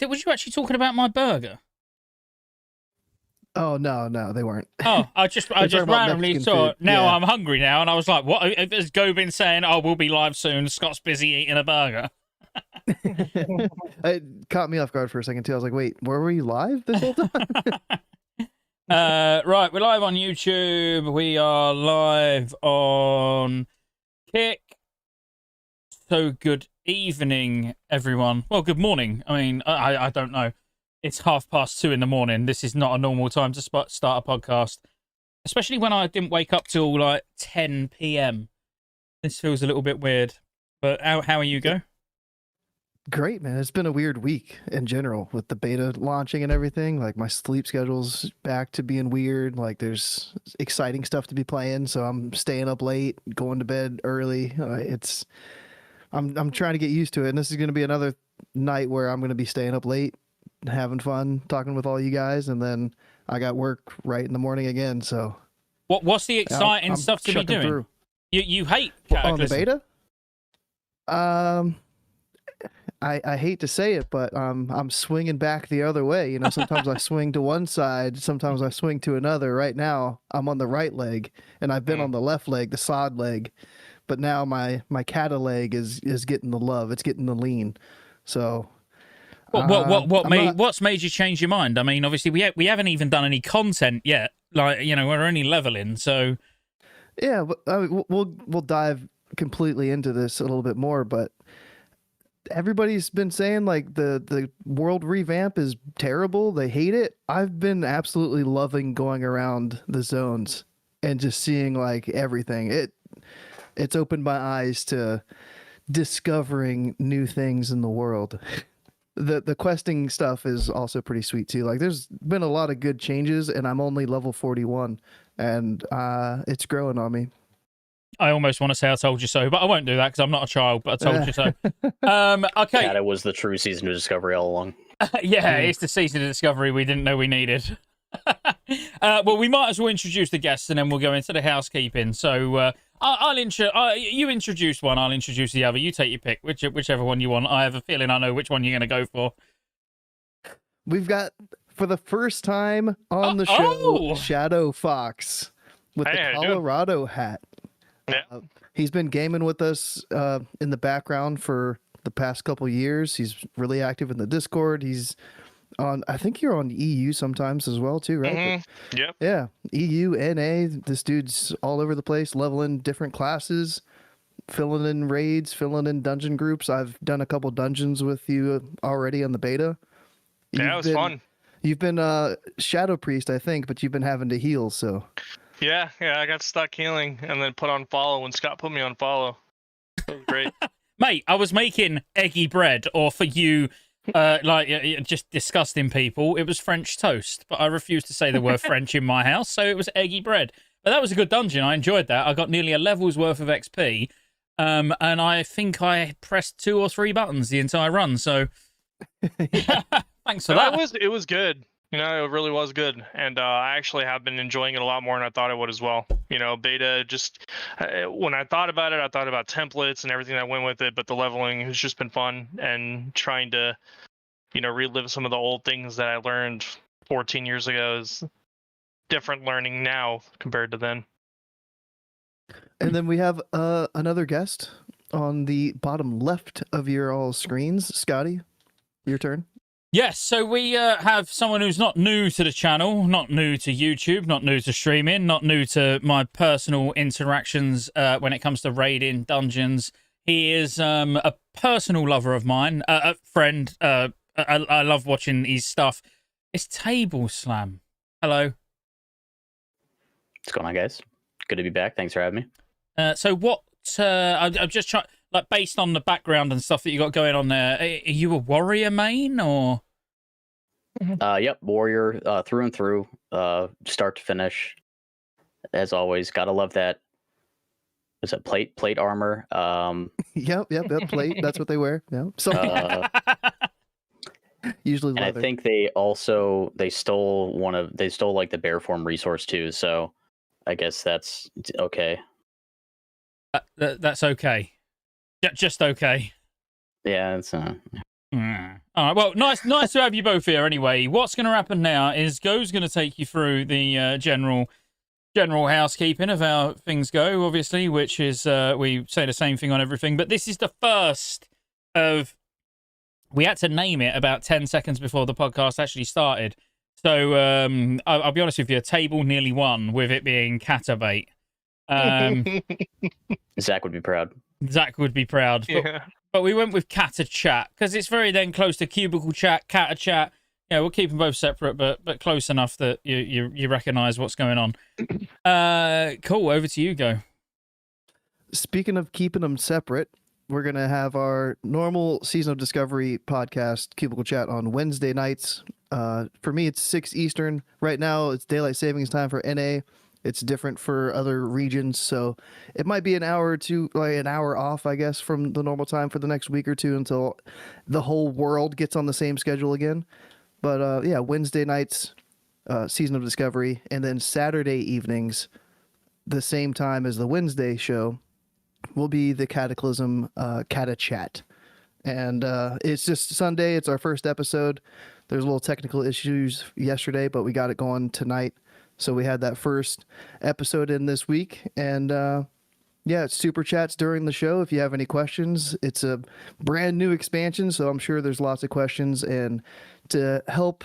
Was you actually talking about my burger? Oh no, they weren't. Oh, I just randomly saw it. Now I'm hungry now, and I was like, "What has Go been saying? Oh, we'll be live soon. Scott's busy eating a burger." It caught me off guard for a second too. I was like, "Wait, were we live this whole time?" Right, we're live on YouTube. We are live on Kick. So good evening, everyone. Well, good morning. I mean, I don't know. It's 2:30 in the morning. This is not a normal time to start a podcast, especially when I didn't wake up till like 10 p.m. This feels a little bit weird. But how are you, Go? Great, man. It's been a weird week in general with the beta launching and everything. Like my sleep schedule's back to being weird. Like there's exciting stuff to be playing, so I'm staying up late, going to bed early. I'm trying to get used to it, and this is going to be another night where I'm going to be staying up late, having fun, talking with all you guys, and then I got work right in the morning again. So, what's the exciting stuff to be doing? Through. You hate Cataclysm. On the beta? I hate to say it, but I'm swinging back the other way. You know, sometimes I swing to one side, sometimes I swing to another. Right now, I'm on the right leg, and I've been on the left leg, the sod leg, but now my Cata leg is getting the love. It's getting the lean. So. What's made you change your mind? I mean, obviously we haven't even done any content yet. Like, you know, we're only leveling, so yeah, we'll dive completely into this a little bit more. But everybody's been saying like the world revamp is terrible. They hate it. I've been absolutely loving going around the zones and just seeing like everything. It's opened my eyes to discovering new things in the world. The questing stuff is also pretty sweet too. Like there's been a lot of good changes, and I'm only level 41, and it's growing on me. I almost want to say I told you so, but I won't do that because I'm not a child, but I told you so. Okay. Cata was the true season of discovery all along. Yeah, it's the season of discovery we didn't know we needed. Well, we might as well introduce the guests, and then we'll go into the housekeeping. So you introduce one, I'll introduce the other. You take your pick, whichever one you want. I have a feeling I know which one you're going to go for. We've got, for the first time on the show, Shadow Fox with the Colorado hat. Yeah. He's been gaming with us in the background for the past couple years. He's really active in the Discord. He's on, I think you're on EU sometimes as well too, right? Mm-hmm. Yep. Yeah, EU, NA. This dude's all over the place, leveling different classes, filling in raids, filling in dungeon groups. I've done a couple dungeons with you already on the beta. Yeah, it was fun. You've been Shadow Priest, I think, but you've been having to heal, so. Yeah, I got stuck healing and then put on follow when Scott put me on follow. It was great. Mate, I was making eggy bread, or for you, just disgusting people, it was French toast, but I refused to say the word French in my house, so it was eggy bread. But that was a good dungeon. I enjoyed that. I got nearly a level's worth of XP, and I think I pressed 2 or 3 buttons the entire run, so thanks for that. It was good. You know, it really was good, and I actually have been enjoying it a lot more than I thought I would as well. You know, beta just when I thought about it, I thought about templates and everything that went with it, but the leveling has just been fun, and trying to, you know, relive some of the old things that I learned 14 years ago is different learning now compared to then. And then we have another guest on the bottom left of your all screens. Scotty, your turn. Yes, so we have someone who's not new to the channel, not new to YouTube, not new to streaming, not new to my personal interactions when it comes to raiding dungeons. He is a personal lover of mine, a friend. I love watching his stuff. It's Table Slam. Hello. What's going on, guys? Good to be back. Thanks for having me. So what? I'm just trying. Like, based on the background and stuff that you got going on there, are you a warrior main, or? Yep, warrior through and through, start to finish. As always, gotta love that. Is it plate armor? Yep, plate. That's what they wear. Yeah. So usually leather. And I think they stole like the bear form resource too. So I guess that's okay. That's okay. Just okay. Yeah, it's All right. Well, nice to have you both here. Anyway, what's going to happen now is Go's going to take you through the general housekeeping of how things go, obviously, which is we say the same thing on everything. But this is the first of. We had to name it about 10 seconds before the podcast actually started. So I'll be honest with you, table nearly won with it being Cata bait. Zach would be proud. Zach would be proud. But we went with Cata chat because it's very then close to cubicle chat, Cata chat. Yeah, we'll keep them both separate, but close enough that you recognise what's going on. Cool. Over to you, Go. Speaking of keeping them separate, we're going to have our normal Season of Discovery podcast, Cubicle Chat, on Wednesday nights. For me, it's 6 Eastern. Right now, it's daylight savings time for NA. It's different for other regions, so it might be an hour or two, like an hour off, I guess, from the normal time for the next week or two until the whole world gets on the same schedule again. But yeah, Wednesday nights, Season of Discovery, and then Saturday evenings, the same time as the Wednesday show, will be the Cataclysm Cata Chat. And it's just Sunday. It's our first episode. There's a little technical issues yesterday, but we got it going tonight. So we had that first episode in this week. And yeah, it's super chats during the show if you have any questions. It's a brand new expansion, so I'm sure there's lots of questions. And to help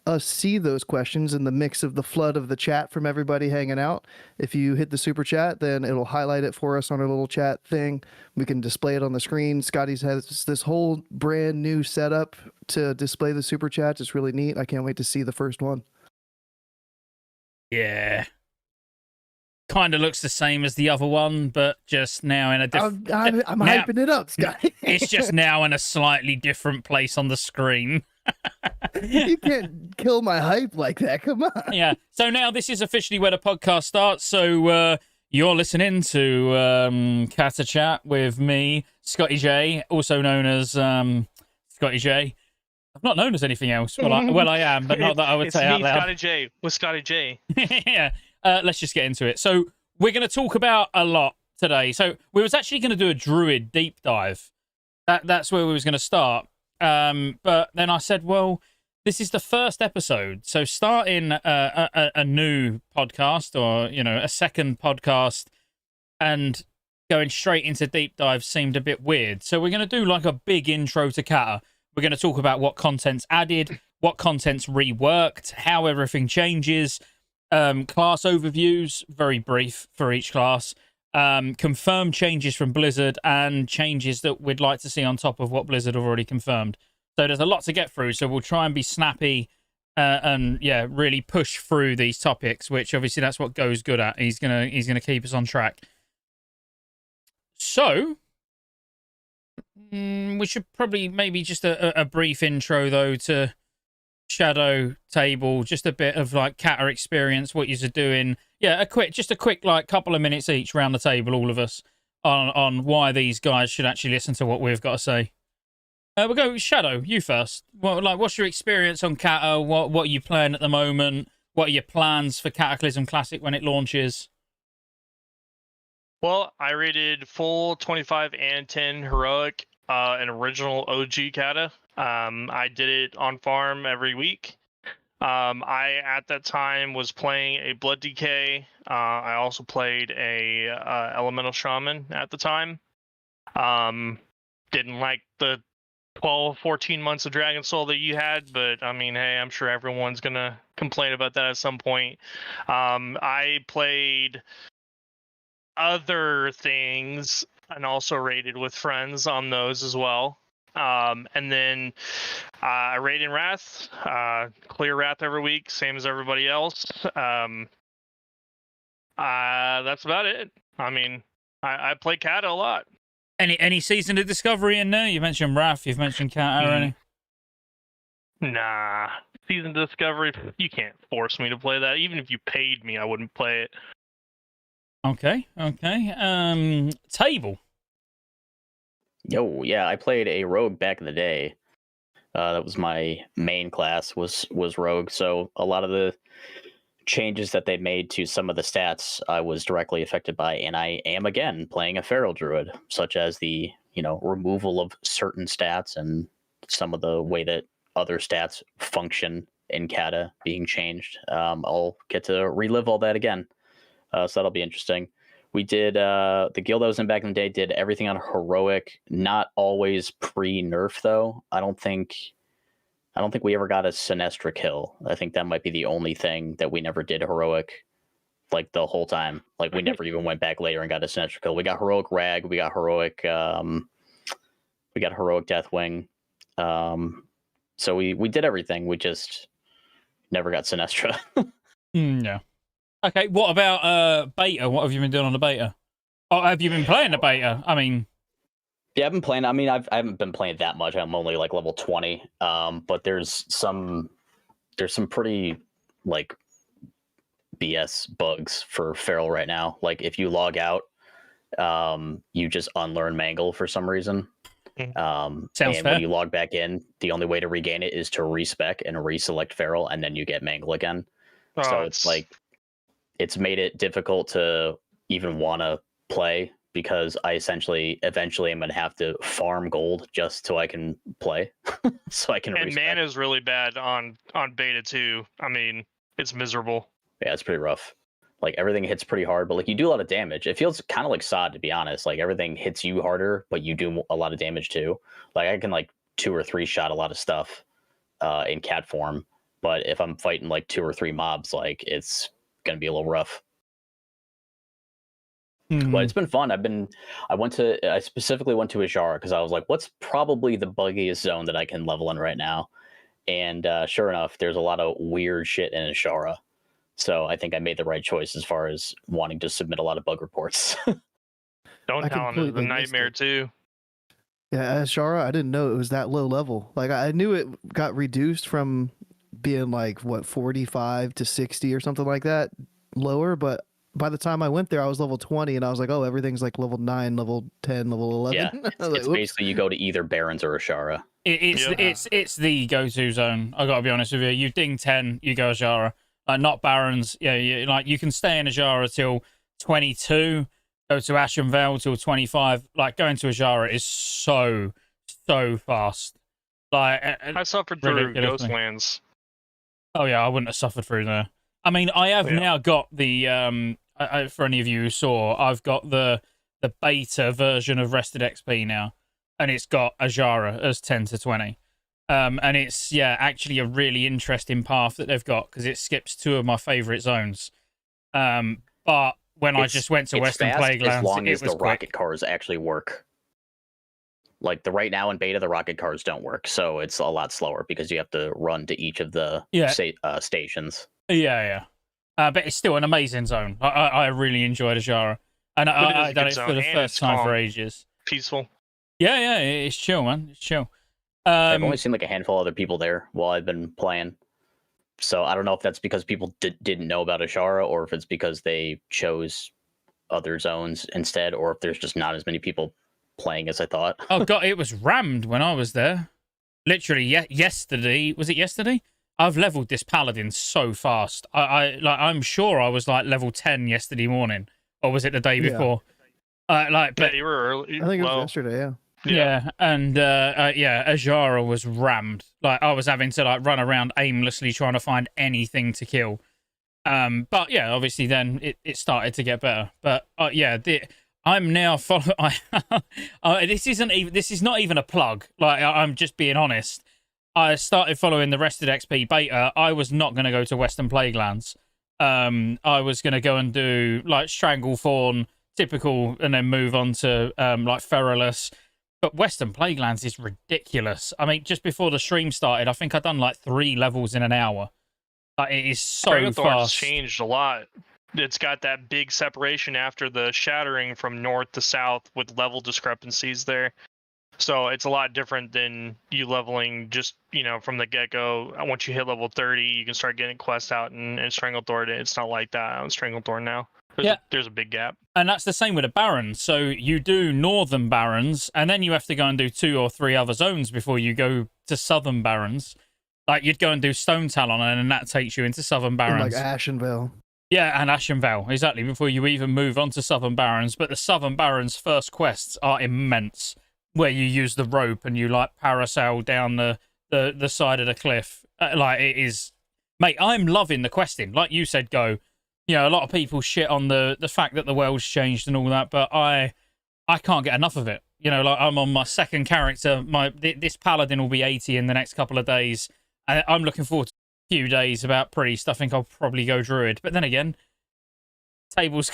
us see those questions in the mix of the flood of the chat from everybody hanging out, if you hit the super chat, then it'll highlight it for us on our little chat thing. We can display it on the screen. Scotty's has this whole brand new setup to display the super chats. It's really neat. I can't wait to see the first one. Yeah. Kind of looks the same as the other one, but just now in a different... I'm hyping it up, Scotty. It's just now in a slightly different place on the screen. You can't kill my hype like that. Come on. Yeah. So now this is officially where the podcast starts. So you're listening to Cata Chat with me, Scottejaye, also known as Scottejaye. I'm not known as anything else. Well, I am, but not that I would say out loud. Scottejaye with Scottejaye. Yeah. Let's just get into it. So we're going to talk about a lot today. So we was actually going to do a Druid deep dive. That's where we was going to start. But then I said, well, this is the first episode. So starting a new podcast or, a second podcast and going straight into deep dive seemed a bit weird. So we're going to do like a big intro to Cata. We're going to talk about what content's added, what content's reworked, how everything changes, class overviews, very brief for each class, confirmed changes from Blizzard, and changes that we'd like to see on top of what Blizzard have already confirmed. So there's a lot to get through, so we'll try and be snappy and, yeah, really push through these topics, which obviously that's what Go's good at. He's gonna keep us on track. So... we should probably maybe just a brief intro though to Shadow Table, just a bit of like Cata experience, what you're doing. Yeah, a quick like couple of minutes each round the table, all of us, on why these guys should actually listen to what we've got to say. We'll go Shadow, you first. What's your experience on Cata? What are you playing at the moment? What are your plans for Cataclysm Classic when it launches? Well, I rated full 25 and 10 heroic, an original OG Cata. I did it on farm every week. I, at that time, was playing a Blood Decay. I also played a Elemental Shaman at the time. Didn't like the 12, 14 months of Dragon Soul that you had, but, I mean, hey, I'm sure everyone's going to complain about that at some point. I played other things and also raided with friends on those as well. And then I raid in Wrath, clear Wrath every week, same as everybody else. That's about it. I mean, I play Cata a lot. Any Season of Discovery in there? You mentioned Wrath, you've mentioned Cata already. Nah, Season of Discovery, you can't force me to play that. Even if you paid me, I wouldn't play it. Okay. Table. Yo, yeah, I played a rogue back in the day. That was my main class was rogue. So a lot of the changes that they made to some of the stats I was directly affected by, and I am again playing a feral druid, such as the removal of certain stats and some of the way that other stats function in Cata being changed. I'll get to relive all that again, so that'll be interesting. We did the guild I was in back in the day did everything on heroic, not always pre-nerf though. I don't think we ever got a Sinestra kill. I think that might be the only thing that we never did heroic, like the whole time. Like we never even went back later and got a Sinestra kill. We got heroic Rag, we got heroic Deathwing. So we did everything. We just never got Sinestra. Yeah. Okay, what about beta? What have you been doing on the beta? Oh, have you been playing the beta? I mean, yeah, I've been playing. I mean, I haven't been playing that much. I'm only like level 20. But there's some pretty like BS bugs for Feral right now. Like if you log out, you just unlearn Mangle for some reason. Sounds and fair. when you log back in, the only way to regain it is to respec and reselect Feral, and then you get Mangle again. Oh, So it's like it's made it difficult to even want to play, because I eventually am going to have to farm gold just so I can play. So I can. And mana is really bad on beta too. I mean, it's miserable. Yeah, it's pretty rough. Like everything hits pretty hard, but like you do a lot of damage. It feels kind of like SOD, to be honest. Like everything hits you harder, but you do a lot of damage too. Like I can like 2 or 3 shot a lot of stuff in cat form, but if I'm fighting like 2 or 3 mobs, like it's gonna be a little rough. But it's been fun. I specifically went to Ajara because I was like, what's probably the buggiest zone that I can level in right now? And sure enough, there's a lot of weird shit in Ajara. So I think I made the right choice as far as wanting to submit a lot of bug reports. Don't I tell him it's the completely missed nightmare it. too. Yeah, Shara, I didn't know it was that low level. Like I knew it got reduced from being like what 45 to 60 or something like that lower, but by the time I went there, I was level 20, and I was like, oh, everything's like level 9, level 10, level 11. Yeah, I was like, it's "Whoops." basically you go to either Barons or Ashara. It's the go-to zone. I gotta be honest with you. You ding 10, you go Ajara. Not Barons. Yeah, you can stay in Ajara till 22. Go to Ashen Vale till 25. Like going to Ajara is so fast. Like I suffered through Ghostlands. Oh yeah, I wouldn't have suffered through there. I mean, I have now got the for any of you who saw, I've got the beta version of Rested XP now, and it's got Ajara as 10 to 20. And it's actually a really interesting path that they've got because it skips 2 of my favorite zones. But when I just went to Western Plaguelands, as long as the quick. rocket cars actually work. Like right now in beta, the rocket cars don't work, so it's a lot slower because you have to run to each of the stations. Yeah. But it's still an amazing zone. I really enjoyed Ajara, and I done it for the first time for ages. Peaceful. Yeah, it's chill, man. It's chill. I've only seen like a handful of other people there while I've been playing. So I don't know if that's because people didn't know about Ashara, or if it's because they chose other zones instead, or if there's just not as many people playing as I thought. Oh god, it was rammed when I was there. Literally, yesterday. Was it yesterday? I've leveled this paladin so fast. I'm sure I was like level 10 yesterday morning, or was it the day before? But you were early. I think it was yesterday. Yeah. Yeah, and Ajara was rammed. Like I was having to like run around aimlessly trying to find anything to kill. But yeah, obviously then it started to get better. But I'm now following. This is not even a plug. Like I'm just being honest. I started following the Rested XP beta. I was not going to go to Western Plaguelands. I was going to go and do like Stranglethorn, typical, and then move on to like Feralus. But Western Plaguelands is ridiculous. I mean, just before the stream started, I think I'd done like 3 levels in an hour. Like, it is so fast. Changed a lot. It's got that big separation after the shattering from north to south with level discrepancies there. So it's a lot different than you leveling just, from the get-go. Once you hit level 30, you can start getting quests out and Stranglethorn. It's not like that on Stranglethorn now. There's a big gap. And that's the same with the Barons. So you do Northern Barons, and then you have to go and do 2 or 3 other zones before you go to Southern Barons. Like, you'd go and do Stone Talon, and then that takes you into Southern Barons. Like Ashen Vale. Yeah, and Ashen Vale, exactly, before you even move on to Southern Barons. But the Southern Barons' first quests are immense. where you use the rope and you like parasail down the side of the cliff. Like it is, mate. I'm loving the questing. Like you said, Go. You know, a lot of people shit on the fact that the world's changed and all that, but I can't get enough of it. You know, like I'm on my second character. This paladin will be 80 in the next couple of days, and I'm looking forward to a few days about priest. I think I'll probably go druid, but then again, tables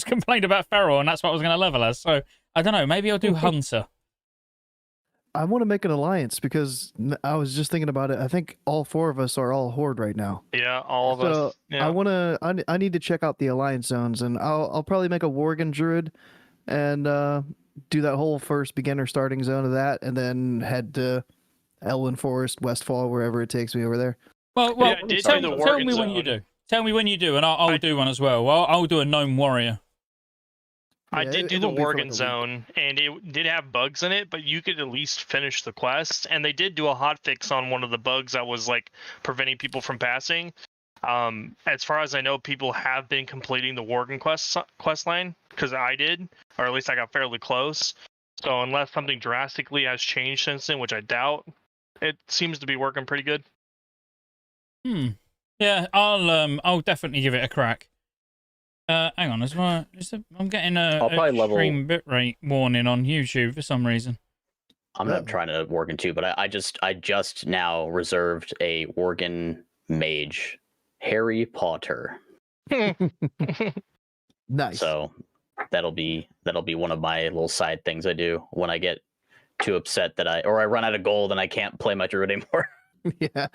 complained about feral, and that's what I was going to level as. So I don't know. Maybe I'll do hunter. I want to make an alliance because I was just thinking about it. I think all 4 of us are all horde right now. Yeah, all of So us. Yeah. I need to check out the alliance zones, and I'll probably make a Worgen druid and do that whole first beginner starting zone of that, and then head to Elwyn Forest, Westfall, wherever it takes me over there. Well, Yeah, I did tell do the me Worgen when you zone. do. Tell me when you do, and I'll do one as well. I'll do a gnome warrior. I Yeah, did it do the won't be for like a Worgen week. zone, and it did have bugs in it, but you could at least finish the quest. And they did do a hotfix on one of the bugs that was like preventing people from passing. As far as I know, people have been completing the Worgen quest line because I did, or at least I got fairly close. So unless something drastically has changed since then, which I doubt, it seems to be working pretty good. Yeah, I'll definitely give it a crack. Hang on, I'm getting I'll a probably level- extreme bitrate warning on YouTube for some reason. I'm not trying to Worgen too, but I just now reserved a Worgen mage, Harry Potter. Nice. So that'll be one of my little side things I do when I get too upset that I run out of gold and I can't play my druid anymore. Yeah,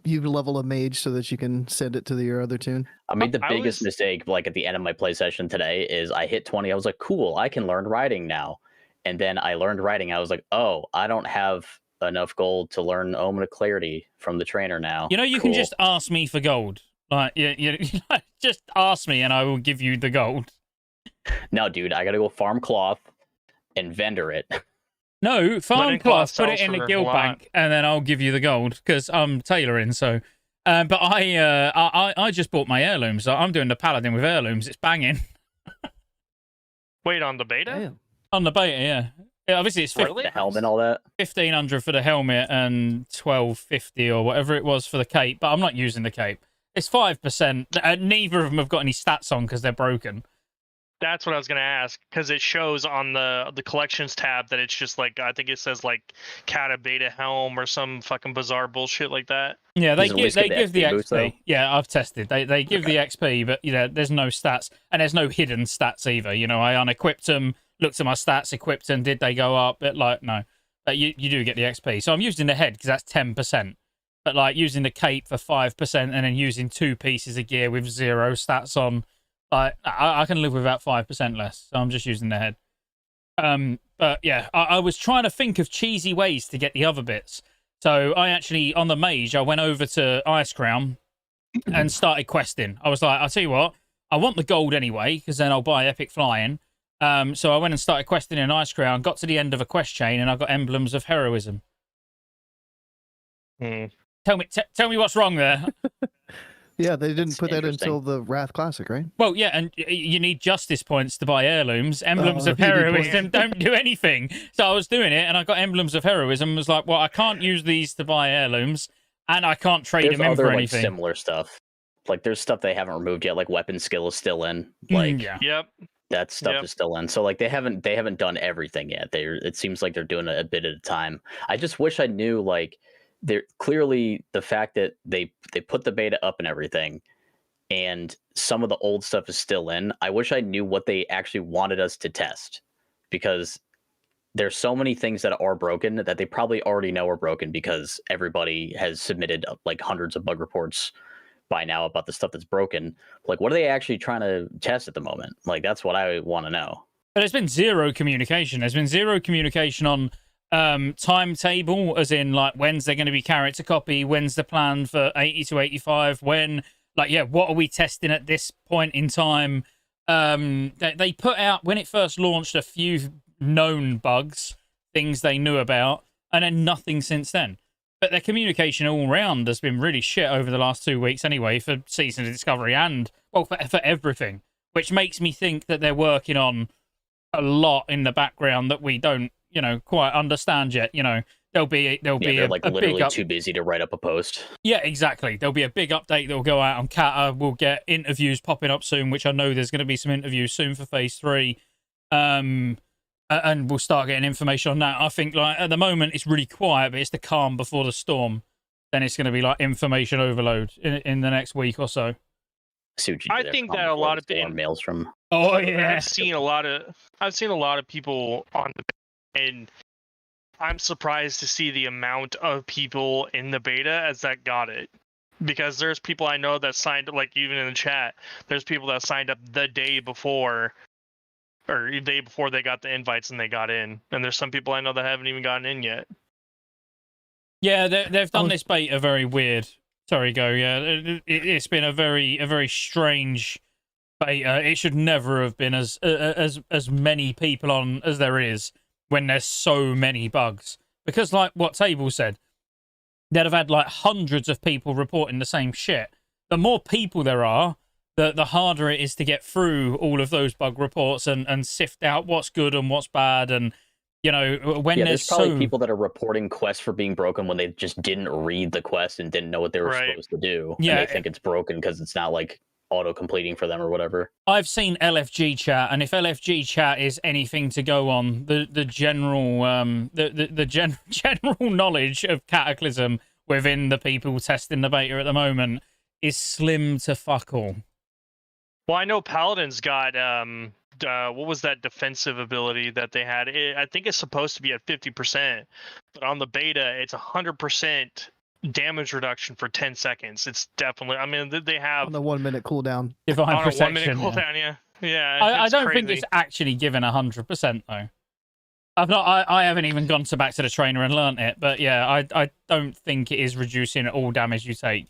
you level a mage so that you can send it to your other tune. I made the I biggest was- mistake, like at the end of my play session today, is I hit 20. I was like, cool, I can learn writing now. And then I learned writing. I was like, oh, I don't have enough gold to learn Omen of Clarity from the trainer now. You know, you can just ask me for gold. Like, you just ask me and I will give you the gold. No, dude, I gotta go farm cloth and vendor it. No, farm Linen cloth, cloth put it sells in the for a guild lot. bank, and then I'll give you the gold because I'm tailoring. So, but I just bought my heirlooms. So I'm doing the paladin with heirlooms. It's banging Wait, on the beta? Damn. on the beta. Yeah, obviously it's Really? The helmet and all that. 1,500 for the helmet and 1,250 or whatever it was for the cape. But I'm not using the cape. It's 5%. Neither of them have got any stats on because they're broken. That's what I was gonna ask, because it shows on the collections tab that it's just like, I think it says like Cata beta helm or some fucking bizarre bullshit like that. Yeah, they Does it at give least the get the XP boost, though? XP. Yeah, I've tested. They give the XP, but there's no stats and there's no hidden stats either. You know, I unequipped them, looked at my stats, equipped them. Did they go up? But like, no, but you do get the XP. So I'm using the head because that's 10%. But like using the cape for 5% and then using 2 pieces of gear with 0 stats on, like I can live without 5% less. So I'm just using the head. But yeah, I was trying to think of cheesy ways to get the other bits. So I actually, on the mage, I went over to Ice Crown and started questing. I was like, I'll tell you what, I want the gold anyway, because then I'll buy Epic Flying. So I went and started questing in Ice Crown, got to the end of a quest chain, and I got Emblems of Heroism. Tell me what's wrong there. Yeah, they didn't That's put that interesting. until the Wrath Classic, right? Well, yeah, and you need justice points to buy heirlooms. Emblems of you need Heroism don't do anything. So I was doing it, and I got Emblems of Heroism. Was like, well, I can't use these to buy heirlooms, and I can't trade There's them in other for like anything. similar stuff. Like there's stuff they haven't removed yet. Like weapon skill is still in. Like Yeah. Yep. that stuff Yep. is still in. So like they haven't done everything yet. It seems like they're doing it a bit at a time. I just wish I knew like they're clearly the fact that they put the beta up and everything, and some of the old stuff is still in. I wish I knew what they actually wanted us to test, because there's so many things that are broken that they probably already know are broken because everybody has submitted like hundreds of bug reports by now about the stuff that's broken. Like, what are they actually trying to test at the moment? Like, that's what I want to know. But there's been zero communication. There's been zero communication on timetable, as in like when's there going to be character copy, when's the plan for 80 to 85, when, like, yeah, what are we testing at this point in time? They put out, when it first launched, a few known bugs, things they knew about, and then nothing since then. But their communication all round has been really shit over the last 2 weeks anyway, for Season of Discovery and, well, for everything, which makes me think that they're working on a lot in the background that we don't quite understand yet. There'll be they're like a literally big too busy to write up a post. Yeah, exactly. There'll be a big update that will go out on Cata. We'll get interviews popping up soon, which I know there's going to be some interviews soon for Phase 3. And we'll start getting information on that. I think like at the moment it's really quiet, but it's the calm before the storm. Then it's going to be like information overload in the next week or so. I think that a lot of mails from. Oh yeah, I've seen a lot of people on the, and I'm surprised to see the amount of people in the beta as that got it. Because there's people I know that signed, like even in the chat, there's people that signed up the day before, or the day before they got the invites and they got in. And there's some people I know that haven't even gotten in yet. Yeah, they've done this beta very weird. Sorry, go. Yeah, it's been a very strange beta. It should never have been as many people on as there is when there's so many bugs. Because like what Table said, they'd have had like hundreds of people reporting the same shit. The more people there are, the harder it is to get through all of those bug reports and sift out what's good and what's bad. And when there's probably people that are reporting quests for being broken when they just didn't read the quest and didn't know what they were supposed to do. Yeah, and they think it's broken because it's not like auto completing for them or whatever. I've seen LFG chat, and if LFG chat is anything to go on, the general general knowledge of Cataclysm within the people testing the beta at the moment is slim to fuck all. Well, I know Paladin's got what was that defensive ability that they had? I think it's supposed to be at 50%, but on the beta, it's 100% damage reduction for 10 seconds. It's definitely. I mean, they have on the 1 minute cooldown. Divine on protection. a 1 minute cooldown. Yeah. I don't crazy. think it's actually given 100% though. I haven't even gone back to the trainer and learnt it, but yeah, I don't think it is reducing all damage you take.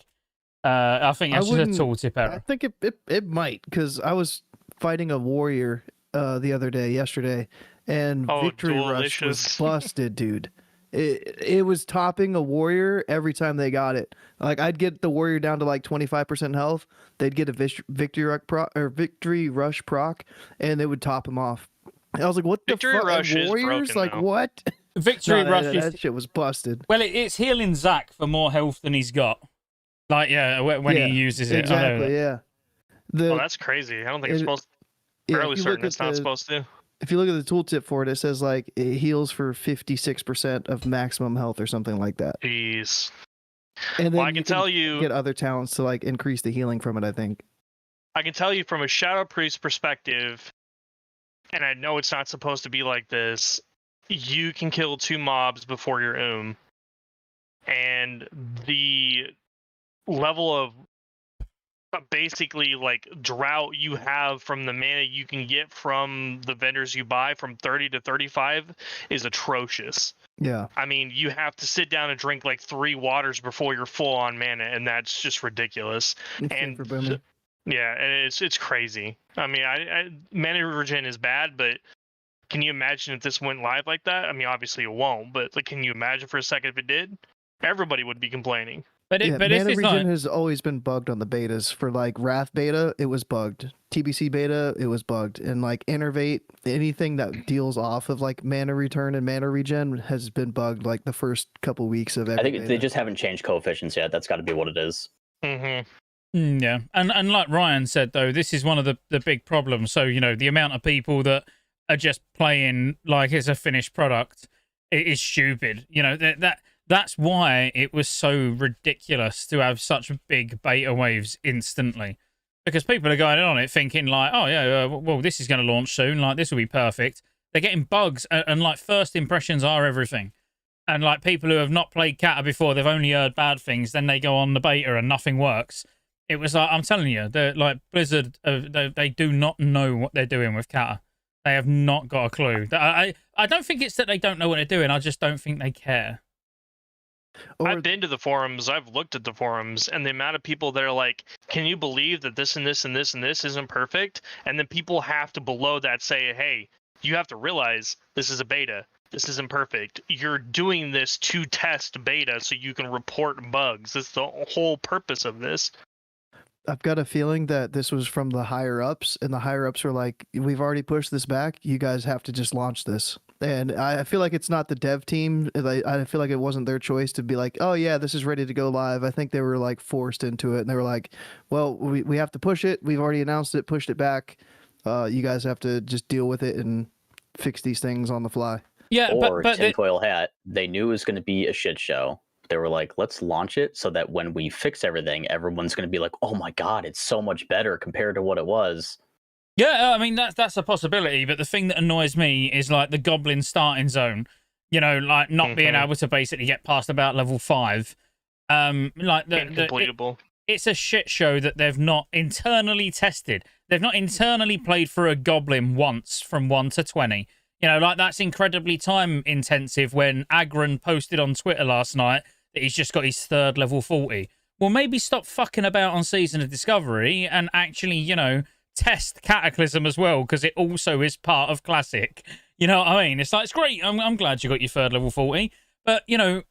I think it's just a tooltip error. I think it might, because I was fighting a warrior yesterday, and Victory Rush was busted, dude. It was topping a warrior every time they got it. Like I'd get the warrior down to like 25% health, they'd get a Victory Rush proc, and they would top him off. I was like, "What the fuck? Rush Warriors? Is broken, like though. what?" Victory Rush that shit was busted. Well, it's healing Zach for more health than he's got. Like when he uses it, exactly. Yeah. Well, that's crazy. I don't think it's supposed. Fairly certain it's not supposed to. If you look at the tooltip for it, it says like it heals for 56% of maximum health or something like that. Jeez. And then I can tell you get other talents to like increase the healing from it, I think. I can tell you from a Shadow Priest perspective, and I know it's not supposed to be like this, you can kill 2 mobs before your and the level of basically like drought you have from the mana you can get from the vendors you buy from 30 to 35 is atrocious. Yeah. I mean, you have to sit down and drink like 3 waters before you're full on mana, and that's just ridiculous. And yeah, and it's crazy. I mean, I mana regen is bad, but can you imagine if this went live like that? I mean, obviously it won't, but like, can you imagine for a second if it did? Everybody would be complaining. But mana regen has always been bugged on the betas. For like Wrath beta, it was bugged. TBC beta, it was bugged. And like Innervate, anything that deals off of like mana return and mana regen has been bugged like the first couple weeks of every I think beta. they just haven't changed coefficients yet. That's got to be what it is. Mm-hmm. Yeah, and like Ryan said though, this is one of the big problems. So the amount of people that are just playing like it's a finished product, it is stupid. That's why it was so ridiculous to have such big beta waves instantly, because people are going on it thinking like, oh yeah, well this is going to launch soon, like this will be perfect. They're getting bugs, and like first impressions are everything. And like people who have not played Cata before, they've only heard bad things. Then they go on the beta and nothing works. It was like, I'm telling you, they're like Blizzard. They do not know what they're doing with Cata. They have not got a clue. I don't think it's that they don't know what they're doing. I just don't think they care. I've been to the forums, I've looked at the forums, and the amount of people that are like, can you believe that this and this and this and this isn't perfect? And then people have to below that say, hey, you have to realize this is a beta. This isn't perfect. You're doing this to test beta so you can report bugs. That's the whole purpose of this. I've got a feeling that this was from the higher ups, and the higher ups were like, "We've already pushed this back. You guys have to just launch this." And I feel like it's not the dev team. I feel like it wasn't their choice to be like, "Oh yeah, this is ready to go live." I think they were like forced into it, and they were like, "Well, we have to push it. We've already announced it, pushed it back. You guys have to just deal with it and fix these things on the fly." Yeah, Or but tinfoil hat, they knew it was going to be a shit show. They were like, let's launch it so that when we fix everything, everyone's going to be like, oh my god, it's so much better compared to what it was. yeah, I mean that's a possibility. But the thing that annoys me is like the goblin starting zone. You know, like not being able to basically get past about level 5. Like Incompletable. it's a shit show that they've not internally tested. They've not internally played for a goblin once from 1 to 20. You know, like that's incredibly time intensive. When Agron posted on Twitter last night that he's just got his 3rd level 40. Well, maybe stop fucking about on Season of Discovery and actually, you know, test Cataclysm as well, because it also is part of Classic. You know what I mean? It's like, it's great. I'm glad you got your 3rd level 40. But, you know,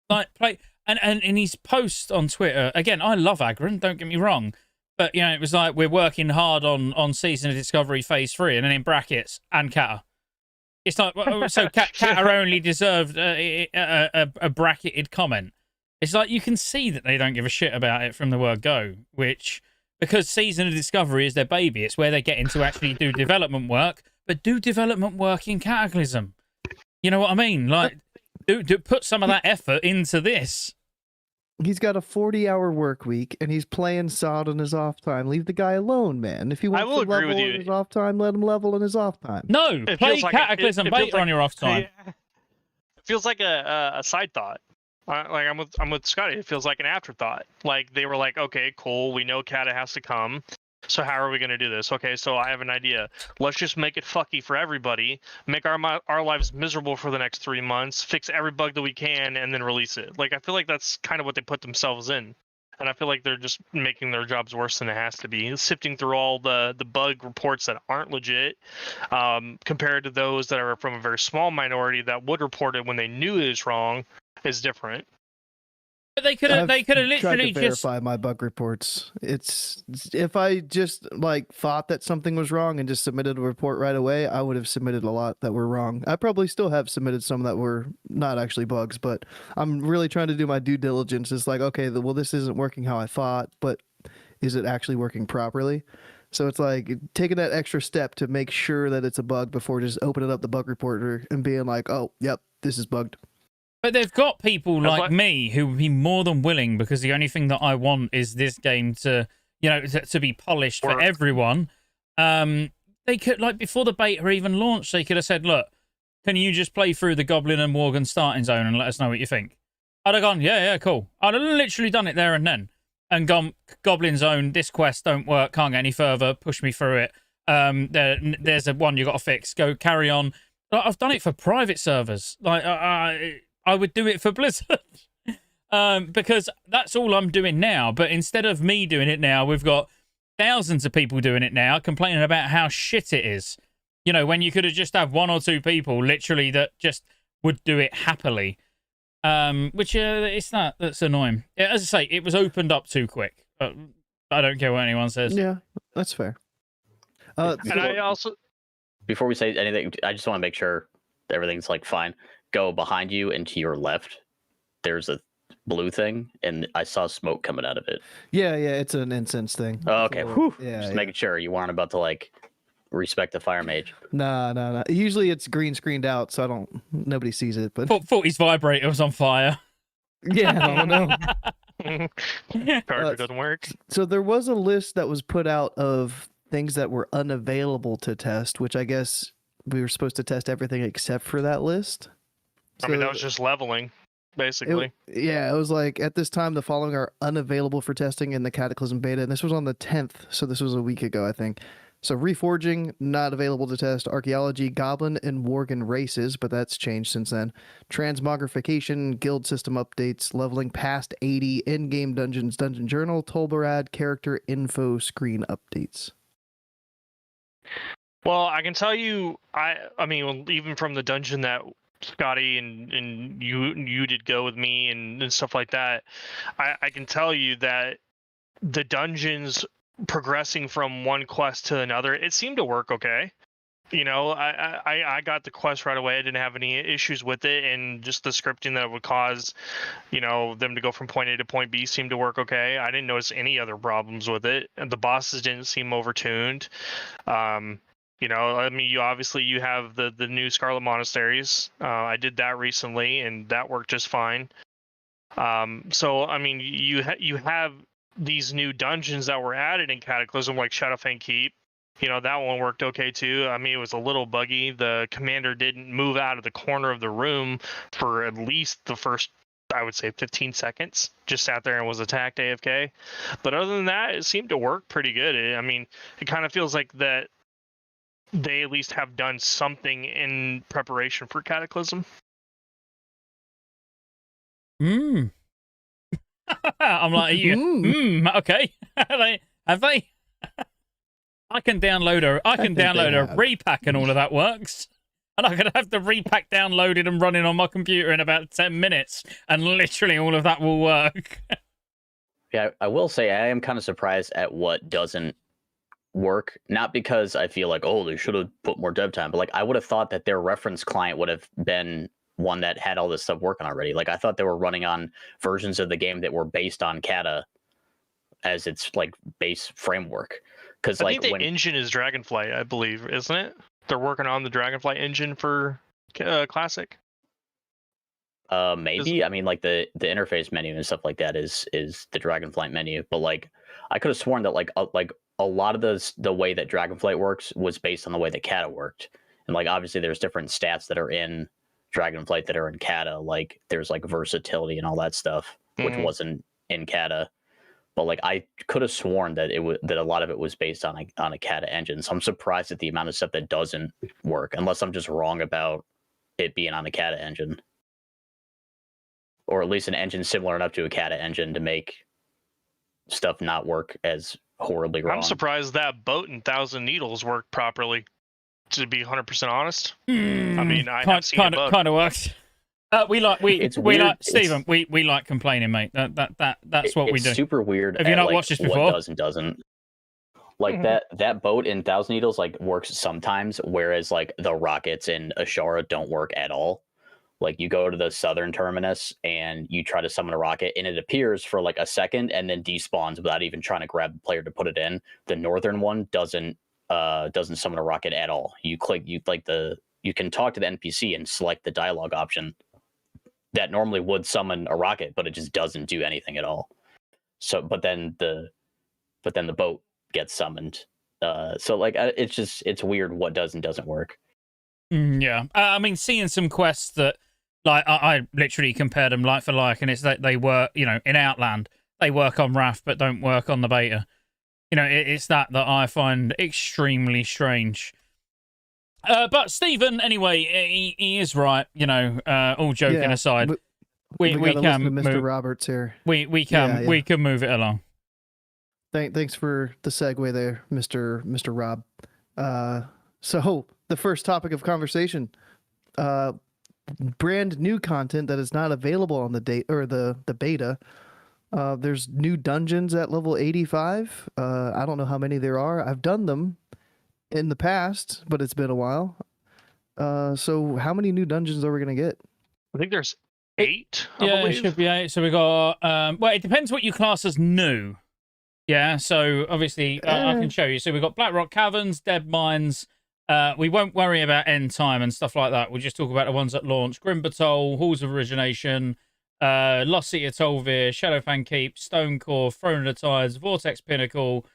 like play... And in his post on Twitter, again, I love Agron, don't get me wrong. But, you know, it was like, we're working hard on Season of Discovery Phase 3, and then in brackets, and Cata. It's like, so Cata only deserved a bracketed comment. It's like, you can see that they don't give a shit about it from the word go, which, because Season of Discovery is their baby, it's where they get into actually do development work, but do development work in Cataclysm. You know what I mean? Like, do put some of that effort into this. He's got a 40-hour work week, and he's playing SOD on his off time. Leave the guy alone, man. If he wants to level in his off time, let him level in his off time. No, play Cataclysm beta on your off time. Yeah. It feels like a side thought. Like I'm with Scotty. It feels like an afterthought. Like they were like, okay, cool. We know Cata has to come. So how are we going to do this? Okay, so I have an idea. Let's just make it fucky for everybody. Make our lives miserable for the next 3 months. Fix every bug that we can, and then release it. Like I feel like that's kind of what they put themselves in, and I feel like they're just making their jobs worse than it has to be. Sifting through all the bug reports that aren't legit, compared to those that are from a very small minority that would report it when they knew it was wrong, is different. But they could have literally tried to just verify my bug reports. It's if I just like thought that something was wrong and just submitted a report right away, I would have submitted a lot that were wrong. I probably still have submitted some that were not actually bugs, but I'm really trying to do my due diligence. It's like, okay, well, this isn't working how I thought, but is it actually working properly? So it's like taking that extra step to make sure that it's a bug before just opening up the bug reporter and being like, oh, yep, this is bugged. But they've got people like me who would be more than willing, because the only thing that I want is this game to, you know, to be polished for everyone. They could, like, before the beta even launched, they could have said, look, can you just play through the Goblin and Worgen starting zone and let us know what you think? I'd have gone, yeah, cool. I'd have literally done it there and then. And gone, Goblin zone, this quest don't work, can't get any further, push me through it. There's a one you got to fix, go carry on. I've done it for private servers. Like, I would do it for Blizzard because that's all I'm doing now. But instead of me doing it now, we've got thousands of people doing it now, complaining about how shit it is. You know, when you could have just had 1 or 2 people literally that just would do it happily. Which it's not, that's annoying. As I say, it was opened up too quick. I don't care what anyone says. Yeah, that's fair. And I also, before we say anything, I just want to make sure everything's like fine. Go behind you and to your left. There's a blue thing, and I saw smoke coming out of it. Yeah, it's an incense thing. Oh, okay. So, yeah, just making sure you weren't about to like respect the fire mage. Nah. Usually it's green screened out, so nobody sees it. But thought his vibrator was on fire. Yeah, no. Charger doesn't work. So there was a list that was put out of things that were unavailable to test, which I guess we were supposed to test everything except for that list. I mean, that was just leveling, basically. It was like, at this time, the following are unavailable for testing in the Cataclysm beta, and this was on the 10th, so this was a week ago, I think. So Reforging, not available to test. Archaeology, Goblin, and Worgen races, but that's changed since then. Transmogrification, guild system updates, leveling past 80, in-game dungeons, dungeon journal, Tol Barad, character info, screen updates. Well, I can tell you, I mean, even from the dungeon that Scotty and you did go with me and stuff like that, I can tell you that the dungeons progressing from one quest to another, it seemed to work okay. You know, I got the quest right away. I didn't have any issues with it, and just the scripting that would cause, you know, them to go from point A to point B seemed to work okay. I didn't notice any other problems with it, and the bosses didn't seem overtuned. You know, I mean, you have the new Scarlet Monasteries. I did that recently, and that worked just fine. So I mean, you have these new dungeons that were added in Cataclysm, like Shadowfang Keep. You know, that one worked okay too. I mean, it was a little buggy. The commander didn't move out of the corner of the room for at least the first, I would say, 15 seconds. Just sat there and was attacked AFK. But other than that, it seemed to work pretty good. I mean, it kind of feels like that they at least have done something in preparation for Cataclysm. I'm like, okay. Have they? I can download a repack and all of that works. And I could have the repack downloaded and running on my computer in about 10 minutes, and literally all of that will work. Yeah, I will say I am kind of surprised at what doesn't work. Not because I feel like, oh, they should have put more dev time, but like I would have thought that their reference client would have been one that had all this stuff working already. Like I thought they were running on versions of the game that were based on Cata as its like base framework. Because I like think the engine is Dragonflight, I believe, isn't it? They're working on the Dragonflight engine for Classic. Maybe. I mean, like the interface menu and stuff like that is the Dragonflight menu. But like, I could have sworn that like a lot of the way that Dragonflight works was based on the way that Cata worked. And like obviously there's different stats that are in Dragonflight that are in Cata. Like there's like versatility and all that stuff, which wasn't in Cata. But like I could have sworn that that a lot of it was based on a Cata engine. So I'm surprised at the amount of stuff that doesn't work, unless I'm just wrong about it being on the Cata engine, or at least an engine similar enough to a Cata engine to make stuff not work as horribly wrong. I'm surprised that boat in Thousand Needles worked properly. To be 100% honest, I mean, I have seen it kind of works. We like Stephen. We like complaining, mate. That's what we do. It's super weird. Have you not watched this before? What does and doesn't. Like that boat in Thousand Needles like works sometimes, whereas like the rockets in Ashara don't work at all. Like you go to the southern terminus and you try to summon a rocket, and it appears for like a second and then despawns without even trying to grab the player to put it in. The northern one doesn't summon a rocket at all. You can talk to the NPC and select the dialogue option that normally would summon a rocket, but it just doesn't do anything at all. So, but then the boat gets summoned. So like it's weird what does and doesn't work. Yeah, I mean, seeing some quests that like I literally compared them like for like, and it's that they work, you know, in Outland they work on RAF but don't work on the beta. You know, it's that I find extremely strange. But Stephen, anyway, he is right. You know, all joking aside, we can Mr. Roberts here. We can move it along. Thanks for the segue there, Mr. Rob. So the first topic of conversation, brand new content that is not available on the the beta. There's new dungeons at level 85. I don't know how many there are. I've done them in the past, but it's been a while. So how many new dungeons are we going to get? I think there's 8. Yeah, it should be 8. So we got, well, it depends what you class as new. Yeah, so obviously I can show you. So we've got Blackrock Caverns, Dead Mines. We won't worry about end time and stuff like that. We'll just talk about the ones at launch. Grimbatol, Halls of Origination, Lost City of Tolvir, Shadowfang Keep, Stonecore, Throne of the Tides, Vortex Pinnacle,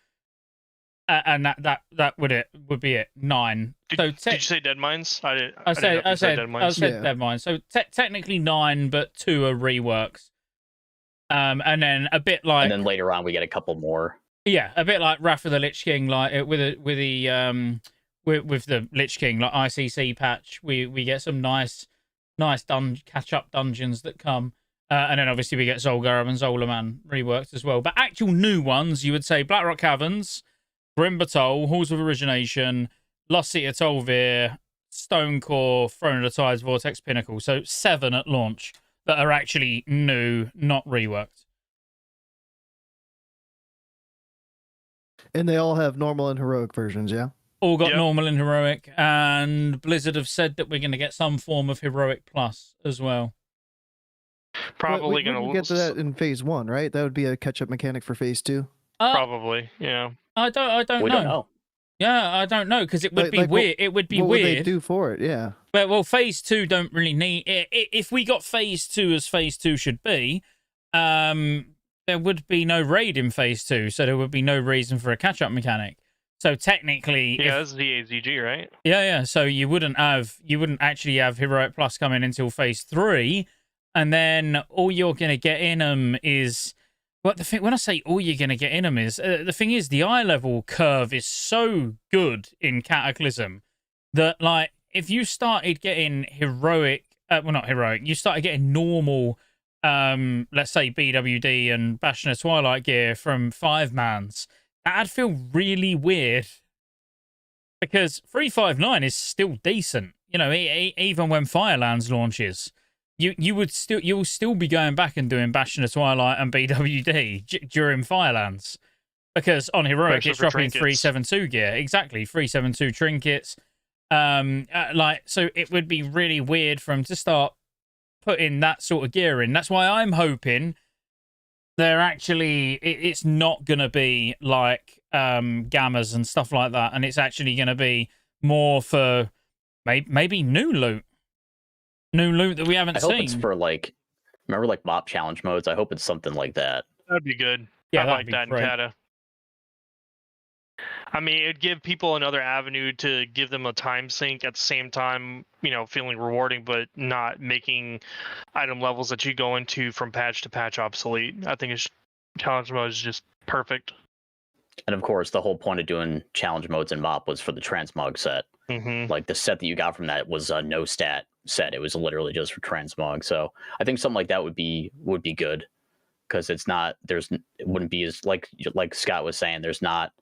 and that would be it. 9. Did you say Dead Mines? I said Dead Mines. Dead Mines. So technically 9, but 2 are reworks. And then a bit like, and then later on we get a couple more. Yeah, a bit like Wrath of the Lich King, like with the Lich King, like ICC patch, we get some nice catch up dungeons that come. And then obviously we get Zolgarov and Zolaman reworked as well. But actual new ones, you would say Blackrock Caverns, Grimbatol, Halls of Origination, Lost City of Tolvir, Stonecore, Throne of the Tides, Vortex Pinnacle. So 7 at launch that are actually new, not reworked. And they all have normal and heroic versions, yeah? All got Yep. normal and heroic, and Blizzard have said that we're going to get some form of heroic plus as well. Probably we gonna get to that in phase 1, right? That would be a catch-up mechanic for phase 2. probably, yeah. I don't We know. don't know. Yeah, I don't know, because it would be Like, weird. It would be what weird. would they do for it? Yeah. But well, phase 2 don't really need. If we got phase 2 as phase 2 should be, there would be no raid in phase 2, so there would be no reason for a catch-up mechanic. So technically, Yeah, this is the AZG, right? yeah. So you wouldn't actually have heroic plus coming until phase 3, and then all you're gonna get in them is. But the thing, when I say all you're gonna get in them is the thing is the eye level curve is so good in Cataclysm that like if you started getting heroic, well not heroic, you started getting normal, let's say BWD and Bashna Twilight gear from 5-mans, that'd feel really weird because 359 is still decent, you know, even when Firelands launches. You'll still be going back and doing Bashna Twilight and BWD during Firelands because on heroic Especially it's for dropping trinkets. 372 gear, exactly 372 trinkets. So it would be really weird for them to start putting that sort of gear in. That's why I'm hoping they're actually it's not gonna be like gammas and stuff like that, and it's actually gonna be more for maybe new loot that we haven't I seen. hope it's for like, remember like MOP challenge modes? I hope it's something like that. That'd be good. Yeah, I that'd like be that great. in Cata. I mean, it'd give people another avenue to give them a time sink at the same time, you know, feeling rewarding, but not making item levels that you go into from patch to patch obsolete. I think it's challenge mode is just perfect. And of course, the whole point of doing challenge modes in MOP was for the transmog set. Mm-hmm. Like the set that you got from that was a no stat set. It was literally just for transmog. So I think something like that would be good because it wouldn't be as like Scott was saying. There's not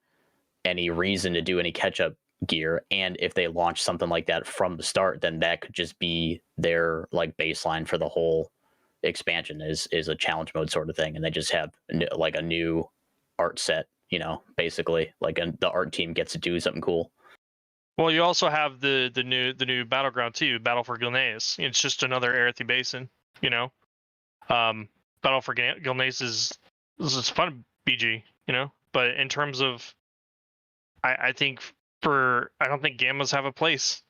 any reason to do any catch up gear, and if they launch something like that from the start, then that could just be their like baseline for the whole expansion is a challenge mode sort of thing, and they just have like a new art set, you know, basically like the art team gets to do something cool. Well, you also have the new battleground too, Battle for Gilneas. It's just another Arathi Basin, you know. Battle for Gilneas is fun BG, you know. But in terms of, I don't think gammas have a place.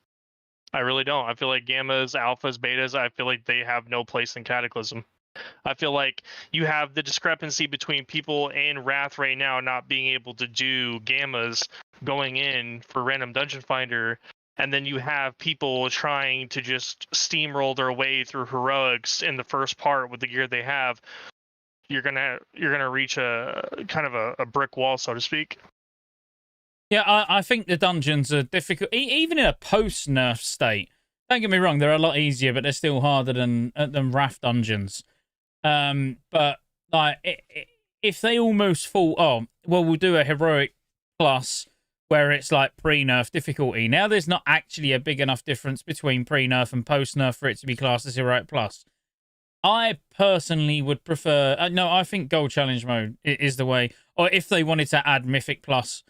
I really don't. I feel like gammas, alphas, betas, I feel like they have no place in Cataclysm. I feel like you have the discrepancy between people in Wrath right now not being able to do gammas going in for random dungeon finder, and then you have people trying to just steamroll their way through heroics in the first part with the gear they have. You're gonna reach a kind of a brick wall, so to speak. Yeah, I think the dungeons are difficult, even in a post-nerf state. Don't get me wrong, they're a lot easier, but they're still harder than Wrath dungeons. But like, if they almost thought, oh, well, we'll do a heroic plus where it's like pre-nerf difficulty. Now there's not actually a big enough difference between pre-nerf and post-nerf for it to be classed as heroic plus. I personally would prefer... no, I think gold challenge mode is the way. Or if they wanted to add mythic plus,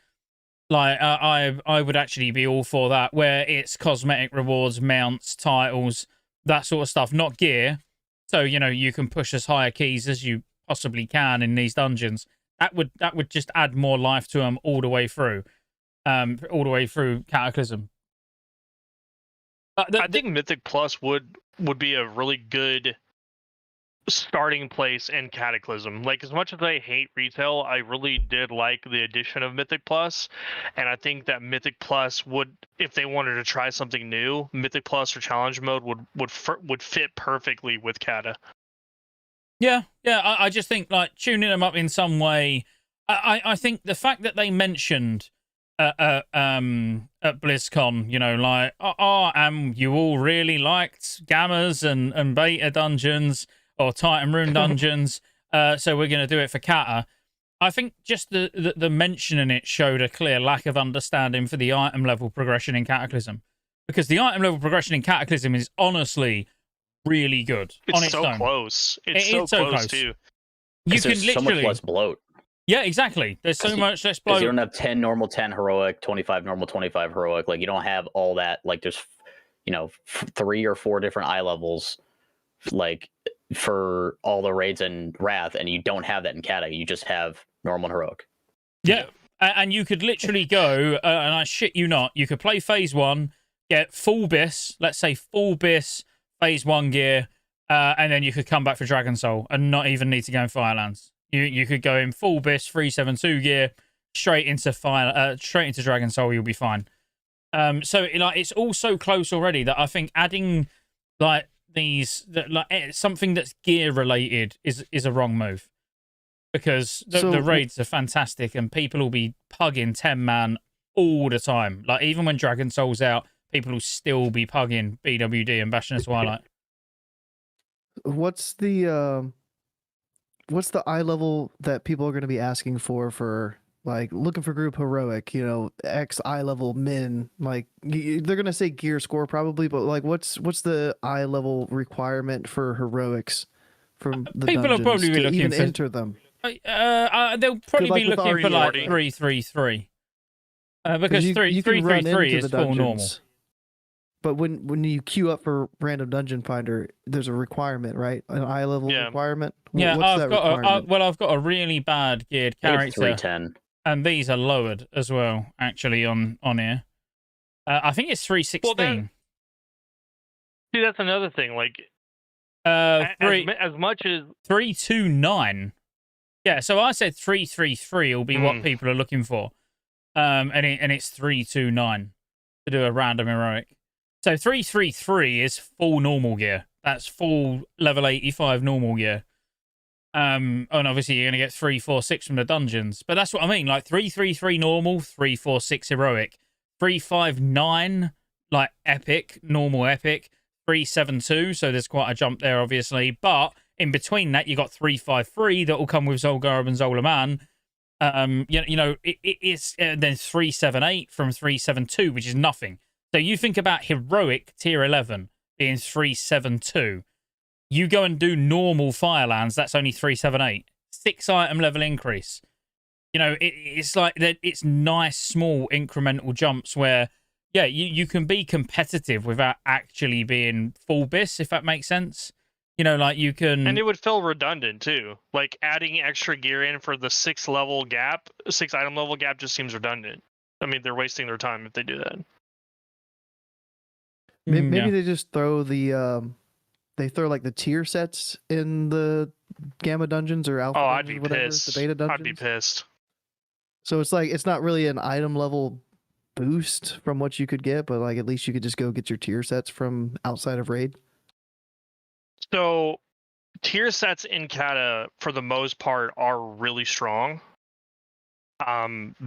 like I would actually be all for that, where it's cosmetic rewards, mounts, titles, that sort of stuff, not gear. So, you know, you can push as higher keys as you possibly can in these dungeons. That would just add more life to them all the way through Cataclysm. I think Mythic Plus would be a really good starting place in Cataclysm. Like, as much as I hate retail, I really did like the addition of Mythic Plus, and I think that Mythic Plus would, if they wanted to try something new, Mythic Plus or Challenge Mode would fit perfectly with Cata. Yeah. I just think like tuning them up in some way. I think the fact that they mentioned at BlizzCon, you know, like, you all really liked gammas and beta dungeons or Titan Rune dungeons, so we're going to do it for Cata. I think just the mentioning it showed a clear lack of understanding for the item level progression in Cataclysm. Because the item level progression in Cataclysm is honestly really good on its so own. close. It's so close too. You can literally so much less bloat. Yeah, exactly. There's so much. Let's blow. Because you don't have 10 normal, 10 heroic, 25 normal, 25 heroic. Like, you don't have all that. Like, there's, 3 or 4 different eye levels, like, for all the raids and Wrath, and you don't have that in Cata. You just have normal and heroic. Yeah. And you could literally go, and I shit you not, you could play phase 1, get full bis, let's say full bis phase 1 gear, and then you could come back for Dragon Soul and not even need to go in Firelands. You could go in full bis 372 gear straight into Dragon Soul. You'll be fine. So it's all so close already that I think adding like something that's gear related is a wrong move, because the raids are fantastic and people will be pugging 10-man all the time. Like, even when Dragon Soul's out, people will still be pugging BWD and Bastion of Twilight. What's the eye level that people are going to be asking for like looking for group heroic, X eye level min? Like, they're going to say gear score probably, but like what's the eye level requirement for heroics from the people will probably be to looking even for enter them? They'll probably be looking for like 333. Because you can run 333 into is the full normal. dungeons. But when you queue up for random dungeon finder, there's a requirement, right? An eye level requirement. Yeah, What's that requirement? I've got a really bad geared character, 310, and these are lowered as well. Actually, on here, I think it's 316. See, that's another thing. Like, as much as 329. Yeah, so I said 333 will be what people are looking for, and it's 329 to do a random heroic. So 333 is full normal gear. That's full level 85 normal gear. And obviously you're gonna get 346 from the dungeons. But that's what I mean. Like 333 normal, 346 heroic, 359 like epic, normal epic, 372. So there's quite a jump there, obviously. But in between that, you got 353 that will come with Zolgarb and Zolaman. It's then 378 from 372, which is nothing. So you think about heroic tier 11 being 372. You go and do normal Firelands, that's only 378. 6 item level increase. It's like that. It's nice small incremental jumps where, yeah, you can be competitive without actually being full bis, if that makes sense. Like you can, and it would feel redundant too. Like adding extra gear in for the 6 item level gap just seems redundant. I mean, they're wasting their time if they do that. Maybe they just throw like the tier sets in the gamma dungeons or alpha I'd dungeons, be whatever, pissed. the beta dungeons. I'd be pissed. So it's like, it's not really an item level boost from what you could get, but like at least you could just go get your tier sets from outside of raid. So tier sets in Cata for the most part are really strong.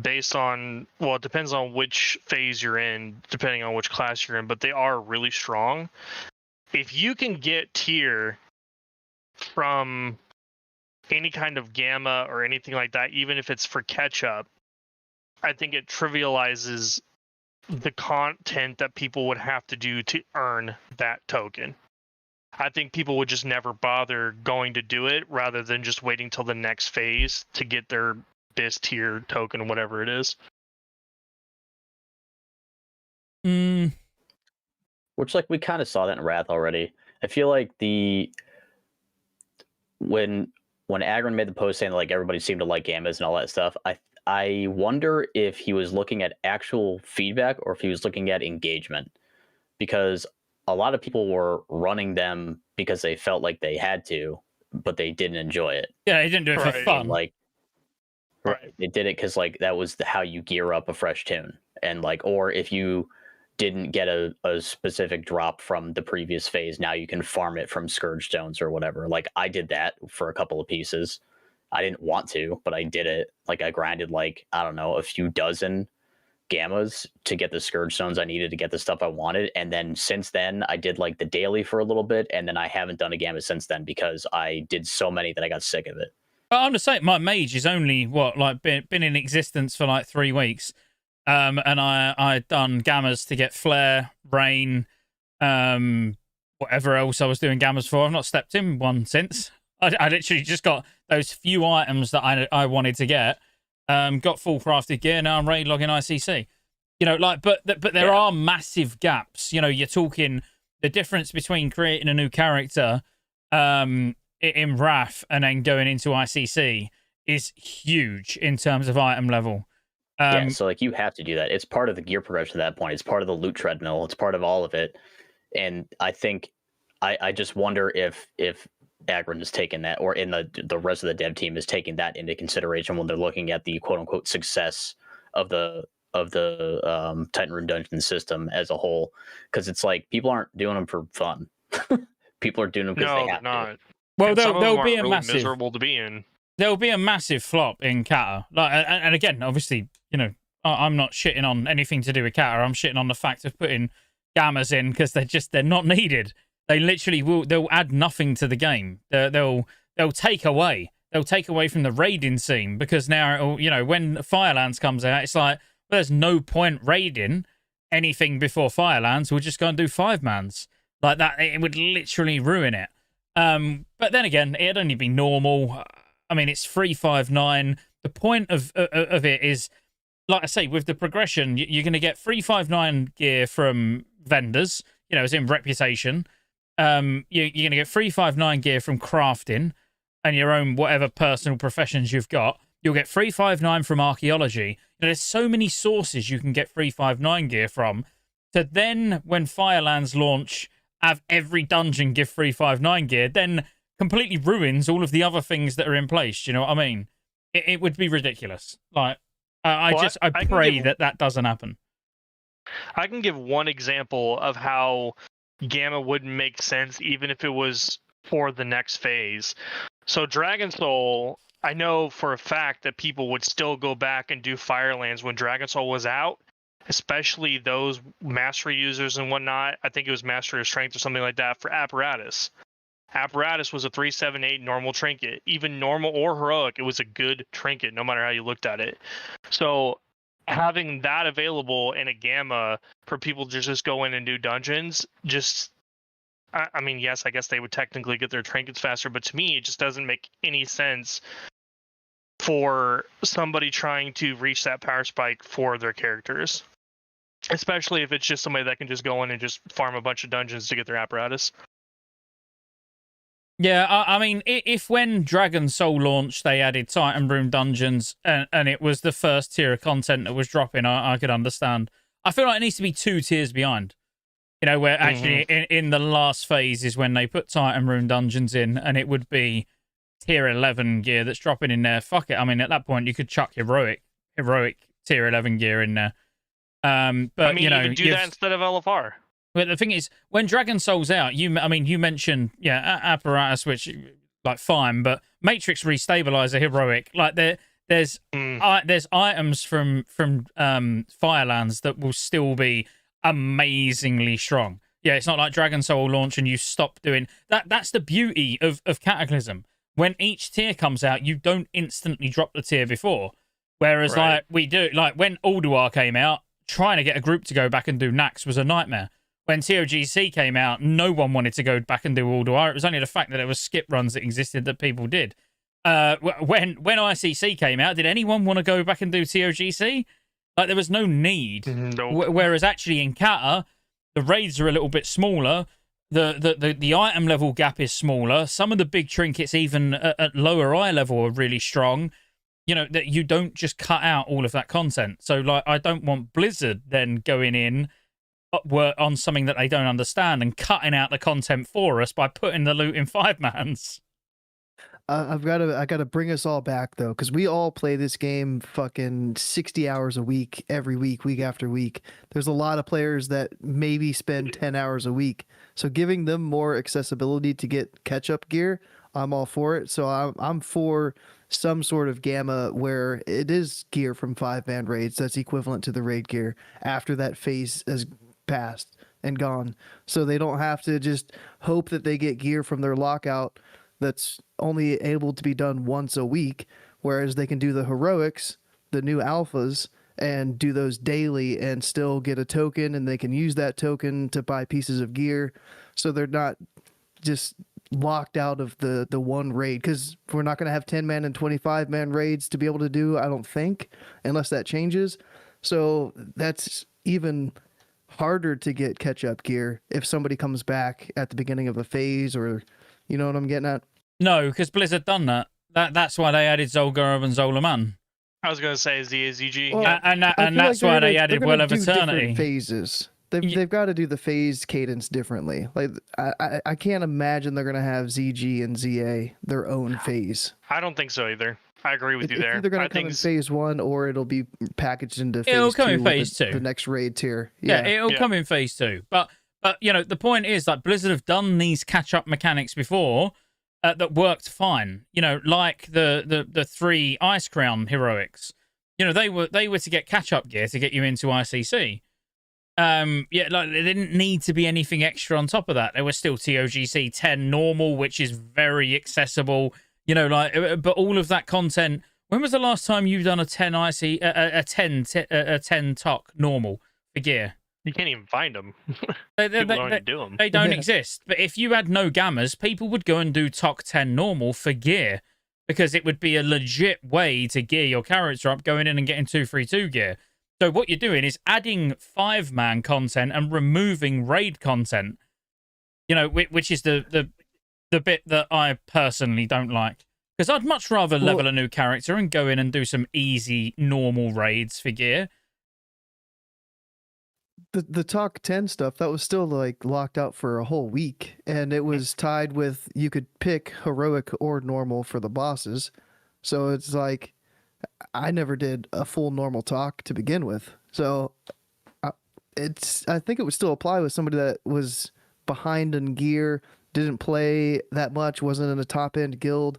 Based on, well, it depends on which phase you're in, depending on which class you're in, but they are really strong. If you can get tier from any kind of gamma or anything like that, even if it's for catch up, I think it trivializes the content that people would have to do to earn that token. I think people would just never bother going to do it rather than just waiting till the next phase to get their bis tier token, whatever it is. Which, like, we kind of saw that in Wrath already. I feel like when Agron made the post saying like everybody seemed to like gammas and all that stuff, I wonder if he was looking at actual feedback or if he was looking at engagement, because a lot of people were running them because they felt like they had to, but they didn't enjoy it. Yeah, they didn't do it for fun. Like, right, they did it because like that was how you gear up a fresh tune, and like, or if you didn't get a specific drop from the previous phase, now you can farm it from Scourge Stones or whatever. Like, I did that for a couple of pieces. I didn't want to, but I did it. Like, I grinded like, I don't know, a few dozen gammas to get the Scourge Stones I needed to get the stuff I wanted. And then since then, I did like the daily for a little bit, and then I haven't done a gamma since then because I did so many that I got sick of it. But I'm just saying, my mage is only been in existence for like 3 weeks. And I done gammas to get flare, rain, whatever else I was doing gammas for. I've not stepped in one since. I literally just got those few items that I wanted to get, got full crafted gear. Now I'm raid logging ICC. You know, like, but there are massive gaps. You know, you're talking the difference between creating a new character in Wrath and then going into ICC is huge in terms of item level. Yeah, so like you have to do that. It's part of the gear progression at that point. It's part of the loot treadmill. It's part of all of it. And I think I just wonder if Agron has taken that, or in the rest of the dev team is taking that into consideration when they're looking at the quote unquote success of the Titan Rune Dungeon system as a whole. Because it's like people aren't doing them for fun. People are doing them because they have to. Well, some of them there'll be are a really massive miserable to be in. There'll be a massive flop in Cata. Like, and again, obviously, you know, I'm not shitting on anything to do with Cata. I'm shitting on the fact of putting gammas in because they're not needed. They literally they'll add nothing to the game. They'll take away from the raiding scene, because now it'll, you know, when Firelands comes out, it's like, well, there's no point raiding anything before Firelands. We'll just go and do 5-mans like that. It would literally ruin it. But then again, it'd only be normal. I mean, it's 359. The point of it is, like I say, with the progression, you're going to get 359 gear from vendors, you know, as in reputation. You're going to get 359 gear from crafting and your own whatever personal professions you've got. You'll get 359 from archaeology. You know, there's so many sources you can get 359 gear from. To then, when Firelands launch, have every dungeon give 359 gear, then completely ruins all of the other things that are in place. Do you know what I mean? It would be ridiculous. Like, I pray that doesn't happen. I can give one example of how Gamma wouldn't make sense even if it was for the next phase. So Dragon Soul, I know for a fact that people would still go back and do Firelands when Dragon Soul was out, especially those mastery users and whatnot. I think it was Mastery of Strength or something like that for Apparatus. Apparatus was a 378 normal trinket. Even normal or heroic, it was a good trinket no matter how you looked at it. So having that available in a Gamma for people to just go in and do dungeons, I mean, yes, I guess they would technically get their trinkets faster, but to me, it just doesn't make any sense for somebody trying to reach that power spike for their characters. Especially if it's just somebody that can just go in and just farm a bunch of dungeons to get their apparatus. Yeah, I mean, if when Dragon Soul launched, they added Titan Room dungeons and it was the first tier of content that was dropping, I could understand. I feel like it needs to be 2 tiers behind. You know, where actually in the last phase is when they put Titan Room dungeons in, and it would be tier 11 gear that's dropping in there. Fuck it. I mean, at that point, you could chuck heroic tier 11 gear in there. But I mean, you know, could do that instead of LFR. But the thing is, when Dragon Soul's out, you mentioned, apparatus, which, like, fine, but Matrix Restabilizer heroic, like, there's items from Firelands that will still be amazingly strong. Yeah, it's not like Dragon Soul launch and you stop doing that. That's the beauty of Cataclysm. When each tier comes out, you don't instantly drop the tier before. Whereas, like, we do, like, when Ulduar came out, trying to get a group to go back and do Nax was a nightmare. When TOGC came out, no one wanted to go back and do Ulduar. It was only the fact that there was skip runs that existed that people did. When ICC came out, did anyone want to go back and do TOGC? Like, there was no need. Nope. Whereas actually in Cata, the raids are a little bit smaller. The item level gap is smaller. Some of the big trinkets, even at lower eye level, are really strong. You know, that you don't just cut out all of that content. So, like, I don't want Blizzard then going in on something that they don't understand and cutting out the content for us by putting the loot in 5-mans. I gotta bring us all back though, because we all play this game fucking 60 hours a week, every week, week after week. There's a lot of players that maybe spend 10 hours a week. So giving them more accessibility to get catch-up gear, I'm all for it. So I'm for some sort of Gamma where it is gear from 5-man raids that's equivalent to the raid gear after that phase has passed and gone. So they don't have to just hope that they get gear from their lockout that's only able to be done once a week, whereas they can do the heroics, the new alphas, and do those daily and still get a token, and they can use that token to buy pieces of gear. So they're not just locked out of the one raid, because we're not going to have 10-man and 25-man raids to be able to do, I don't think, unless that changes. So that's even harder to get catch-up gear if somebody comes back at the beginning of a phase, or you know what I'm getting at? No, because Blizzard done that. That's why they added Zolgarov and Zolaman. I was gonna say ZAZG. Well, yeah. And I feel that's like why they're they gonna- added they're Well gonna of do different Eternity. phases. They've got to do the phase cadence differently. Like I can't imagine they're gonna have ZG and ZA their own phase. I don't think so either. I agree with you It's there. either gonna I come think in phase 1, or it'll be packaged into phase It'll come 2 in with phase 2. the next raid tier. Yeah, Yeah. it'll come in phase 2. But you know, the point is, like, Blizzard have done these catch-up mechanics before that worked fine. You know, like the 3 Ice Crown heroics. You know, they were to get catch-up gear to get you into ICC. Yeah, like, there didn't need to be anything extra on top of that. There was still TOGC 10 normal, which is very accessible. You know, like, but all of that content. When was the last time you've done a 10 IC, a 10 TOC normal for gear? you can't even find them. They People don't even do them. They don't Yeah. exist. But if you had no gammas, people would go and do TOC 10 normal for gear, because it would be a legit way to gear your character up, going in and getting 232 gear. So what you're doing is adding 5-man content and removing raid content. You know, which is the bit that I personally don't like. Because I'd much rather level a new character and go in and do some easy, normal raids for gear. The TOC 10 stuff, that was still like locked out for a whole week, and it was tied with you could pick heroic or normal for the bosses. So it's like I never did a full normal TOC to begin with. So I think it would still apply with somebody that was behind in gear, didn't play that much, wasn't in a top end guild,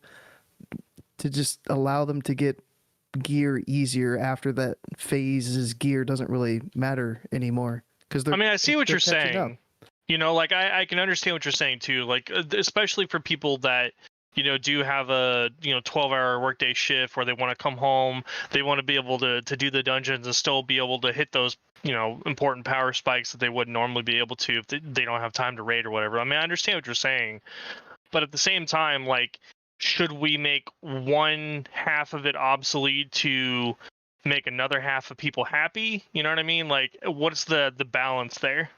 to just allow them to get gear easier after that phase's gear doesn't really matter anymore. Because I mean, I see what they're you're catching up. saying. You know, like I can understand what you're saying too. Like especially for people that, you know, do have a 12-hour workday shift where they want to come home, they want to be able to do the dungeons and still be able to hit those important power spikes that they wouldn't normally be able to if they don't have time to raid or whatever. I mean, I understand what you're saying, but at the same time, like, should we make one half of it obsolete to make another half of people happy? You know what I mean? Like, what's the balance there?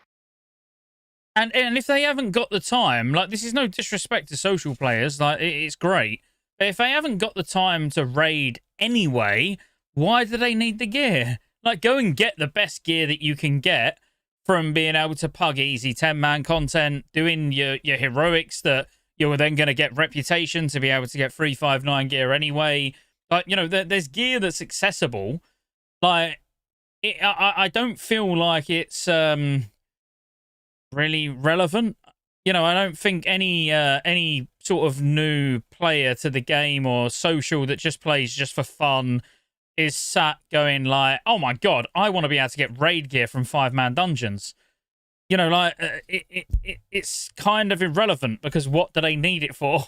And if they haven't got the time, like, this is no disrespect to social players, like, it's great. But if they haven't got the time to raid anyway, why do they need the gear? Like, go and get the best gear that you can get from being able to pug easy 10-man content, doing your heroics that you're then going to get reputation to be able to get 359 gear anyway. Like, you know, there's gear that's accessible. Like, I don't feel like it's really relevant. You know, I don't think any sort of new player to the game or social that just plays just for fun is sat going like, oh my god, I want to be able to get raid gear from 5-man dungeons. You know, like, it's kind of irrelevant, because what do they need it for?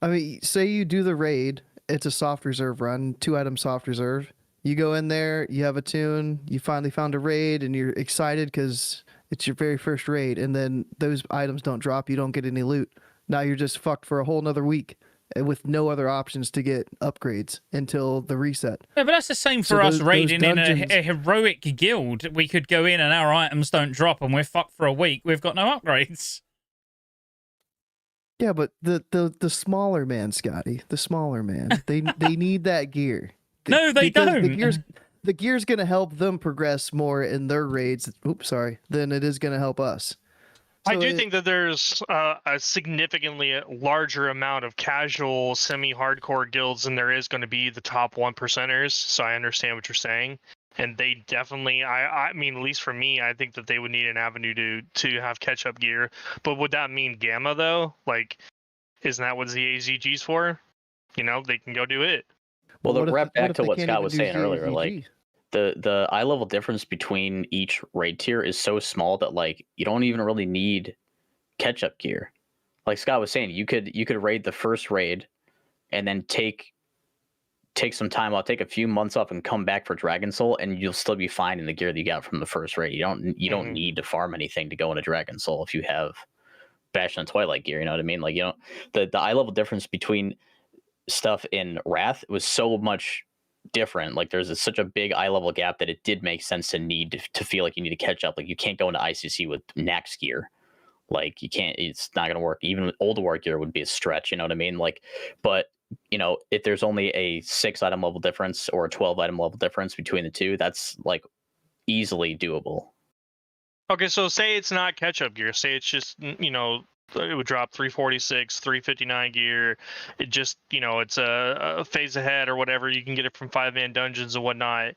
I mean, say you do the raid, it's a soft reserve run, 2-item soft reserve. You go in there, you have a tune, you finally found a raid, and you're excited because it's your very first raid, and then those items don't drop, you don't get any loot. Now you're just fucked for a whole nother week with no other options to get upgrades until the reset. Yeah, but that's the same for So us those raiding in dungeons- a heroic guild. We could go in and our items don't drop and we're fucked for a week. We've got no upgrades. Yeah, but the smaller man, Scotty, the smaller man, they need that gear. No, they Because don't. The gear's going to help them progress more in their raids. Oops, sorry. Than it is going to help us. I So do think that there's a significantly larger amount of casual, semi-hardcore guilds than there is going to be the top 1%ers. So I understand what you're saying, and they definitely, I mean, at least for me, I think that they would need an avenue to have catch-up gear. But would that mean Gamma though? Like, isn't that what ZAZG's for? You know, they can go do it. Well, what to if- wrap what back if to they what can't Scott even was do saying earlier, like, ZAZG? the eye level difference between each raid tier is so small that, like, you don't even really need catch up gear. Like Scott was saying, you could raid the first raid and then take some time off, take a few months off, and come back for Dragon Soul, and you'll still be fine in the gear that you got from the first raid. You don't need to farm anything to go into Dragon Soul if you have Bastion and Twilight gear. You know what I mean? Like, the eye level difference between stuff in Wrath was so much different. Like, there's such a big eye level gap that it did make sense to feel like you need to catch up. Like, you can't go into ICC with Nax gear. Like, you can't. It's not going to work. Even old war gear would be a stretch. You know what I mean? Like, but if there's only a 6 item level difference or a 12 item level difference between the two, that's like easily doable. Okay, so say it's not catch-up gear. Say it's just, it would drop 346, 359 gear. It just, it's a phase ahead or whatever. You can get it from 5-man dungeons and whatnot.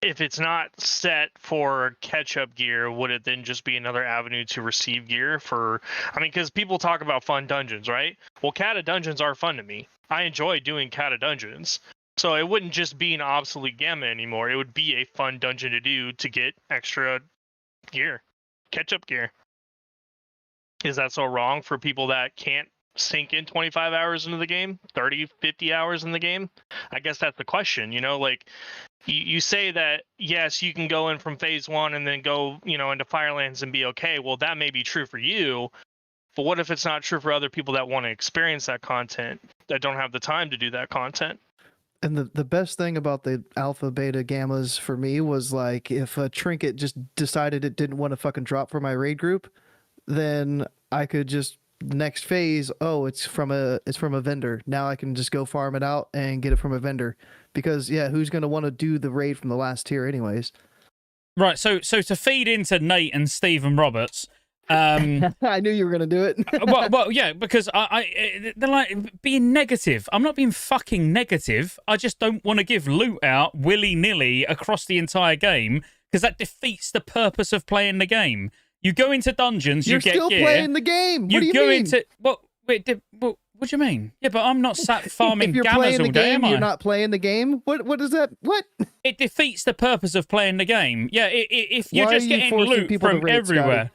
If it's not set for catch-up gear, would it then just be another avenue to receive gear for... because people talk about fun dungeons, right? Well, Cata dungeons are fun to me. I enjoy doing Cata dungeons. So it wouldn't just be an obsolete gamma anymore. It would be a fun dungeon to do to get extra gear, catch-up gear. Is that so wrong for people that can't sink in 25 hours into the game, 30, 50 hours in the game? I guess that's the question. You say that, yes, you can go in from phase 1 and then go, into Firelands and be okay. Well, that may be true for you, but what if it's not true for other people that want to experience that content, that don't have the time to do that content? And the best thing about the alpha, beta, gammas for me was, like, if a trinket just decided it didn't want to fucking drop for my raid group, then I could just next phase, it's from a vendor. Now I can just go farm it out and get it from a vendor. Because who's going to want to do the raid from the last tier anyways? Right, so to feed into Nate and Stephen Roberts, I knew you were going to do it. well, yeah, because they're like being negative. I'm not being fucking negative. I just don't want to give loot out willy-nilly across the entire game because that defeats the purpose of playing the game. You go into dungeons, You're you get still gear. playing the game. What do you go mean? into what do you mean? Yeah, but I'm not sat farming if you're gammas playing all the day, game, am I? you're not playing the game. What is that? What? It defeats the purpose of playing the game. Yeah, if you're Why just are you getting forcing loot people to from raid, everywhere. Scotty?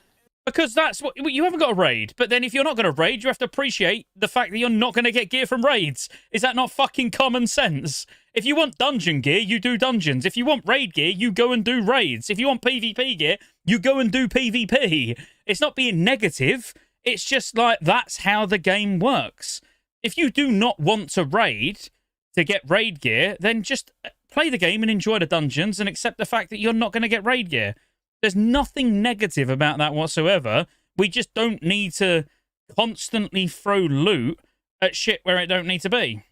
Because that's what you haven't got a raid. But then if you're not going to raid, you have to appreciate the fact that you're not going to get gear from raids. Is that not fucking common sense? If you want dungeon gear, you do dungeons. If you want raid gear, you go and do raids. If you want PvP gear, you go and do PvP. It's not being negative. It's just like that's how the game works. If you do not want to raid to get raid gear, then just play the game and enjoy the dungeons and accept the fact that you're not going to get raid gear. There's nothing negative about that whatsoever. We just don't need to constantly throw loot at shit where it don't need to be.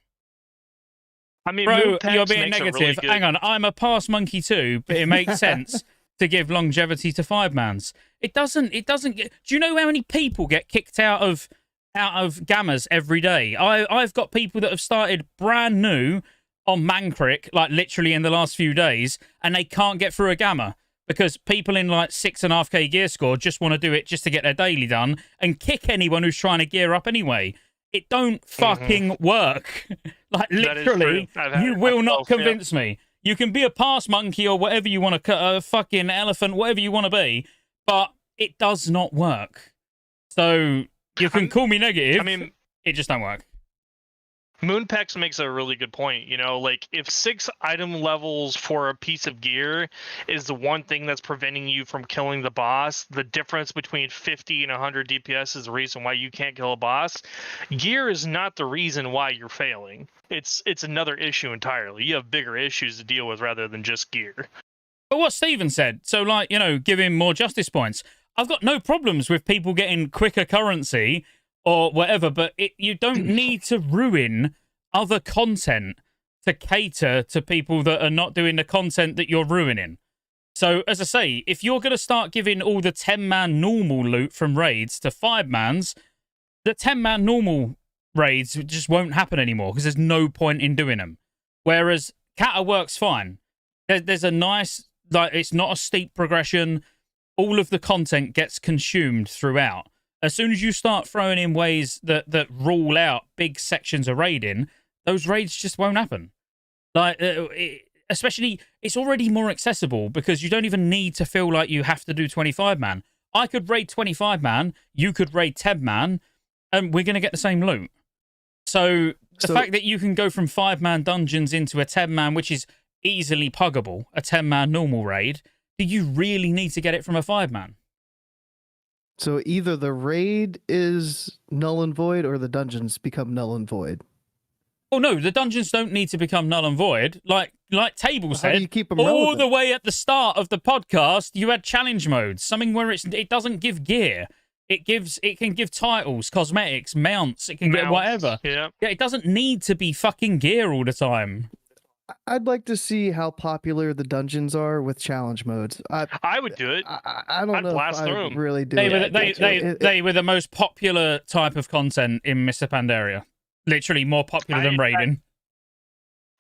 Bro, you're being negative. Really good... Hang on, I'm a pass monkey too, but it makes sense to give longevity to 5-mans. It doesn't get... Do you know how many people get kicked out of gammas every day? I've got people that have started brand new on Mancrick, like literally in the last few days, and they can't get through a gamma. Because people in like 6.5k gear score just want to do it just to get their daily done and kick anyone who's trying to gear up anyway. It don't fucking work. Like literally, you will not convince me. You can be a pass monkey or whatever you want to cut, a fucking elephant, whatever you want to be, but it does not work. So you can call me negative. It just don't work. Moonpex makes a really good point. Like if 6 item levels for a piece of gear is the one thing that's preventing you from killing the boss, the difference between 50 and 100 DPS is the reason why you can't kill a boss. Gear is not the reason why you're failing. It's another issue entirely. You have bigger issues to deal with rather than just gear. But what Steven said, so like, give him more justice points. I've got no problems with people getting quicker currency or whatever, but you don't need to ruin other content to cater to people that are not doing the content that you're ruining. So, as I say, if you're going to start giving all the 10-man normal loot from raids to 5-mans, the 10-man normal raids just won't happen anymore because there's no point in doing them. Whereas Cata works fine. There's a nice, like, it's not a steep progression. All of the content gets consumed throughout. As soon as you start throwing in ways that rule out big sections of raiding, those raids just won't happen. Like, especially, it's already more accessible because you don't even need to feel like you have to do 25-man. I could raid 25-man, you could raid 10-man, and we're going to get the same loot. So the fact that you can go from 5-man dungeons into a 10-man, which is easily puggable, a 10-man normal raid, do you really need to get it from a 5-man? So either the raid is null and void, or the dungeons become null and void. Oh no, the dungeons don't need to become null and void. Like Table How said, do you keep them all relevant? the way at the start of the podcast, you had challenge modes, something where it doesn't give gear. It can give titles, cosmetics, mounts. It can get whatever. Yeah. Yeah, it doesn't need to be fucking gear all the time. I'd like to see how popular the dungeons are with challenge modes. I would do it. I don't I'd know blast if I through 'em. really do They it. were they were the most popular type of content in Mr. Pandaria. Literally more popular than raiding.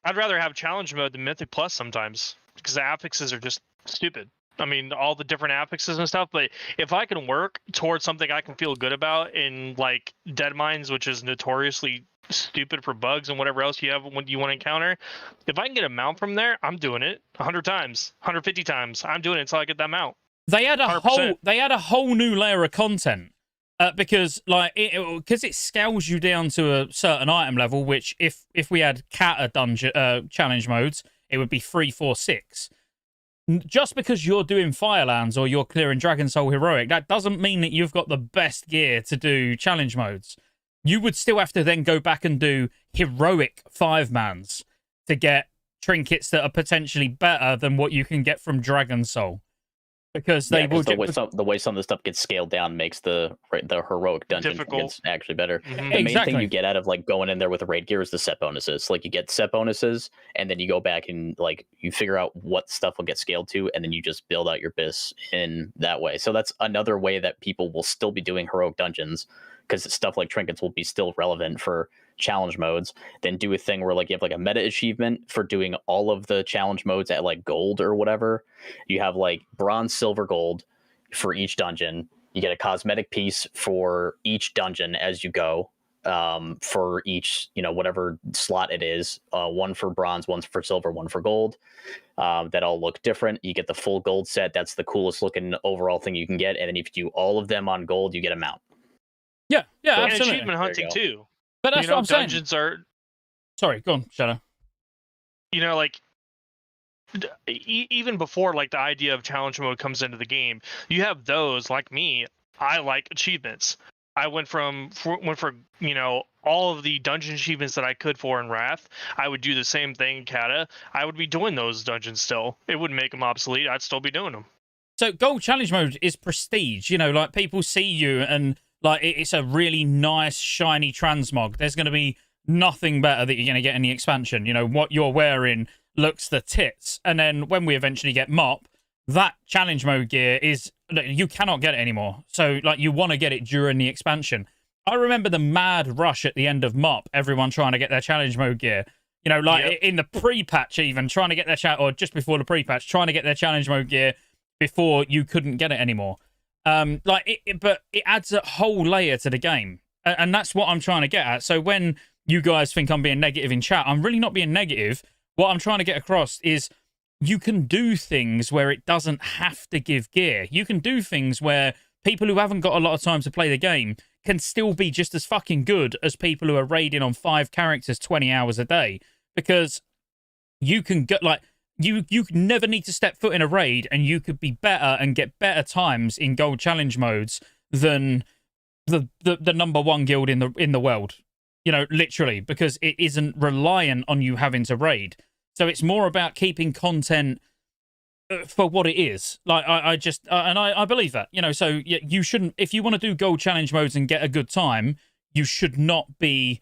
I'd rather have challenge mode than Mythic Plus sometimes, because the affixes are just stupid. I mean, all the different affixes and stuff, but if I can work towards something I can feel good about in, like, Dead Mines, which is notoriously stupid for bugs and whatever else you have when you want to encounter, if I can get a mount from there, I'm doing it 100 times, 150 times. I'm doing it until I get that mount. They had a 100%. whole new layer of content because it scales you down to a certain item level, which if we had Cata dungeon challenge modes, it would be 3, 4, 6. Just because you're doing Firelands or you're clearing Dragon Soul Heroic, that doesn't mean that you've got the best gear to do challenge modes. You would still have to then go back and do Heroic 5-mans to get trinkets that are potentially better than what you can get from Dragon Soul. Because they will the way some of the stuff gets scaled down makes the heroic dungeon gets actually better. Mm-hmm. The main thing you get out of like going in there with a raid gear is the set bonuses. Like you get set bonuses, and then you go back and like you figure out what stuff will get scaled to, and then you just build out your bis in that way. So that's another way that people will still be doing heroic dungeons, because stuff like trinkets will be still relevant for challenge modes. Then do a thing where like you have like a meta achievement for doing all of the challenge modes at like gold or whatever. You have like bronze, silver, gold for each dungeon. You get a cosmetic piece for each dungeon as you go, for each, whatever slot it is. One for bronze, one for silver, one for gold. That all look different. You get the full gold set. That's the coolest looking overall thing you can get. And then if you do all of them on gold, you get a mount. Yeah, So, absolutely. And achievement hunting too. But that's what I'm saying. Dungeons are. Sorry, go on, Shadow. Like even before like the idea of challenge mode comes into the game, you have those. Like me, I like achievements. I went for all of the dungeon achievements that I could for in Wrath. I would do the same thing in Cata. I would be doing those dungeons still. It wouldn't make them obsolete. I'd still be doing them. So gold challenge mode is prestige. Like people see you and like it's a really nice shiny transmog. There's going to be nothing better that you're going to get in the expansion. What you're wearing looks the tits. And then when we eventually get Mop, that challenge mode gear you cannot get it anymore. So like you want to get it during the expansion. I remember the mad rush at the end of Mop, everyone trying to get their challenge mode gear. In the pre-patch even, trying to get their or just before the pre-patch, trying to get their challenge mode gear before you couldn't get it anymore. But it adds a whole layer to the game. And that's what I'm trying to get at. So when you guys think I'm being negative in chat, I'm really not being negative. What I'm trying to get across is you can do things where it doesn't have to give gear. You can do things where people who haven't got a lot of time to play the game can still be just as fucking good as people who are raiding on 5 characters 20 hours a day. Because you can get you never need to step foot in a raid, and you could be better and get better times in gold challenge modes than the number 1 guild in the world. Literally, because it isn't reliant on you having to raid. So it's more about keeping content for what it is. Like I believe that. So you shouldn't, if you want to do gold challenge modes and get a good time, you should not be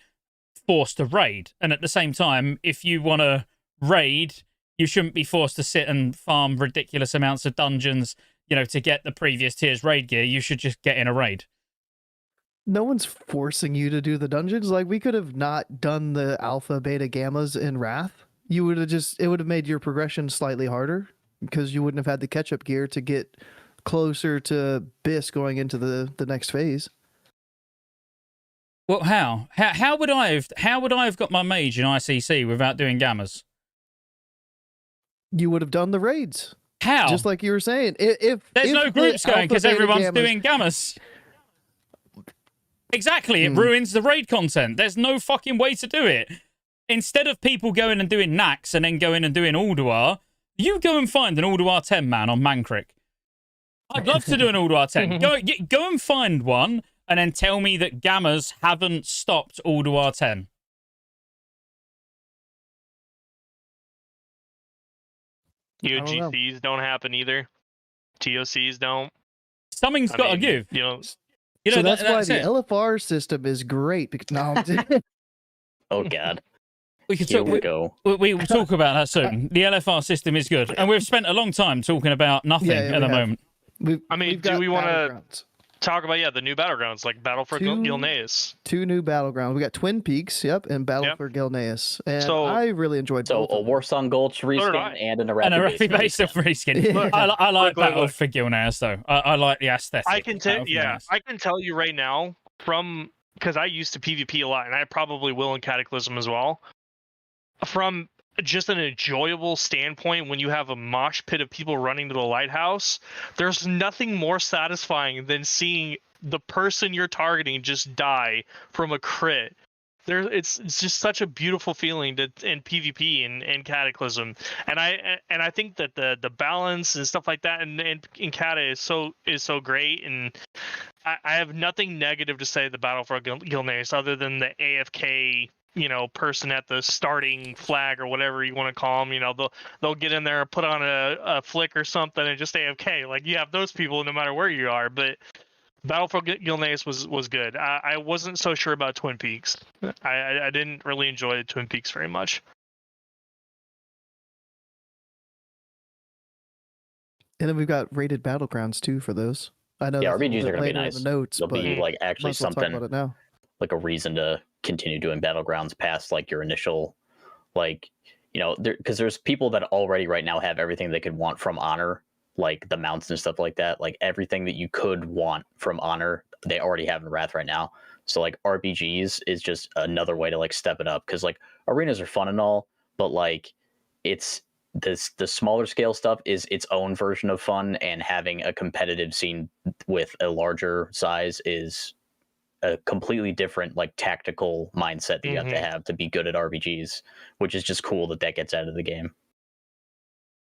forced to raid. And at the same time, if you want to raid, you shouldn't be forced to sit and farm ridiculous amounts of dungeons, to get the previous tier's raid gear. You should just get in a raid. No one's forcing you to do the dungeons. Like, we could have not done the alpha, beta, gammas in Wrath. It would have made your progression slightly harder because you wouldn't have had the catch-up gear to get closer to Bis going into the next phase. Well, how would I have got my mage in ICC without doing gammas? You would have done the raids. How? Just like you were saying. If there's no groups going because everyone's doing gammas. Exactly, it ruins the raid content. There's no fucking way to do it. Instead of people going and doing Nax and then going and doing Ulduar, you go and find an Ulduar 10-man on Mankrik. I'd love to do an Alduar 10. Go and find one, and then tell me that Gammas haven't stopped Alduar 10. UGCs don't happen either. TOCs don't. Something's got to give. You know, So that's why that's the it. LFR system is great. Because no, Oh God. We could Here talk. we go. We will talk about that soon. The LFR system is good, and we've spent a long time talking about nothing at the moment. we've do got we want to battlegrounds. talk about the new battlegrounds like Battle for Gilneas? 2 new battlegrounds. We got Twin Peaks, and Battle for Gilneas. And So- I really enjoyed So both. a of them. Warsong Gulch did I. reskin and an And a Arathi Rafi based of reskin. Yeah. I like Look. Battle for Gilneas though. I like the aesthetic. I can tell. Battle for Yeah, Gilneas. I can tell you right now because I used to PvP a lot, and I probably will in Cataclysm as well. From just an enjoyable standpoint, when you have a mosh pit of people running to the lighthouse, there's nothing more satisfying than seeing the person you're targeting just die from a crit. It's just such a beautiful feeling in PvP and Cataclysm, and I think that the balance and stuff like that in Cata is so great, and I have nothing negative to say the Battle for Gilneas other than the AFK person at the starting flag or whatever you want to call them. They'll get in there and put on a flick or something and just AFK. Like, you have those people no matter where you are, but Battle for Gilneas was good. I wasn't so sure about Twin Peaks. I didn't really enjoy Twin Peaks very much. And then we've got rated battlegrounds too for those. I know. Yeah, that's a RBGs little are bit gonna be later in nice. The notes, There'll but be like actually might as well talk something about it now. like a reason to continue doing battlegrounds past like your initial, like, because there's people that already right now have everything they could want from Honor, like the mounts and stuff like that. Like everything that you could want from Honor, they already have in Wrath right now. So like RBGs is just another way to like step it up, because like arenas are fun and all, but like it's the smaller scale stuff is its own version of fun, and having a competitive scene with a larger size is a completely different like tactical mindset that you have to be good at RPGs, which is just cool that gets out of the game.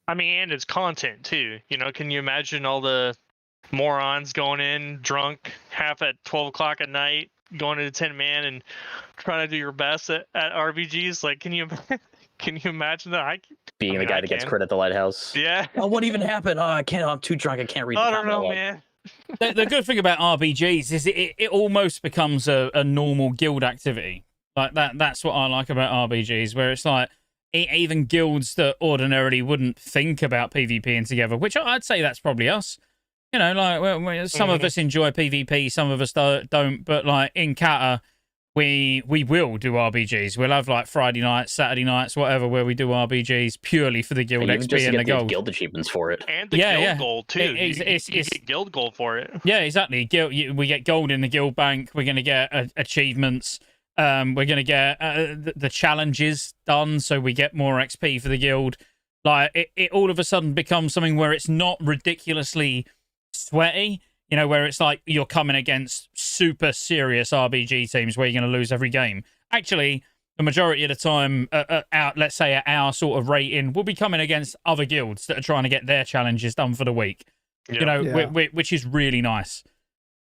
I mean, and it's content too. Can you imagine all the morons going in drunk half at 12 o'clock at night, going into 10-man and trying to do your best at RPGs? Like, can you imagine that? Being the guy that gets crit at the lighthouse. Yeah. Oh, what even happened? Oh, I can't. I'm too drunk. I can't read. I don't know, man. The good thing about RBGs is it almost becomes a normal guild activity. Like that's what I like about RBGs, where it's like even guilds that ordinarily wouldn't think about PvPing together, which I'd say that's probably us. Like some of us enjoy PvP, some of us don't. But like in Cata, we will do RBGs. We'll have like Friday nights, Saturday nights, whatever, where we do RBGs purely for the guild XP and the gold. Guild achievements for it, and the guild gold too. You It's get guild gold for it. Yeah, exactly. We get gold in the guild bank. We're going to get achievements. We're going to get the challenges done, so we get more XP for the guild. Like it all of a sudden becomes something where it's not ridiculously sweaty. Where it's like you're coming against super serious RBG teams where you're going to lose every game. Actually, the majority of the time, let's say at our sort of rating, we'll be coming against other guilds that are trying to get their challenges done for the week. Yeah. Which is really nice.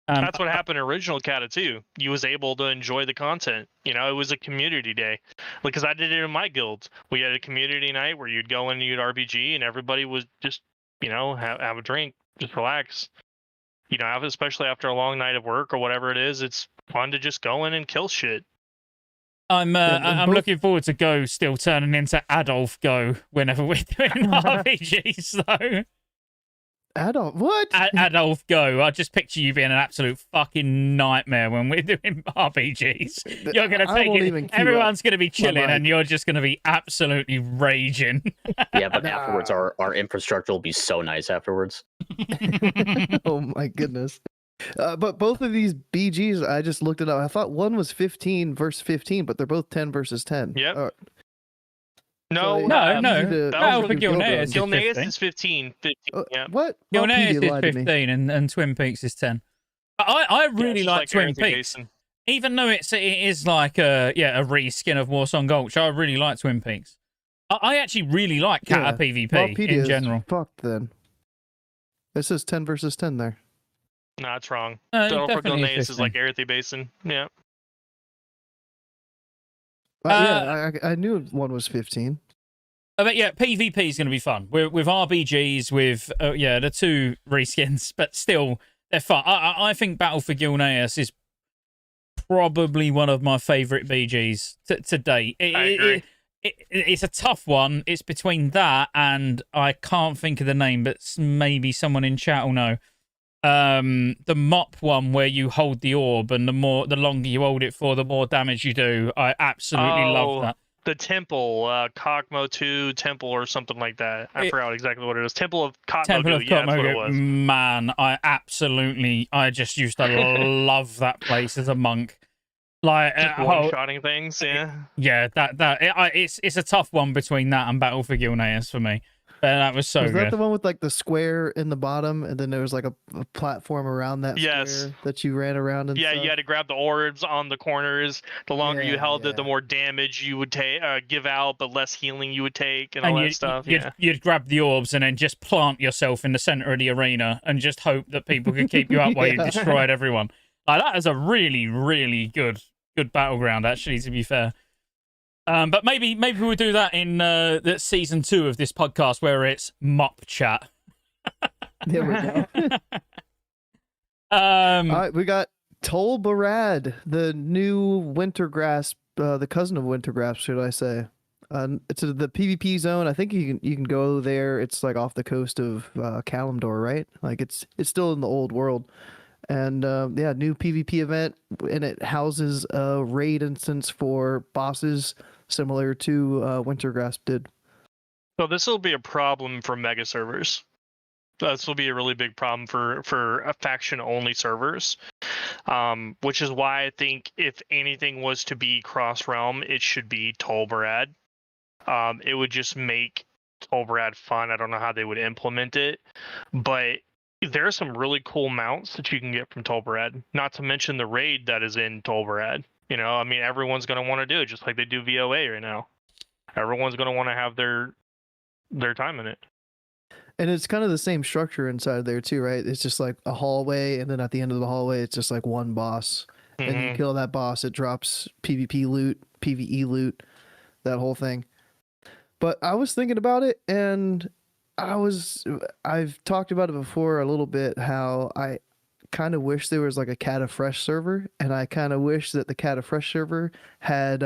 That's what happened in original Cata too. You was able to enjoy the content. It was a community day, because I did it in my guild. We had a community night where you'd go in and you'd RPG, and everybody was just, have a drink, just relax. Especially after a long night of work or whatever it is, it's fun to just go in and kill shit. I'm looking forward to Go still turning into Adolf Go whenever we're doing RPGs though. Adolf, what? Adolf Go. I just picture you being an absolute fucking nightmare when we're doing RPGs. You're gonna take it. Everyone's gonna be chilling, and you're just gonna be absolutely raging. Yeah, but afterwards, our infrastructure will be so nice afterwards. Oh my goodness. But both of these BGs, I just looked it up. I thought one was 15 versus 15, but they're both 10 versus 10. Yep. No. Battle for Gilneas. Gilneas is 15. Yeah. What? Gilneas is 15 and Twin Peaks is 10. I really like Twin Peaks. Even though it is like a reskin of Warsong Gulch, I really like Twin Peaks. I actually really like Cata PvP in general. Fucked then. It says 10 versus 10 there. No, that's wrong. Definitely Delphorgilneus is 15. like Erythi Basin. Yeah. Yeah, I knew one was 15. But yeah, PvP is going to be fun with RBGs, with the 2 reskins, but still they're fun. I think Battle for Gilneas is probably one of my favorite BGs to date. I agree. It's a tough one. It's between that and I can't think of the name, but maybe someone in chat will know. The mop one where you hold the orb, and the longer you hold it for, the more damage you do. I absolutely love that. The temple, Kogmo 2 temple or something like that. I forgot exactly what it is. Temple of Kotmogu. Yeah, that's what it was. Man, I just used to love that place as a monk. Like just one-shotting things, yeah. Yeah, it's a tough one between that and Battle for Gilneas for me. But that was so good. Was that the one with like the square in the bottom, and then there was like a platform around that square that you ran around and stuff? You had to grab the orbs on the corners. The longer you held it, the more damage you would give out, but less healing you would take, and all that stuff. You'd grab the orbs and then just plant yourself in the center of the arena and just hope that people could keep you up while you destroyed everyone. Like, that is a really, really good battleground, actually, to be fair. But maybe we'll do that in the season 2 of this podcast, where it's mop chat. There we go. All right, we got Tol Barad, the new Wintergrass, the cousin of Wintergrass, should I say? It's the PvP zone. I think you can go there. It's like off the coast of Kalimdor, right? Like it's still in the old world. And new PvP event, and it houses a raid instance for bosses similar to Wintergrass did. So this will be a problem for mega servers. This will be a really big problem for faction-only servers, which is why I think if anything was to be cross-realm, it should be Tol Barad. It would just make Tol Barad fun. I don't know how they would implement it, but there are some really cool mounts that you can get from Tol Barad, not to mention the raid that is in Tol Barad. You know, I mean, everyone's going to want to do it just like they do VOA right now. Everyone's going to want to have their time in it. And it's kind of the same structure inside there too, right? It's just like a hallway, and then at the end of the hallway, it's just like one boss. Mm-hmm. And you kill that boss, it drops PvP loot, PvE loot, that whole thing. But I was thinking about it, and I've talked about it before a little bit, how I kind of wish there was like a Cata Fresh server, and I kind of wish that the Cata Fresh server had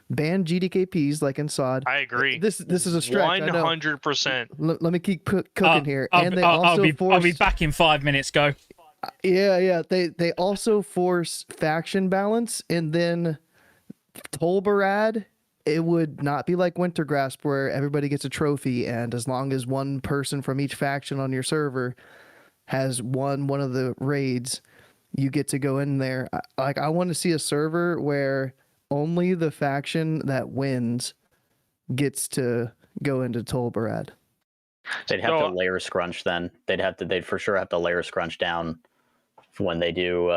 banned GDKPs like in SOD. I agree. This is a stretch. 100%. Let me keep cooking here. I'll be back in 5 minutes. Go. Yeah. They also force faction balance, and then Tol Barad, it would not be like Wintergrasp where everybody gets a trophy, and as long as one person from each faction on your server has won one of the raids, you get to go in there. I want to see a server where only the faction that wins gets to go into Tol Barad. They'd have to layer scrunch then. They'd for sure have to layer scrunch down when they do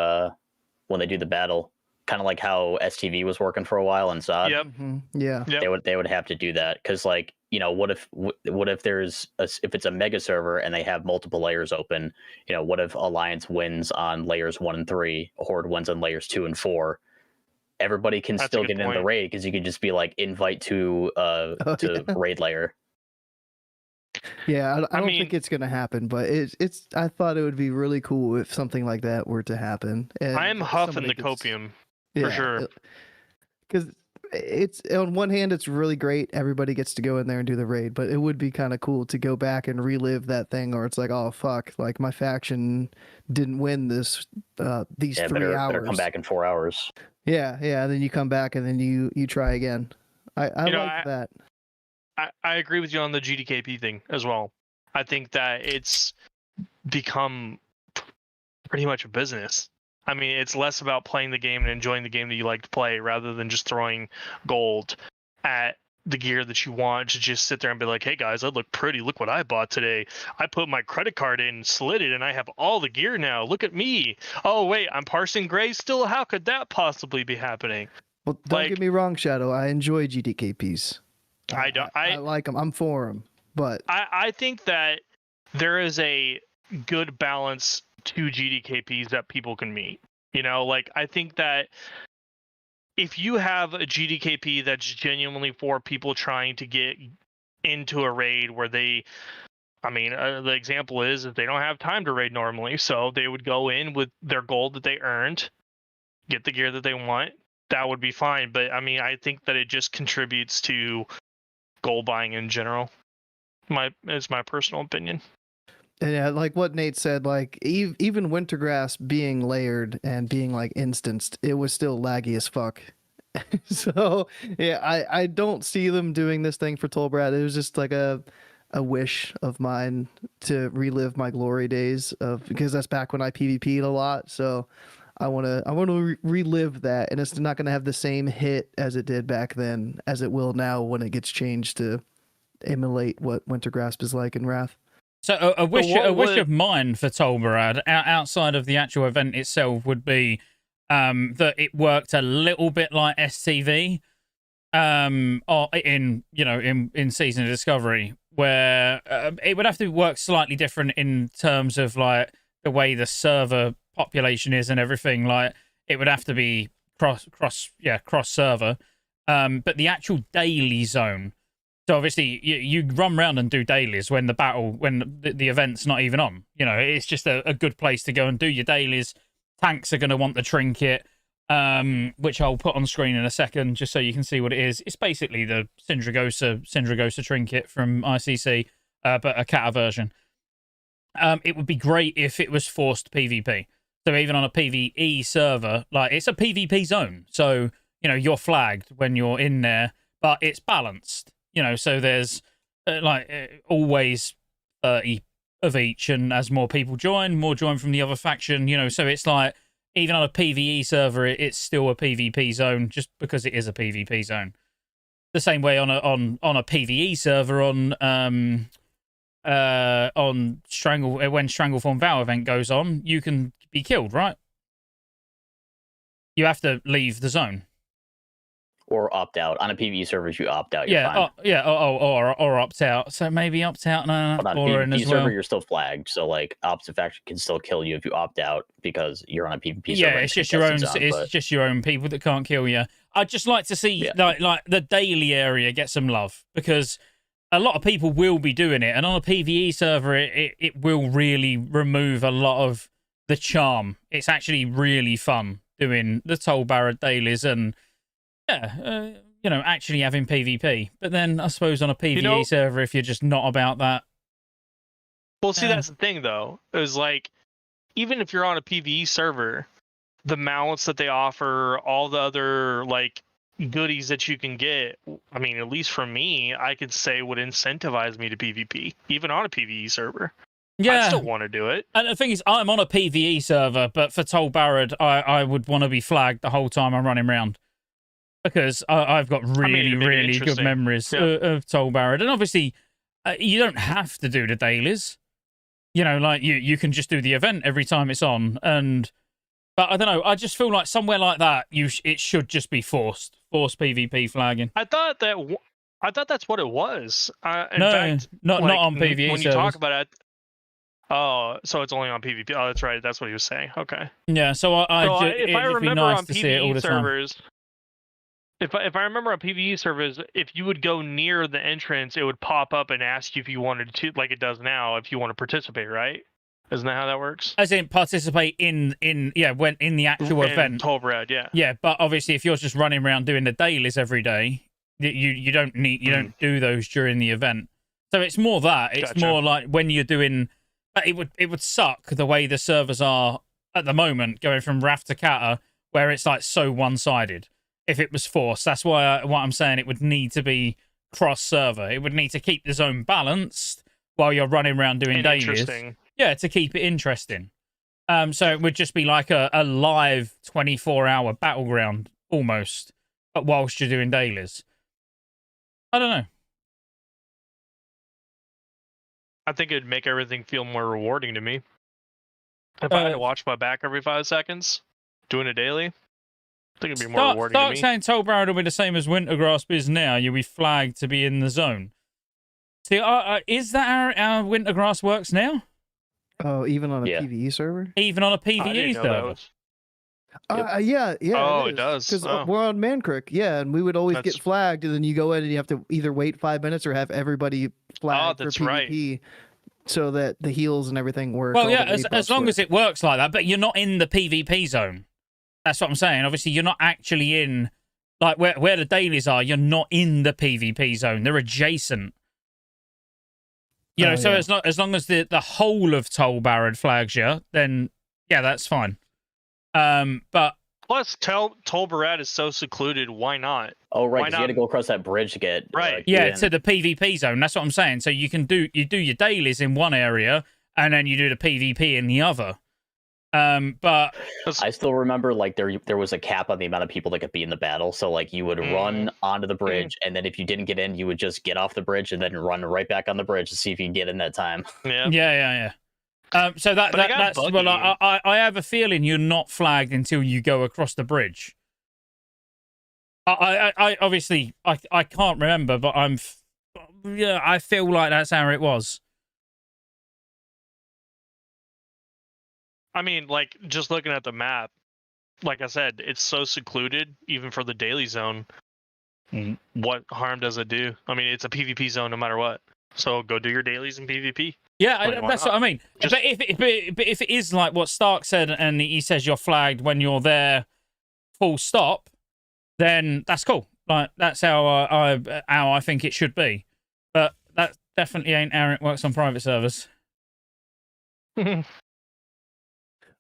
the battle. Kind of like how STV was working for a while in SOD. Yep. Mm-hmm. Yeah. Yep. They would have to do that, because, like, you know, what if if it's a mega server and they have multiple layers open, you know, what if Alliance wins on layers 1 and 3, Horde wins on layers 2 and 4? Everybody can still get in the raid, because you can just be like, invite to raid layer. Yeah, I don't think it's gonna happen, but it's. I thought it would be really cool if something like that were to happen. And I am huffing the copium. For sure. Because it's, on one hand, it's really great. Everybody gets to go in there and do the raid, but it would be kind of cool to go back and relive that thing, or it's like, oh, fuck, like my faction didn't win these 3 hours. Better come back in 4 hours. Yeah. Then you come back and then you try again. I like that. I agree with you on the GDKP thing as well. I think that it's become pretty much a business. I mean, it's less about playing the game and enjoying the game that you like to play, rather than just throwing gold at the gear that you want to just sit there and be like, hey guys, I look pretty. Look what I bought today. I put my credit card in, slid it, and I have all the gear now. Look at me. Oh, wait, I'm parsing gray still? How could that possibly be happening? Well, don't get me wrong, Shadow. I enjoy GDKPs. I like them. I'm for them. But I think that there is a good balance to GDKPs that people can meet. You know, like I think that if you have a GDKP that's genuinely for people trying to get into a raid where they, I mean, the example is they don't have time to raid normally, so they would go in with their gold that they earned, get the gear that they want. That would be fine. But I mean, I think that it just contributes to gold buying in general. It's my personal opinion. And yeah, like what Nate said, like even Wintergrass being layered and being like instanced, it was still laggy as fuck. So yeah, I don't see them doing this thing for Tol Barad. It was just like a wish of mine to relive my glory days of, because that's back when I PvP'd a lot. So I want to relive that, and it's not going to have the same hit as it did back then as it will now when it gets changed to emulate what Wintergrasp is like in Wrath. So a wish of mine for Tol Barad, outside of the actual event itself, would be that it worked a little bit like STV, or in Season of Discovery, where it would have to work slightly different in terms of like the way the server population is and everything. Like it would have to be cross server, but the actual daily zone. So obviously you run around and do dailies when the event's not even on. You know, it's just a good place to go and do your dailies. Tanks are going to want the trinket, which I'll put on screen in a second just so you can see what it is. It's basically the Syndragosa trinket from ICC, but a Cata version. It would be great if it was forced PvP. So even on a PvE server, like it's a PvP zone. So, you know, you're flagged when you're in there, but it's balanced. You know, so there's always 30 of each, and as more people join, more join from the other faction, you know, so it's like, even on a PvE server, it's still a PvP zone just because it is a PvP zone. The same way on a PvE server when Strangleform Vow event goes on, you can be killed, right? You have to leave the zone. Or opt out. On a PvE server, if you opt out, you're fine. Or opt out. So maybe opt out. No, but on a PvP server, you're still flagged. So like, opposite faction can still kill you if you opt out because you're on a PvP server. Yeah, it's just your own. It's just your own people that can't kill you. I'd just like to see like the daily area get some love, because a lot of people will be doing it, and on a PvE server, it will really remove a lot of the charm. It's actually really fun doing the Tol Barad dailies and. Yeah, actually having PvP. But then I suppose on a PvE server, if you're just not about that. Well, see, that's the thing, though. It was like, even if you're on a PvE server, the mounts that they offer, all the other, like, goodies that you can get, I mean, at least for me, I could say would incentivize me to PvP, even on a PvE server. Yeah. I still want to do it. And the thing is, I'm on a PvE server, but for Tol Barad, I would want to be flagged the whole time I'm running around. Because I've got really good memories of Tol Barad. And obviously, you don't have to do the dailies. You know, like, you can just do the event every time it's on. But I don't know, I just feel like somewhere like that, it should just be forced PvP flagging. I thought that's what it was. In no, fact, not on PvE when servers. you talk about it, oh, so it's only on PvP. Oh, that's right. That's what he was saying. Okay. Yeah, so if I it'd be remember nice on to see it all PvE the servers, time. If I remember on PvE servers, if you would go near the entrance, it would pop up and ask you if you wanted to, like it does now, if you want to participate, right? Isn't that how that works? As in participate when in the actual event. Tol Barad, yeah. Yeah, but obviously if you're just running around doing the dailies every day, you don't do those during the event. So it's more that. It's more like when you're doing. But it would suck the way the servers are at the moment, going from Wrath to Cata, where it's like so one-sided. If it was forced, that's why what I'm saying, it would need to be cross-server. It would need to keep the zone balanced while you're running around doing dailies. Yeah, to keep it interesting. So it would just be like a live 24-hour battleground, almost, but whilst you're doing dailies. I don't know. I think it'd make everything feel more rewarding to me. If I had to watch my back every 5 seconds, doing a daily, I think it'd be more rewarding to me. Saying Tol Barad will be the same as Wintergrasp is now. You'll be flagged to be in the zone. See, is that how Wintergrasp works now? Oh, even on a Yeah. PvE server? Even on a I didn't PvE know that server. was. Yeah. Oh, it does. Because Oh. we're on Man Creek, yeah, and we would always That's- get flagged, and then you go in and you have to either wait 5 minutes or have everybody flagged for that's right. PvP, so that the heals and everything work. Well, all yeah, the as rebuffs long work. as it works like that, but you're not in the PvP zone. That's what I'm saying. Obviously, you're not actually in, like, where the dailies are, you're not in the PvP zone. They're adjacent. You know, Oh, so yeah. as long as the whole of Tol Barad flags you, then, yeah, that's fine. But Plus, Tol Barad is so secluded. Why not? Oh, right, Why because you had to not- go across that bridge to get Right. yeah, in. to the PvP zone. That's what I'm saying. So you do your dailies in one area, and then you do the PvP in the other. But I still remember like there was a cap on the amount of people that could be in the battle. So like you would run onto the bridge, and then if you didn't get in, you would just get off the bridge and then run right back on the bridge to see if you can get in that time. Yeah. yeah. So But it got that's buggy. well, I have a feeling you're not flagged until you go across the bridge. I obviously I can't remember, but I feel like that's how it was. I mean, like, just looking at the map, like I said, it's so secluded, even for the daily zone. What harm does it do? I mean, it's a PvP zone no matter what. So go do your dailies in PvP. Yeah, Like, why that's not? what I mean. Just- But if it is like what Stark said, and he says you're flagged when you're there, full stop, then that's cool. Like that's how I think it should be. But that definitely ain't how it works on private servers.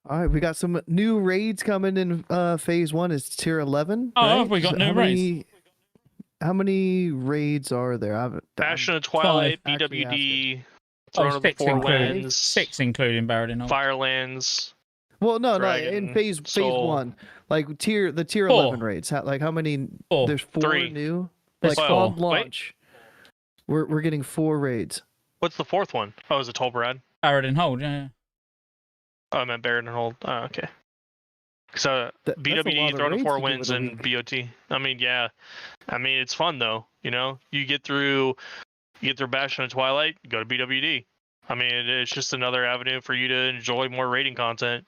All right, we got some new raids coming in phase 1. It's tier 11. Oh, right? we got new how raids. How many raids are there? Bastion of Twilight, actually BWD, Oh, Throne of the Four Winds, 6 including Barad. Firelands. Well, no, in Dragon, phase Soul. 1, like the tier 4. 11 raids. How many? Four. There's 4 3. new. There's Like 4. on launch, we're getting 4 raids. What's the fourth one? Oh, is it Tol Barad? Barad and Hold, yeah. Oh, I meant Baron and Hold. Oh, okay. So That's a lot BWD, of Throne of raids Four to do Winds, in a and week. BOT. I mean, yeah. I mean, it's fun though. You know, you get through Bastion of Twilight, go to BWD. I mean, it's just another avenue for you to enjoy more raiding content.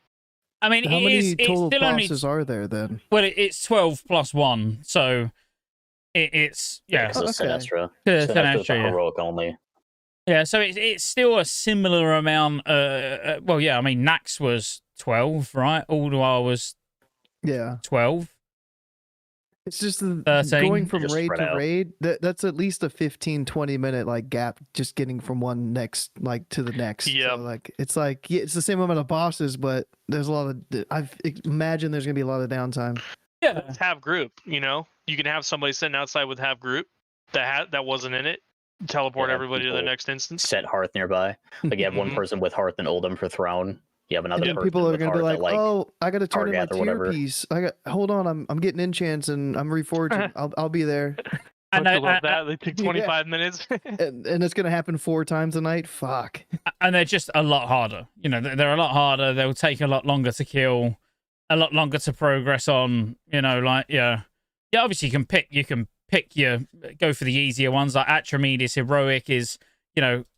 I mean, How many it's total still only bosses are there then? well, it's 12 plus 1, so it's yeah. It's a okay. Sinestra. It's an Sinestra's extra, yeah. heroic only. Yeah, so it's still a similar amount. Well, yeah, I mean, Nax was 12, right? Alduar was Yeah, 12. it's just 13. going from Just raid spread to out. raid. That's at least a 15-20 minute like gap, just getting from one next like to the next. Yep. So, like it's like it's the same amount of bosses, but there's a lot of. I imagine there's gonna be a lot of downtime. Yeah, It's have group. You know, you can have somebody sitting outside with have group that wasn't in it. Teleport Yeah, everybody to the people next instance. Set Hearth nearby. Like you have one Mhm. person with Hearth and Oldham for Throne. You have And another then person people are with gonna Hearth be like, at, "Oh, I got to turn in my Targath or tier whatever. piece. Hold on, I'm getting enchants and I'm reforging. I'll be there." and Don't you they, love that? They take Yeah. 25 minutes. And it's gonna happen 4 times a night. Fuck. and they're just a lot harder. You know, they're a lot harder. They'll take a lot longer to kill, a lot longer to progress on. You know, like yeah. Obviously, you can pick go for the easier ones. Like Atramid is heroic, is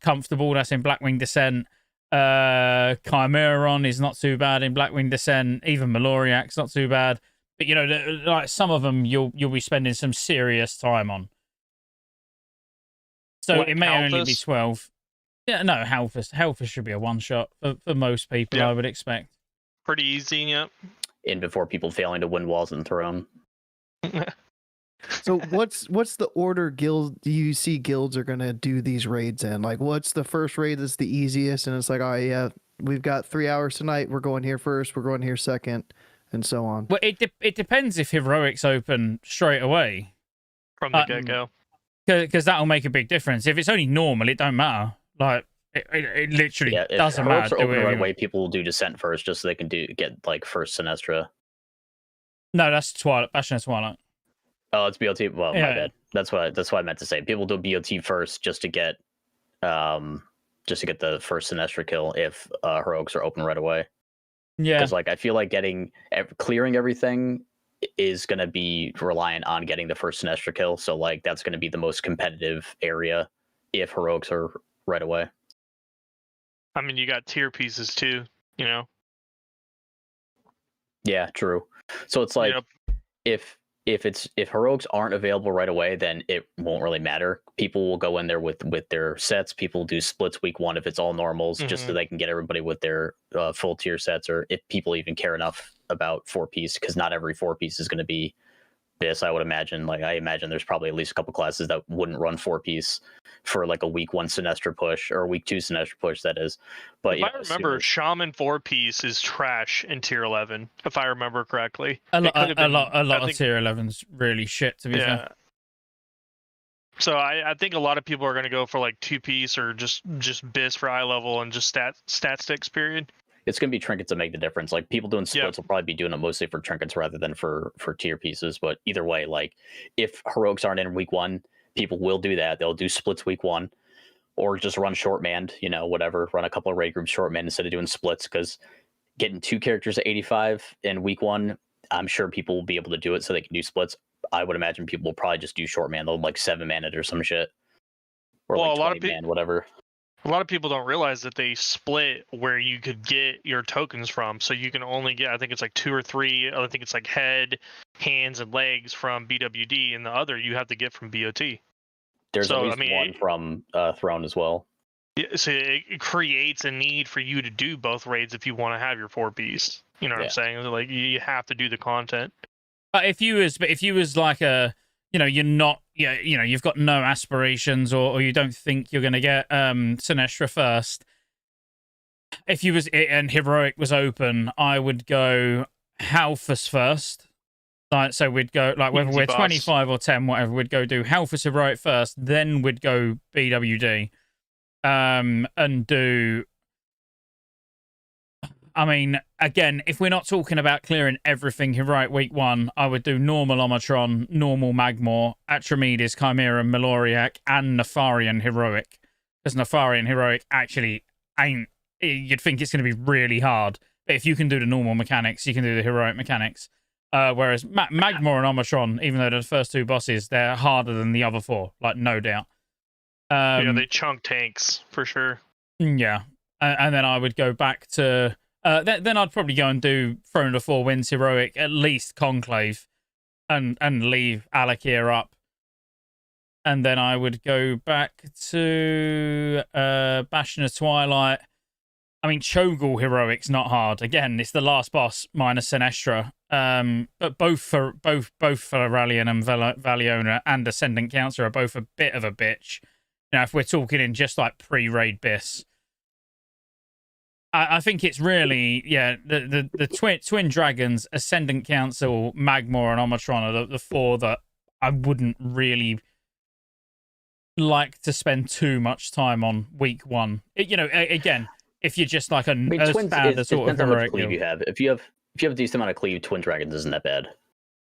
comfortable. That's in Blackwing Descent. Chimeron is not too bad in Blackwing Descent. Even Maloriak's not too bad. But like some of them, you'll be spending some serious time on. So What, it may only be Halfus? 12. Yeah, no, Halfus should be a one shot for most people. Yeah. I would expect. Pretty easy, yep. In before people failing to win Walls and Throne. So what's the order guild do you see guilds are gonna do these raids in? Like what's the first raid that's the easiest and it's like, oh yeah, we've got 3 hours tonight, we're going here first, we're going here second, and so on. Well, it depends if heroics open straight away, From the get-go. because that'll make a big difference. If it's only normal, it don't matter. Like it literally Yeah, if doesn't Heroics matter. are Do open it right anyway. away, people will do Descent first just so they can get like first Sinestra. No, that's Twilight. Bastion of Twilight. Oh, it's BOT. Well, Yeah. my bad. That's what I meant to say. People do BOT first just to get the first Sinestra kill if heroics are open right away. Yeah, Because like I feel like clearing everything is going to be reliant on getting the first Sinestra kill. So like that's going to be the most competitive area if heroics are right away. I mean, you got tier pieces too. You know. Yeah, true. So it's like if heroics aren't available right away, then it won't really matter. People will go in there with their sets. People do splits week 1 if it's all normals, just so they can get everybody with their full tier sets, or if people even care enough about 4-piece, because not every 4-piece is going to be this. I would imagine, like, I imagine there's probably at least a couple classes that wouldn't run 4-piece for like a week 1 Sinestro push, or a week 2 Sinestro push, that is. But if I remember, Shaman 4-piece is trash in tier 11, if I remember correctly. A lot of tier 11's really shit, to be fair. So I think a lot of people are going to go for like 2-piece or just BIS for eye level and just stat sticks, period. It's going to be trinkets that make the difference. Like, people doing splits will probably be doing it mostly for trinkets rather than for tier pieces. But either way, like, if heroics aren't in week 1, people will do that. They'll do splits week 1, or just run short manned, you know, whatever. Run a couple of raid groups short manned instead of doing splits, because getting 2 characters at 85 in week 1, I'm sure people will be able to do it so they can do splits. I would imagine people will probably just do short man. They'll like 7-man it or some shit, or like 20-man, whatever. A lot of people don't realize that they split where you could get your tokens from. So you can only get, I think it's like 2 or 3. I think it's like head, hands, and legs from BWD, and the other you have to get from BOT. There's at least one from Throne as well. Yeah, so it creates a need for you to do both raids if you want to have your 4-piece. You know what I'm saying? Like, you have to do the content. But if you was like a, you know, you're not, you know, you've got no aspirations, or you don't think you're going to get Sinestro first. If you was, and heroic was open, I would go Halfus first. Like, so we'd go, like, whether we're 25 or 10, whatever, we'd go do Halfus heroic first, then we'd go BWD, and do. I mean, again, if we're not talking about clearing everything heroic week 1, I would do normal Omicron, normal Magmor, Atramedes, Chimera, Meloriac, and Nefarian heroic. Because Nefarian heroic actually ain't. You'd think it's going to be really hard, but if you can do the normal mechanics, you can do the heroic mechanics. Whereas Magmor and Omicron, even though they're the first 2 bosses, they're harder than the other 4, like, no doubt. Yeah, they chunk tanks for sure. Yeah, and then I would go back to. Then I'd probably go and do Throne of the 4 Winds heroic, at least Conclave, and leave Alakir up. And then I would go back to Bastion of Twilight. I mean, Cho'Gall heroic's not hard. Again, it's the last boss minus Sinestro. But both for Rallian and Valiona and Ascendant Council are both a bit of a bitch. Now, if we're talking in just like pre-raid BIS. I think it's really, the twin dragons, Ascendant Council, Magmor, and Omicron are the 4 that I wouldn't really like to spend too much time on week 1. You know, again, if you're just like a standard sort of heroic cleave you have. If you have a decent amount of cleave, twin dragons isn't that bad.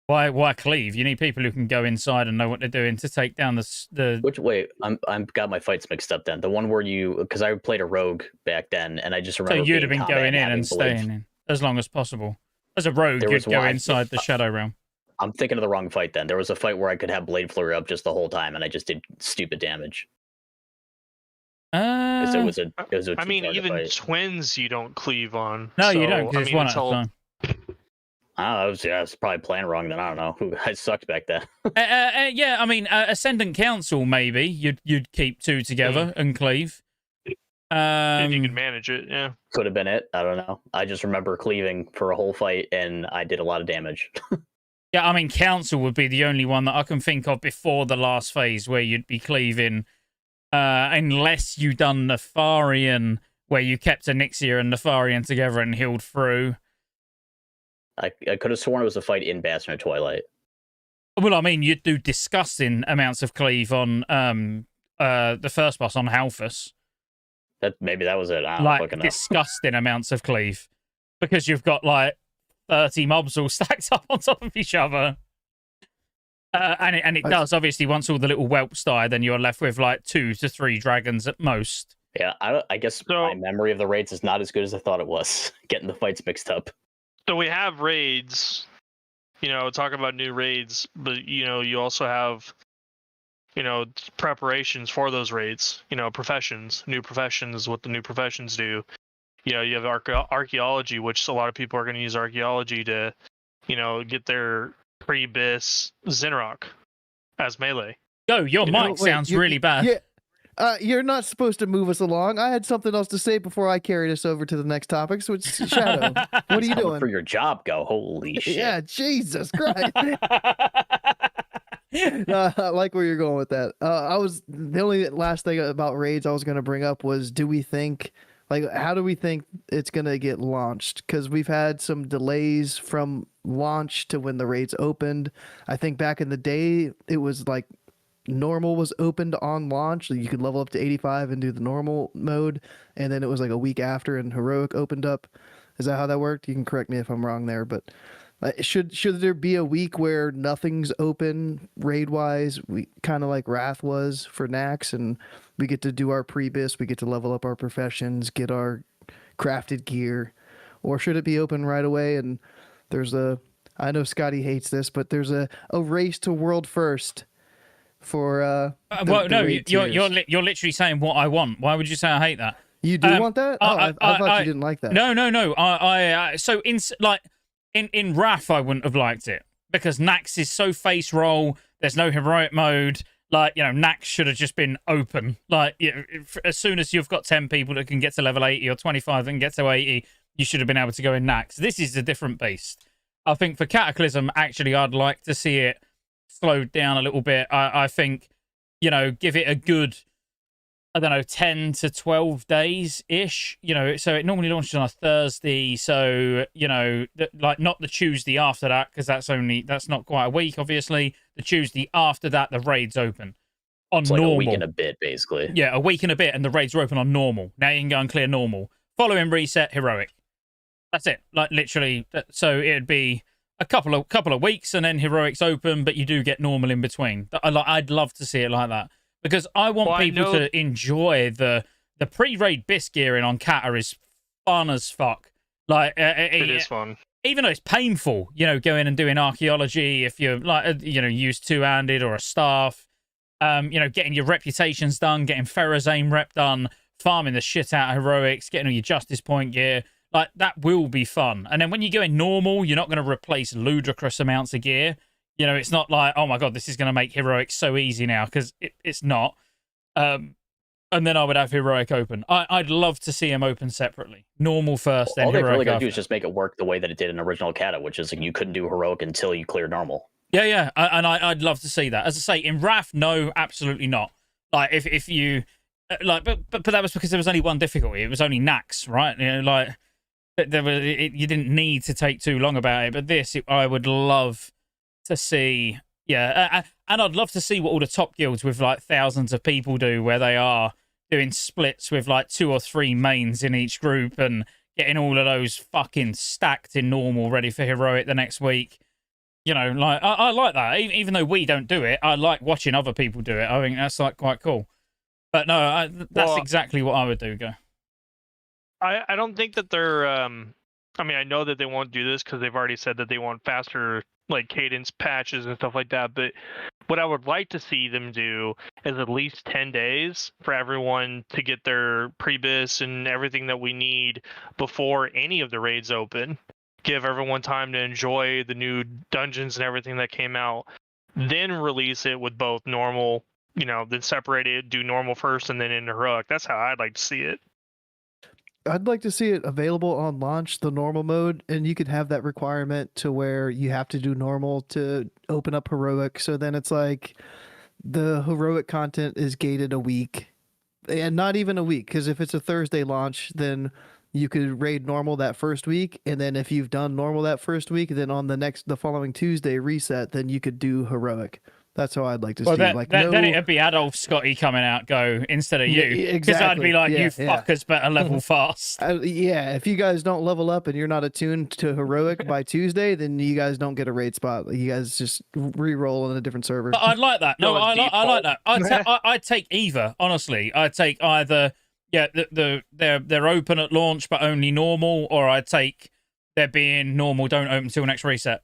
Why cleave? You need people who can go inside and know what they're doing to take down the. Which wait, I'm got my fights mixed up then. The one where because I played a rogue back then, and I just remember. So you'd have been going in and staying in as long as possible. As a rogue, you'd go inside the Shadow Realm. I'm thinking of the wrong fight then. There was a fight where I could have Blade Flurry up just the whole time, and I just did stupid damage. It was a I mean, even fight. Twins you don't cleave on. No, so, you don't. Because it's one at a time. I was probably playing wrong then. I don't know. I sucked back then. Yeah, I mean, Ascendant Council, maybe you'd keep 2 together and cleave. If you can manage it, yeah. Could have been it. I don't know. I just remember cleaving for a whole fight, and I did a lot of damage. Yeah, I mean, Council would be the only one that I can think of before the last phase where you'd be cleaving, unless you done Nefarian, where you kept Onyxia and Nefarian together and healed through. I could have sworn it was a fight in Bastion of Twilight. Well, I mean, you'd do disgusting amounts of cleave on the first boss on Halfus. Maybe that was it. I don't fucking know. Disgusting amounts of cleave. Because you've got, like, 30 mobs all stacked up on top of each other. And it does, obviously, once all the little whelps die, then you're left with, like, 2 to 3 dragons at most. Yeah, I guess my memory of the raids is not as good as I thought it was. Getting the fights mixed up. So we have raids, you know, talk about new raids, but, you know, you also have preparations for those raids. Professions, new professions, what the new professions do. You have archaeology, which a lot of people are going to use archaeology to, get their pre-bis Zinrock as melee. Yo, your mic sounds really bad. Yeah, you're not supposed to move us along. I had something else to say before I carried us over to the next topic. So it's Shadow. What are you doing? For your job, go. Holy shit. Yeah, Jesus Christ. I like where you're going with that. The only last thing about raids I was going to bring up was, how do we think it's going to get launched? Because we've had some delays from launch to when the raids opened. I think back in the day, it was like normal was opened on launch. You could level up to 85 and do the normal mode. And then it was like a week after and heroic opened up. Is that how that worked? You can correct me if I'm wrong there, but should there be a week where nothing's open raid wise? We kind of like Wrath was for Nax, and we get to do our pre-bis, we get to level up our professions, get our crafted gear, or should it be open right away? And I know Scotty hates this, but there's a race to world first for you're literally saying what I want. Why would you say I hate that? You do want that? I thought you didn't like that. No. So in Wrath I wouldn't have liked it because Nax is so face roll. There's no heroic mode. Nax should have just been open. As soon as you've got 10 people that can get to level 80 or 25 that can get to 80, you should have been able to go in Nax. This is a different beast. I think for Cataclysm, actually, I'd like to see it slowed down a little bit. I think, give it a good, 10 to 12 days-ish. So it normally launches on a Thursday. So, not the Tuesday after that, because that's not quite a week, obviously. The Tuesday after that, the raid's open on it's normal. Like a week and a bit, basically. Yeah, a week and a bit, and the raids are open on normal. Now you can go and clear normal. Following reset, heroic. That's it. Literally. So it'd be a couple of weeks, and then heroics open, but you do get normal in between. I'd love to see it like that because I want people to enjoy the pre-raid bis gearing on Cata is fun as fuck. It is fun. Even though it's painful, going and doing archaeology if you're use two-handed or a staff, getting your reputations done, getting Ferrazane rep done, farming the shit out of heroics, getting all your justice point gear. That will be fun. And then when you go in normal, you're not going to replace ludicrous amounts of gear. It's not like, oh my God, this is going to make heroic so easy now, because it's not. And then I would have heroic open. I'd love to see them open separately. Normal first, then heroic. All they really got to do is just make it work the way that it did in original Cata, which is you couldn't do heroic until you cleared normal. Yeah. I'd love to see that. As I say, in Wrath, no, absolutely not. If you... but that was because there was only one difficulty. It was only Nax, right? You didn't need to take too long about it, but this I would love to see. And I'd love to see what all the top guilds with thousands of people do, where they are doing splits with 2 or 3 mains in each group and getting all of those fucking stacked in normal ready for heroic the next week. I like that. Even though we don't do it, I like watching other people do it. I think that's quite cool. But no, that's exactly what I would do, Go. I don't think that they're I know that they won't do this because they've already said that they want faster cadence patches and stuff like that, but what I would like to see them do is at least 10 days for everyone to get their pre-bis and everything that we need before any of the raids open. Give everyone time to enjoy the new dungeons and everything that came out, then release it with both normal, then separate it, do normal first and then into heroic. That's how I'd like to see it. I'd like to see it available on launch, the normal mode, and you could have that requirement to where you have to do normal to open up heroic. So then it's like the heroic content is gated a week, and not even a week, because if it's a Thursday launch, then you could raid normal that first week, and then if you've done normal that first week, then on the following Tuesday reset, then you could do heroic. That's how I'd like to see. Then it'd be Adolf Scotty coming out go instead of you. Exactly. Because I'd be like, you fuckers better level fast. If you guys don't level up and you're not attuned to heroic by Tuesday, then you guys don't get a raid spot. You guys just re-roll on a different server. But I'd like that. No, I like that. I'd take either, honestly. I'd take either, they're open at launch but only normal, or I'd take they're being normal, don't open till next reset.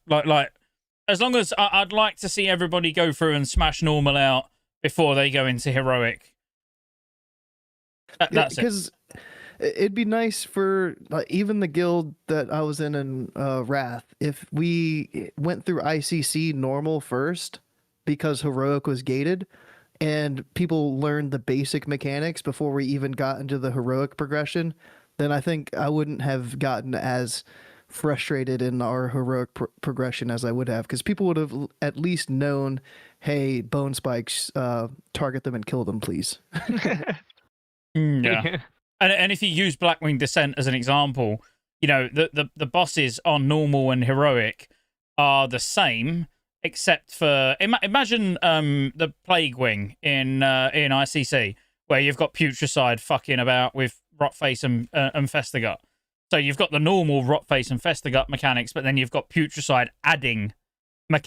As long as I'd like to see everybody go through and smash normal out before they go into heroic. That's it. Because it'd be nice for even the guild that I was in Wrath, if we went through ICC normal first, because heroic was gated, and people learned the basic mechanics before we even got into the heroic progression, then I think I wouldn't have gotten as frustrated in our heroic progression as I would have, because people would have at least known, hey, bone spikes, target them and kill them, please. Yeah. And if you use Blackwing Descent as an example, you know, the bosses on normal and heroic are the same, except for imagine the Plague Wing in ICC, where you've got Putricide fucking about with Rotface and Festagut. So you've got the normal Rotface and Festagut mechanics, but then you've got Putricide adding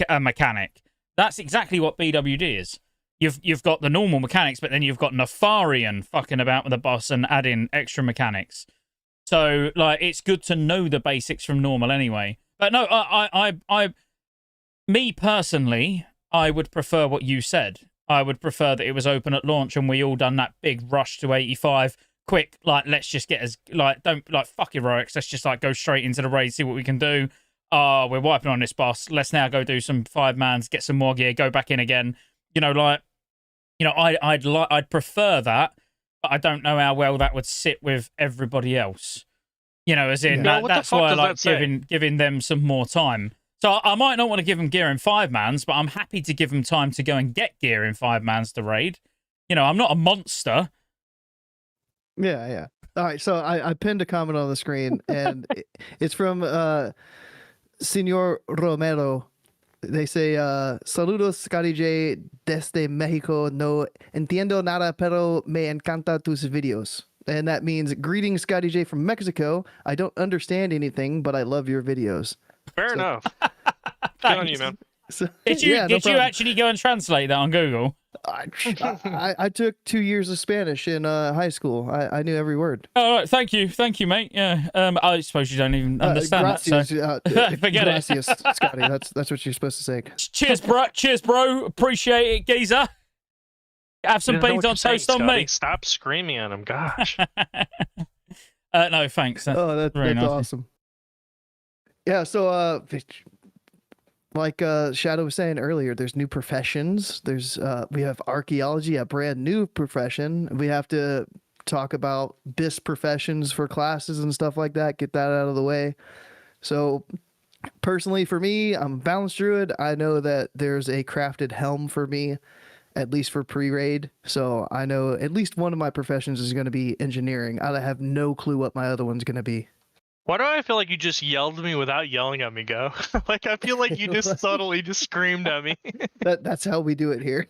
a mechanic. That's exactly what BWD is. You've got the normal mechanics, but then you've got Nefarian fucking about with the boss and adding extra mechanics. So like, it's good to know the basics from normal anyway. But no, me personally, I would prefer what you said. I would prefer that it was open at launch and we all done that big rush to 85. Quick, like, let's just get don't fuck heroics. Let's just like go straight into the raid, see what we can do. We're wiping on this boss. Let's now go do some 5-mans, get some more gear, go back in again. You know, like, you know, I'd prefer that, but I don't know how well that would sit with everybody else. You know, as in that's why I like giving them some more time. So I might not want to give them gear in 5-mans, but I'm happy to give them time to go and get gear in 5-mans to raid. You know, I'm not a monster. Yeah. All right, so I pinned a comment on the screen, and it's from Senor Romero. They say, saludos, Scottejaye, desde Mexico. No entiendo nada, pero me encanta tus videos. And that means, greetings, Scottejaye from Mexico. I don't understand anything, but I love your videos. Fair enough. Good on you, man. So, did you actually go and translate that on Google? I took 2 years of Spanish in high school. I knew every word. All right, thank you, mate. Yeah, I suppose you don't even understand gracias, that. So. Forget gracias, it, Scotty. That's what you're supposed to say. Cheers, bro. Appreciate it, geezer. Have some beans on toast on me. Stop screaming at him, gosh. No, thanks. That's nice. Awesome. Yeah, so like Shadow was saying earlier, there's new professions. We have archaeology, a brand new profession. We have to talk about BIS professions for classes and stuff like that. Get that out of the way. So personally, for me, I'm Balanced Druid. I know that there's a crafted helm for me, at least for pre-raid. So I know at least one of my professions is going to be engineering. I have no clue what my other one's going to be. Why do I feel like you just yelled at me without yelling at me, Go? Like, I feel like you just subtly just screamed at me. That's how we do it here.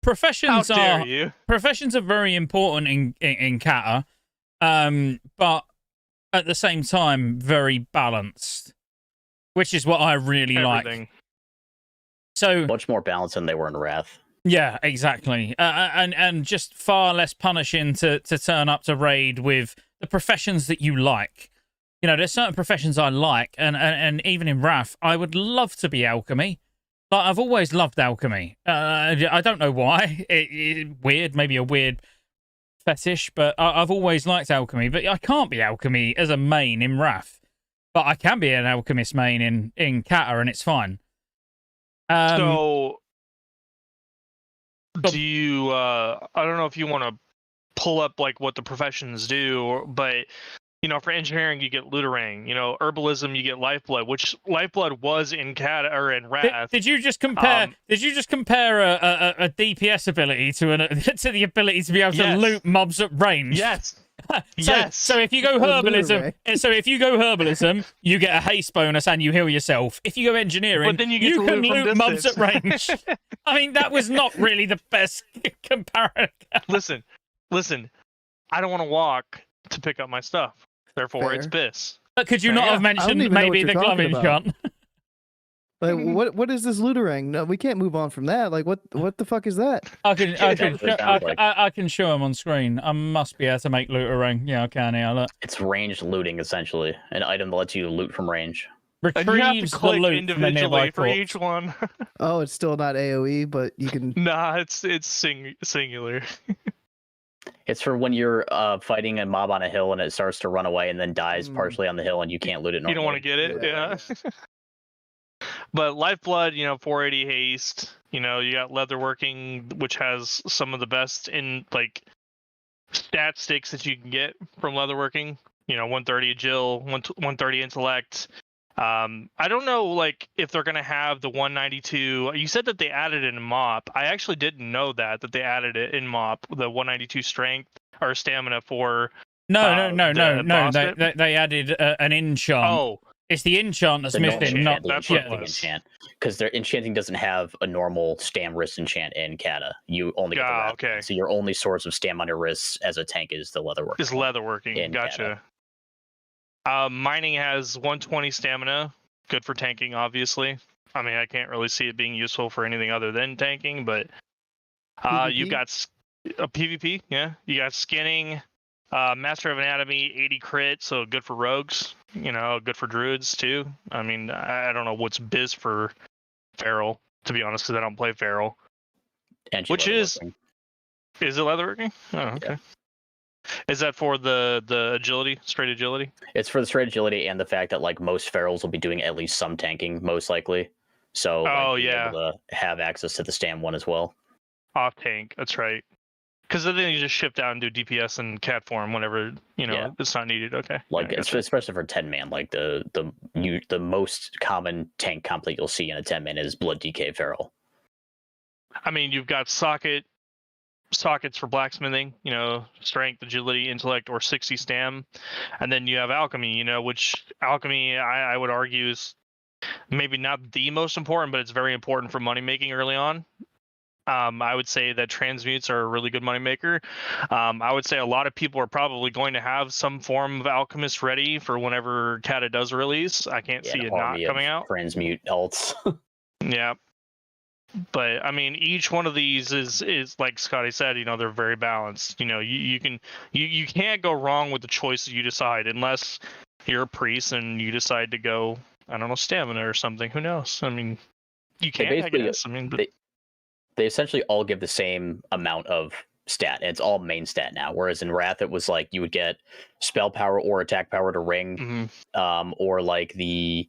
Professions How dare you? Professions are very important in Cata, but at the same time, very balanced, which is what I really like. So much more balanced than they were in Wrath. Yeah, exactly. And just far less punishing to turn up to raid with the professions that you like. You know, there's certain professions I like, and even in Wrath, I would love to be alchemy. Like, I've always loved alchemy. I don't know why. Weird, maybe a weird fetish, but I've always liked alchemy. But I can't be alchemy as a main in Wrath. But I can be an alchemist main in Cata, and it's fine. So, do you, I don't know if you want to pull up, like, what the professions do, but... You know, for engineering, you get Looterang. You know, herbalism, you get Lifeblood, which Lifeblood was in Cata or in Wrath. Did you just compare? Did you just compare a DPS ability to the ability to be able to loot mobs at range? Yes. So if you go herbalism, you get a haste bonus and you heal yourself. If you go engineering, but then you can loot mobs at range. I mean, that was not really the best comparison. Listen. I don't want to walk to pick up my stuff. Therefore, it's BIS. But could you not have mentioned maybe the gloving shot? Like, what is this Looterang? No, we can't move on from that. Like, what the fuck is that? I can show him on screen. I must be able to make Looterang. Yeah, I can. Yeah, look. It's ranged looting, essentially. An item that lets you loot from range. And you have to Retrieves the click loot from a nearby individually for corpse. each one. Oh, it's still not AoE, but you can. Nah, it's singular. It's for when you're fighting a mob on a hill and it starts to run away and then dies partially on the hill and you can't loot it normally. You don't want to get it, yeah. But Lifeblood, 480 haste. You got Leatherworking, which has some of the best in like stat sticks that you can get from Leatherworking. 130 agil, 130 intellect. I don't know like if they're gonna have the 192. You said that they added it in MOP. I actually didn't know that they added it in MOP, the 192 strength or stamina for. No. boss They added an enchant. Oh, It's the enchant that's The normal missing, enchant, not the that's what it enchanting was. enchant. Because their enchanting doesn't have a normal stam wrist enchant in Cata. You only get the wrap. okay. So your only source of stam on your wrists as a tank is the leatherwork. Is Leatherworking. in Gotcha. Mining has 120 stamina. Good for tanking, obviously. I mean, I can't really see it being useful for anything other than tanking, but you've PvP? got a PvP, yeah. You got skinning, Master of Anatomy, 80 crit, so good for rogues. Good for druids too. I mean, I don't know what's biz for Feral, to be honest, because I don't play Feral. And Which is it leatherworking? Oh, okay. Yeah. Is that for the agility, straight agility? It's for the straight agility and the fact that like most ferals will be doing at least some tanking, most likely. So being able to have access to the stam one as well. Off tank, that's right. Because then you just shift out and do DPS and cat form whenever it's not needed. Okay. Like I gotcha. especially for 10-man, like the most common tank comp that you'll see in a 10-man is Blood DK Feral. I mean, you've got sockets for blacksmithing, strength, agility, intellect, or 60 stam, and then you have alchemy, which alchemy I would argue is maybe not the most important, but it's very important for money making early on. I would say that transmutes are a really good moneymaker. I would say a lot of people are probably going to have some form of alchemist ready for whenever Cata does release. I can't see it not coming out. Transmute alts. Yeah. But I mean, each one of these is like Scotty said, they're very balanced. You can't go wrong with the choices you decide unless you're a priest and you decide to go, I don't know, stamina or something. Who knows? I mean, you can, I guess. I mean, but... They essentially all give the same amount of stat, and it's all main stat now. Whereas in Wrath, it was like you would get spell power or attack power to ring, or like the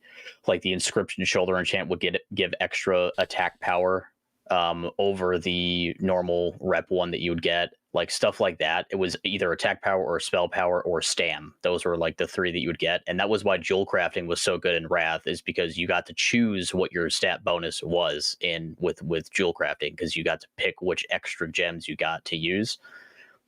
inscription shoulder enchant would give extra attack power over the normal rep one that you would get. Like stuff like that. It was either attack power or spell power or stam. Those were like the three that you would get. And that was why jewel crafting was so good in Wrath, is because you got to choose what your stat bonus was with jewel crafting, because you got to pick which extra gems you got to use.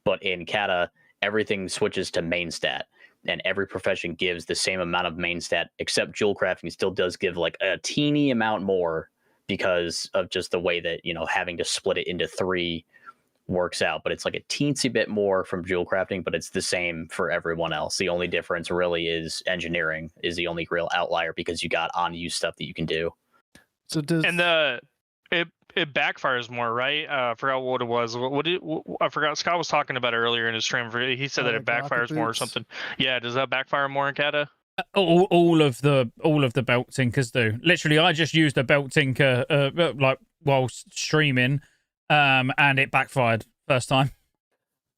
But in Cata, everything switches to main stat. And every profession gives the same amount of main stat, except jewel crafting still does give like a teeny amount more because of just the way that, having to split it into 3 works out, but it's like a teensy bit more from jewel crafting, but it's the same for everyone else. The only difference really is engineering is the only real outlier, because you got on-use stuff that you can do. So it backfires more, right? I forgot what it was. I forgot. Scott was talking about it earlier in his stream. He said that it backfires more or something. Yeah, does that backfire more in Cata? All of the belt tinkers do. Literally, I just used a belt tinker like while streaming. And it backfired first time.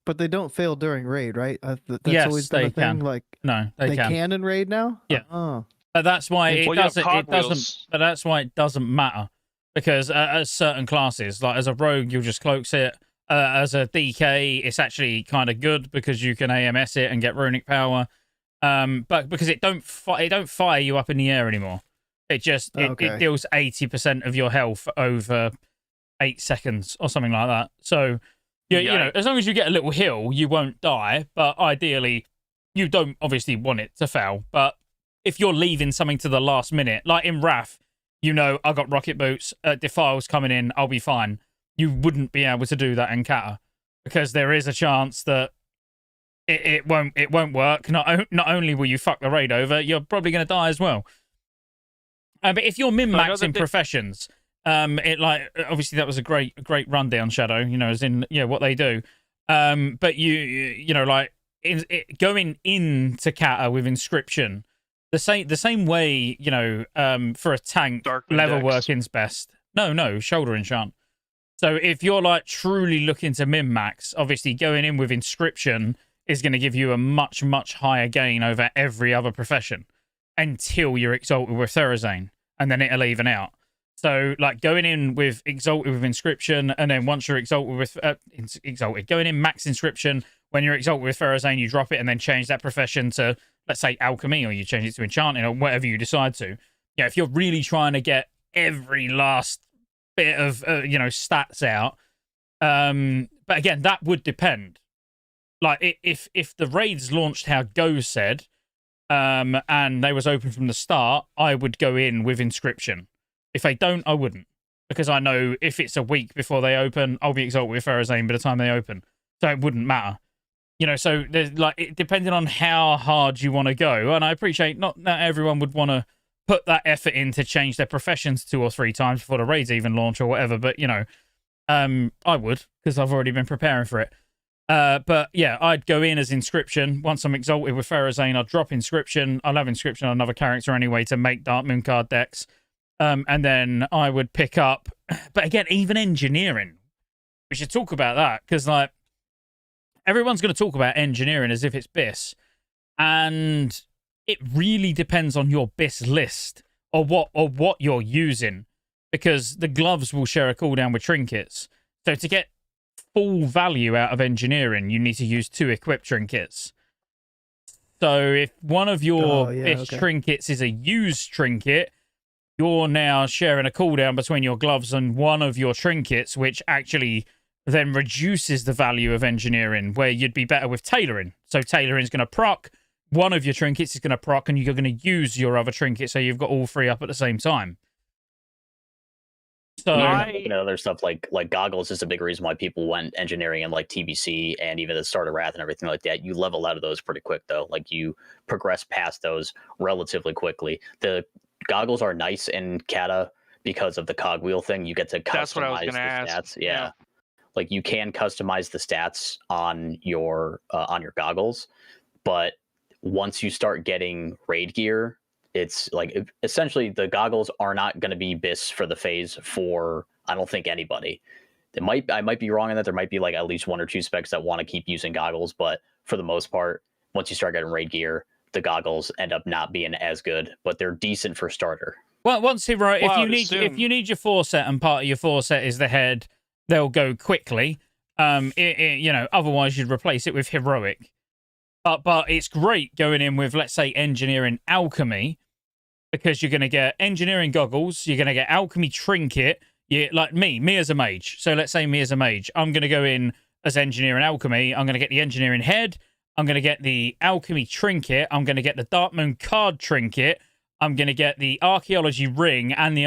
But they don't fail during raid, right? That's yes, always been they a thing. can. Like no, they can in raid now. Yeah. Oh. But that's why it doesn't. It doesn't. Wheels. But that's why it doesn't matter, because as certain classes, like as a rogue, you'll just cloaks it. As a DK, it's actually kind of good because you can AMS it and get runic power. But because it don't fire you up in the air anymore. It just it deals 80% of your health over 8 seconds or something like that. So, as long as you get a little heal, you won't die. But ideally, you don't obviously want it to fail. But if you're leaving something to the last minute, like in Wrath, I got rocket boots, Defile's coming in, I'll be fine. You wouldn't be able to do that in Cata, because there is a chance that it won't work. Not only will you fuck the raid over, you're probably going to die as well. But if you're min-maxing professions, obviously that was a great rundown, Shadow, as in what they do. But going into Cata with inscription, The same way, you know, for a tank, Darkman level decks. working's best. No, shoulder enchant. So if you're like truly looking to min-max, obviously going in with inscription is going to give you a much, much higher gain over every other profession until you're exalted with Therazane, and then it'll even out. So like going in with exalted with inscription, and then once you're exalted with going in max inscription, when you're exalted with Therazane, you drop it and then change that profession to, let's say, alchemy, or you change it to enchanting, or whatever you decide to. Yeah, if you're really trying to get every last bit of stats out, but again, that would depend. Like if the raids launched how Go said, and they was open from the start, I would go in with inscription. If they don't, I wouldn't, because I know if it's a week before they open, I'll be exalted with Therazane by the time they open, so it wouldn't matter. You know, so there's like, depending on how hard you want to go, and I appreciate not everyone would want to put that effort in to change their professions 2 or 3 times before the raids even launch or whatever, but you know, I would, because I've already been preparing for it. But yeah, I'd go in as inscription. Once I'm exalted with Therazane, I'll drop inscription. I'll have inscription on another character anyway to make Dark Moon card decks. And then I would pick up, but again, even engineering. We should talk about that, because like everyone's going to talk about engineering as if it's BIS, and it really depends on your BIS list or what you're using, because the gloves will share a cooldown with trinkets. So to get full value out of engineering, you need to use 2 equipped trinkets. So if one of your trinkets is a used trinket, you're now sharing a cooldown between your gloves and one of your trinkets, which actually then reduces the value of engineering, where you'd be better with tailoring. So tailoring is going to proc, one of your trinkets is going to proc, and you're going to use your other trinket, so you've got all 3 up at the same time. So other stuff like goggles is a big reason why people went engineering and like TBC and even the Start of Wrath and everything like that. You level out of those pretty quick though. Like you progress past those relatively quickly. The goggles are nice in Cata because of the cogwheel thing. You get to customize the stats. Yeah. Like you can customize the stats on your goggles, but once you start getting raid gear, it's like essentially the goggles are not going to be BIS for the phase for, I don't think, anybody. I might be wrong in that. There might be like at least 1 or 2 specs that want to keep using goggles, but for the most part, once you start getting raid gear, the goggles end up not being as good, but they're decent for starter. Well, once heroic, if you need your 4 set and part of your 4 set is the head, they'll go quickly. Otherwise you'd replace it with heroic. But it's great going in with, let's say, engineering alchemy, because you're going to get engineering goggles, you're going to get alchemy trinket. Like me as a mage. So let's say me as a mage, I'm going to go in as engineering alchemy. I'm going to get the engineering head. I'm going to get the alchemy trinket. I'm going to get the Dark Moon card trinket. I'm going to get the archaeology ring and the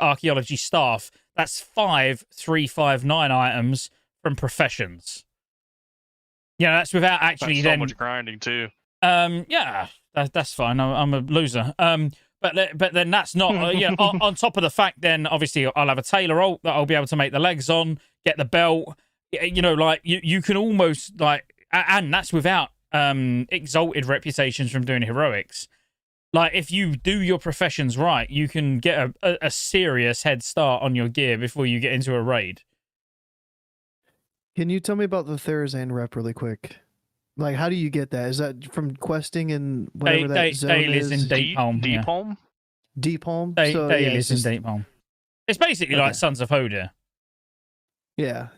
archaeology staff. That's 5 359 items from professions. Yeah, that's without actually that's so much grinding too. That's fine. I'm a loser. But then that's not on top of the fact. Then obviously I'll have a tailor ult that I'll be able to make the legs on, get the belt. Like you can almost like, and that's without exalted reputations from doing heroics. Like if you do your professions right, you can get a serious head start on your gear before you get into a raid. Can you tell me about the Therazane rep really quick? Like, how do you get that? Is that from questing and whatever that zone is? In Deep Home. Deep Home? Deep Home? Dailies in Deep Home. It's basically like Sons of Hodir. Yeah.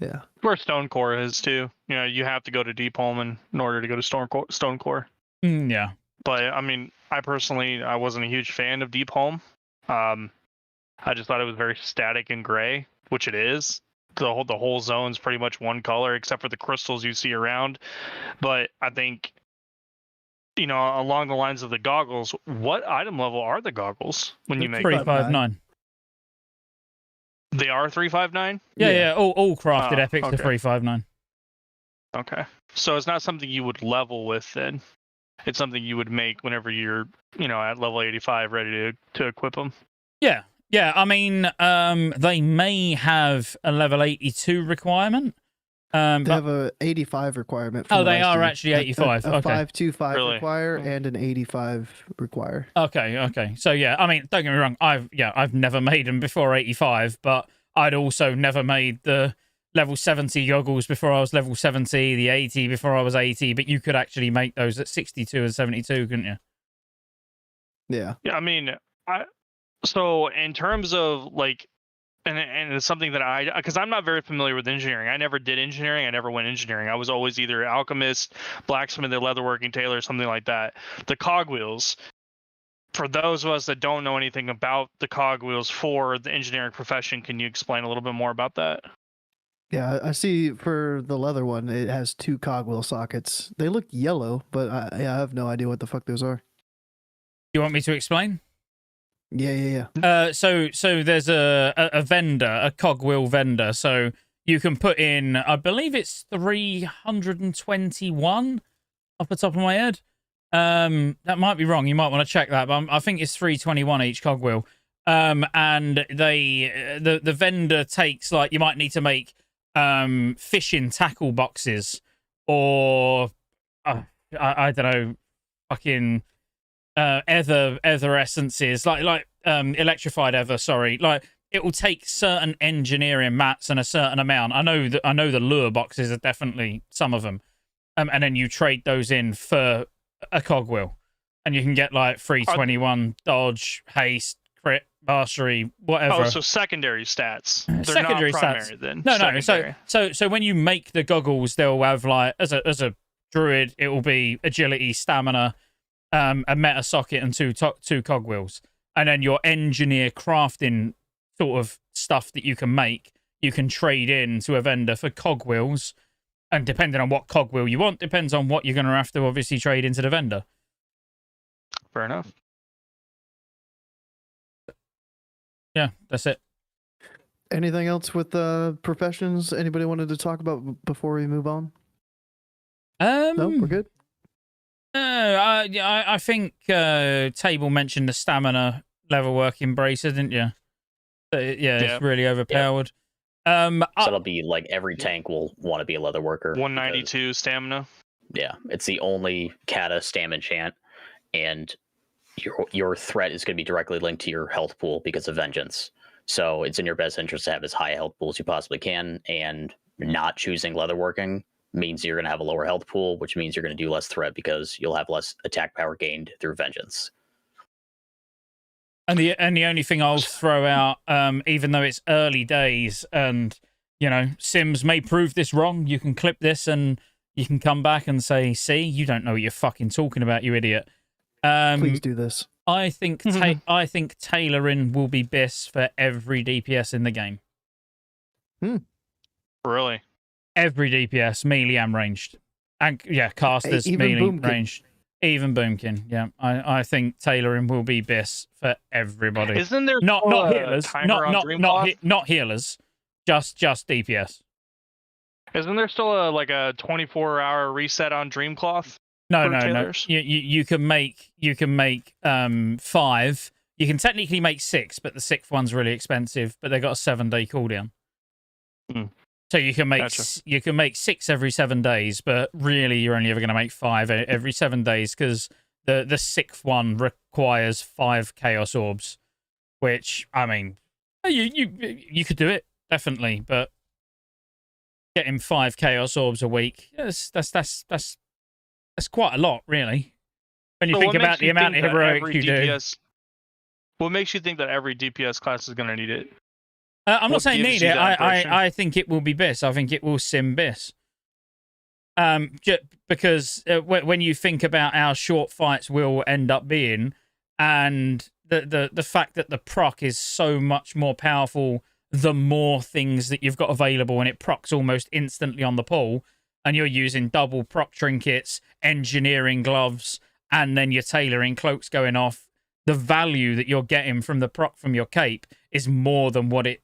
Where Stone Core is too. You have to go to Deep Home in order to go to Stone Core. Yeah. But I mean, I wasn't a huge fan of Deep Home. I just thought it was very static and gray, which it is. The whole zone's pretty much one color except for the crystals you see around. But I think, along the lines of the goggles, what item level are the goggles when you make 359? They are 359? Yeah. All crafted epics are 359. Okay. So it's not something you would level with then. It's something you would make whenever you're, at level 85 ready to equip them. Yeah. Yeah, I mean, they may have a level 82 requirement. They But have a 85 requirement. From oh, what they I are see. actually 85. A Okay. 525 Really? require Hmm. and an 85 require. Okay. So yeah, I mean, don't get me wrong. I've never made them before 85, but I'd also never made the level 70 goggles before I was level 70, the 80 before I was 80. But you could actually make those at 62 and 72, couldn't you? Yeah. Yeah, I mean, so in terms of like, and it's something that because I'm not very familiar with engineering. I never did engineering. I never went engineering. I was always either alchemist, blacksmith, leatherworking, tailor, something like that. The cogwheels, for those of us that don't know anything about the cogwheels for the engineering profession, can you explain a little bit more about that? Yeah, I see for the leather one, it has 2 cogwheel sockets. They look yellow, but I have no idea what the fuck those are. You want me to explain? Yeah. So there's a vendor, a cogwheel vendor. So you can put in, I believe it's 321 off the top of my head. That might be wrong. You might want to check that, but I think it's 321 each cogwheel. And the vendor takes, like, you might need to make fishing tackle boxes, or I don't know, fucking ether essences, like electrified ether. Sorry, like it will take certain engineering mats and a certain amount. I know the lure boxes are definitely some of them, and then you trade those in for a cogwheel, and you can get like 321 dodge, haste, crit, mastery, whatever. Oh, so secondary stats. They're Secondary not primary stats. then. No. Secondary. So when you make the goggles, they'll have, like, as a druid, it will be agility, stamina, a meta socket, and two cogwheels. And then your engineer crafting sort of stuff that you can make, you can trade in to a vendor for cogwheels. And depending on what cogwheel you want, depends on what you're going to have to obviously trade into the vendor. Fair enough. Yeah, that's it. Anything else with professions anybody wanted to talk about before we move on? No, we're good. I think Table mentioned the stamina level working bracer, didn't you? It's really overpowered. So it'll be like every tank will want to be a leather worker. 192 stamina. Yeah, it's the only Cata stamina enchant, and your threat is going to be directly linked to your health pool because of vengeance. So it's in your best interest to have as high a health pool as you possibly can, and not choosing leatherworking means you're going to have a lower health pool, which means you're going to do less threat because you'll have less attack power gained through vengeance. And the only thing I'll throw out, even though it's early days, and Sims may prove this wrong, you can clip this and you can come back and say, "See, you don't know what you're fucking talking about, you idiot." Please do this. I think tailoring will be BIS for every DPS in the game. Really? Every DPS, melee and ranged, and casters, even melee, Boomkin. ranged, even Boomkin. Yeah, I think tailoring will be BIS for everybody. Isn't there not still a healers, timer on not healers, just DPS. Isn't there still a 24-hour reset on Dreamcloth? No. tailors? You can make 5. You can technically make 6, but the 6th one's really expensive. But they got a 7-day cooldown. So you can make 6 every 7 days, but really you're only ever going to make 5 every 7 days because the 6th one requires 5 chaos orbs, which, I mean, you could do it definitely, but getting 5 chaos orbs a week, that's quite a lot, really. When you think about the amount of heroics you do. What makes you think that every DPS class is going to need it? I'm not What saying gives need you it. that impression? I think it will be BIS. I think it will sim BIS. Because when you think about how short fights will end up being, and the fact that the proc is so much more powerful the more things that you've got available, and it procs almost instantly on the pull, and you're using double proc trinkets, engineering gloves, and then your tailoring cloaks going off, the value that you're getting from the proc from your cape is more than what it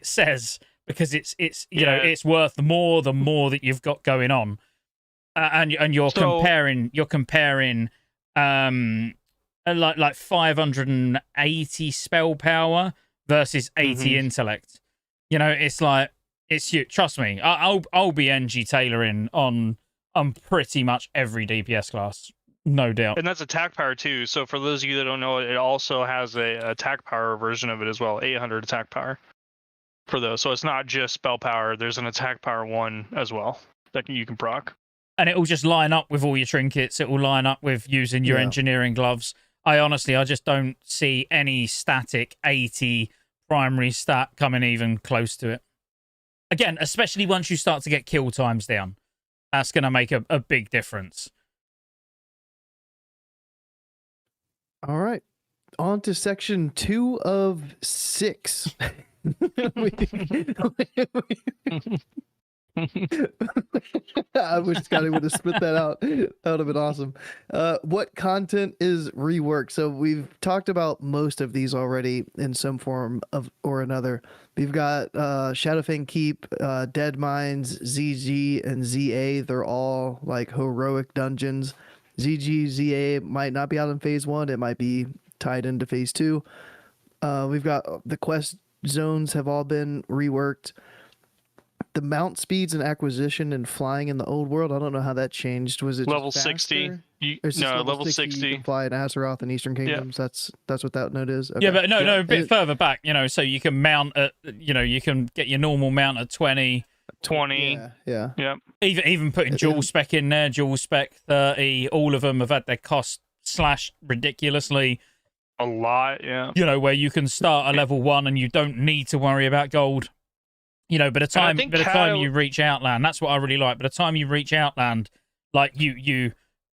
says, because it's it's worth more the more that you've got going on, and you're comparing like 580 spell power versus 80 intellect. It's like It's huge. Trust me, I'll be NG tailoring on pretty much every DPS class, no doubt. And that's attack power too. So for those of you that don't know, it also has a attack power version of it as well, 800 attack power for those. So it's not just spell power. There's an attack power one as well that you can proc. And it will just line up with all your trinkets. It will line up with using your engineering gloves. I just don't see any static 80 primary stat coming even close to it. Again, especially once you start to get kill times down. That's going to make a big difference. All right. On to section 2 of 6. I wish Scotty would have spit that out. That would have been awesome. What content is reworked? So we've talked about most of these already in some form of or another. We've got Shadowfang Keep, Dead Mines, ZG, and ZA. They're all like heroic dungeons. ZG, ZA might not be out in phase 1. It might be tied into phase 2. We've got the quest zones have all been reworked. The mount speeds and acquisition and flying in the old world, I don't know how that changed. Was it level just 60? faster? Level 60. You can fly in Azeroth and Eastern Kingdoms. That's what that note is. Okay. Yeah, but no, a bit further back, so you can mount at, you can get your normal mount at 20. 20. Yeah. Yep. Even putting dual spec in there, dual spec 30, all of them have had their cost slashed ridiculously. A lot, yeah. Where you can start a level 1 and you don't need to worry about gold. By the time you reach Outland, that's what I really like. By the time you reach Outland, like you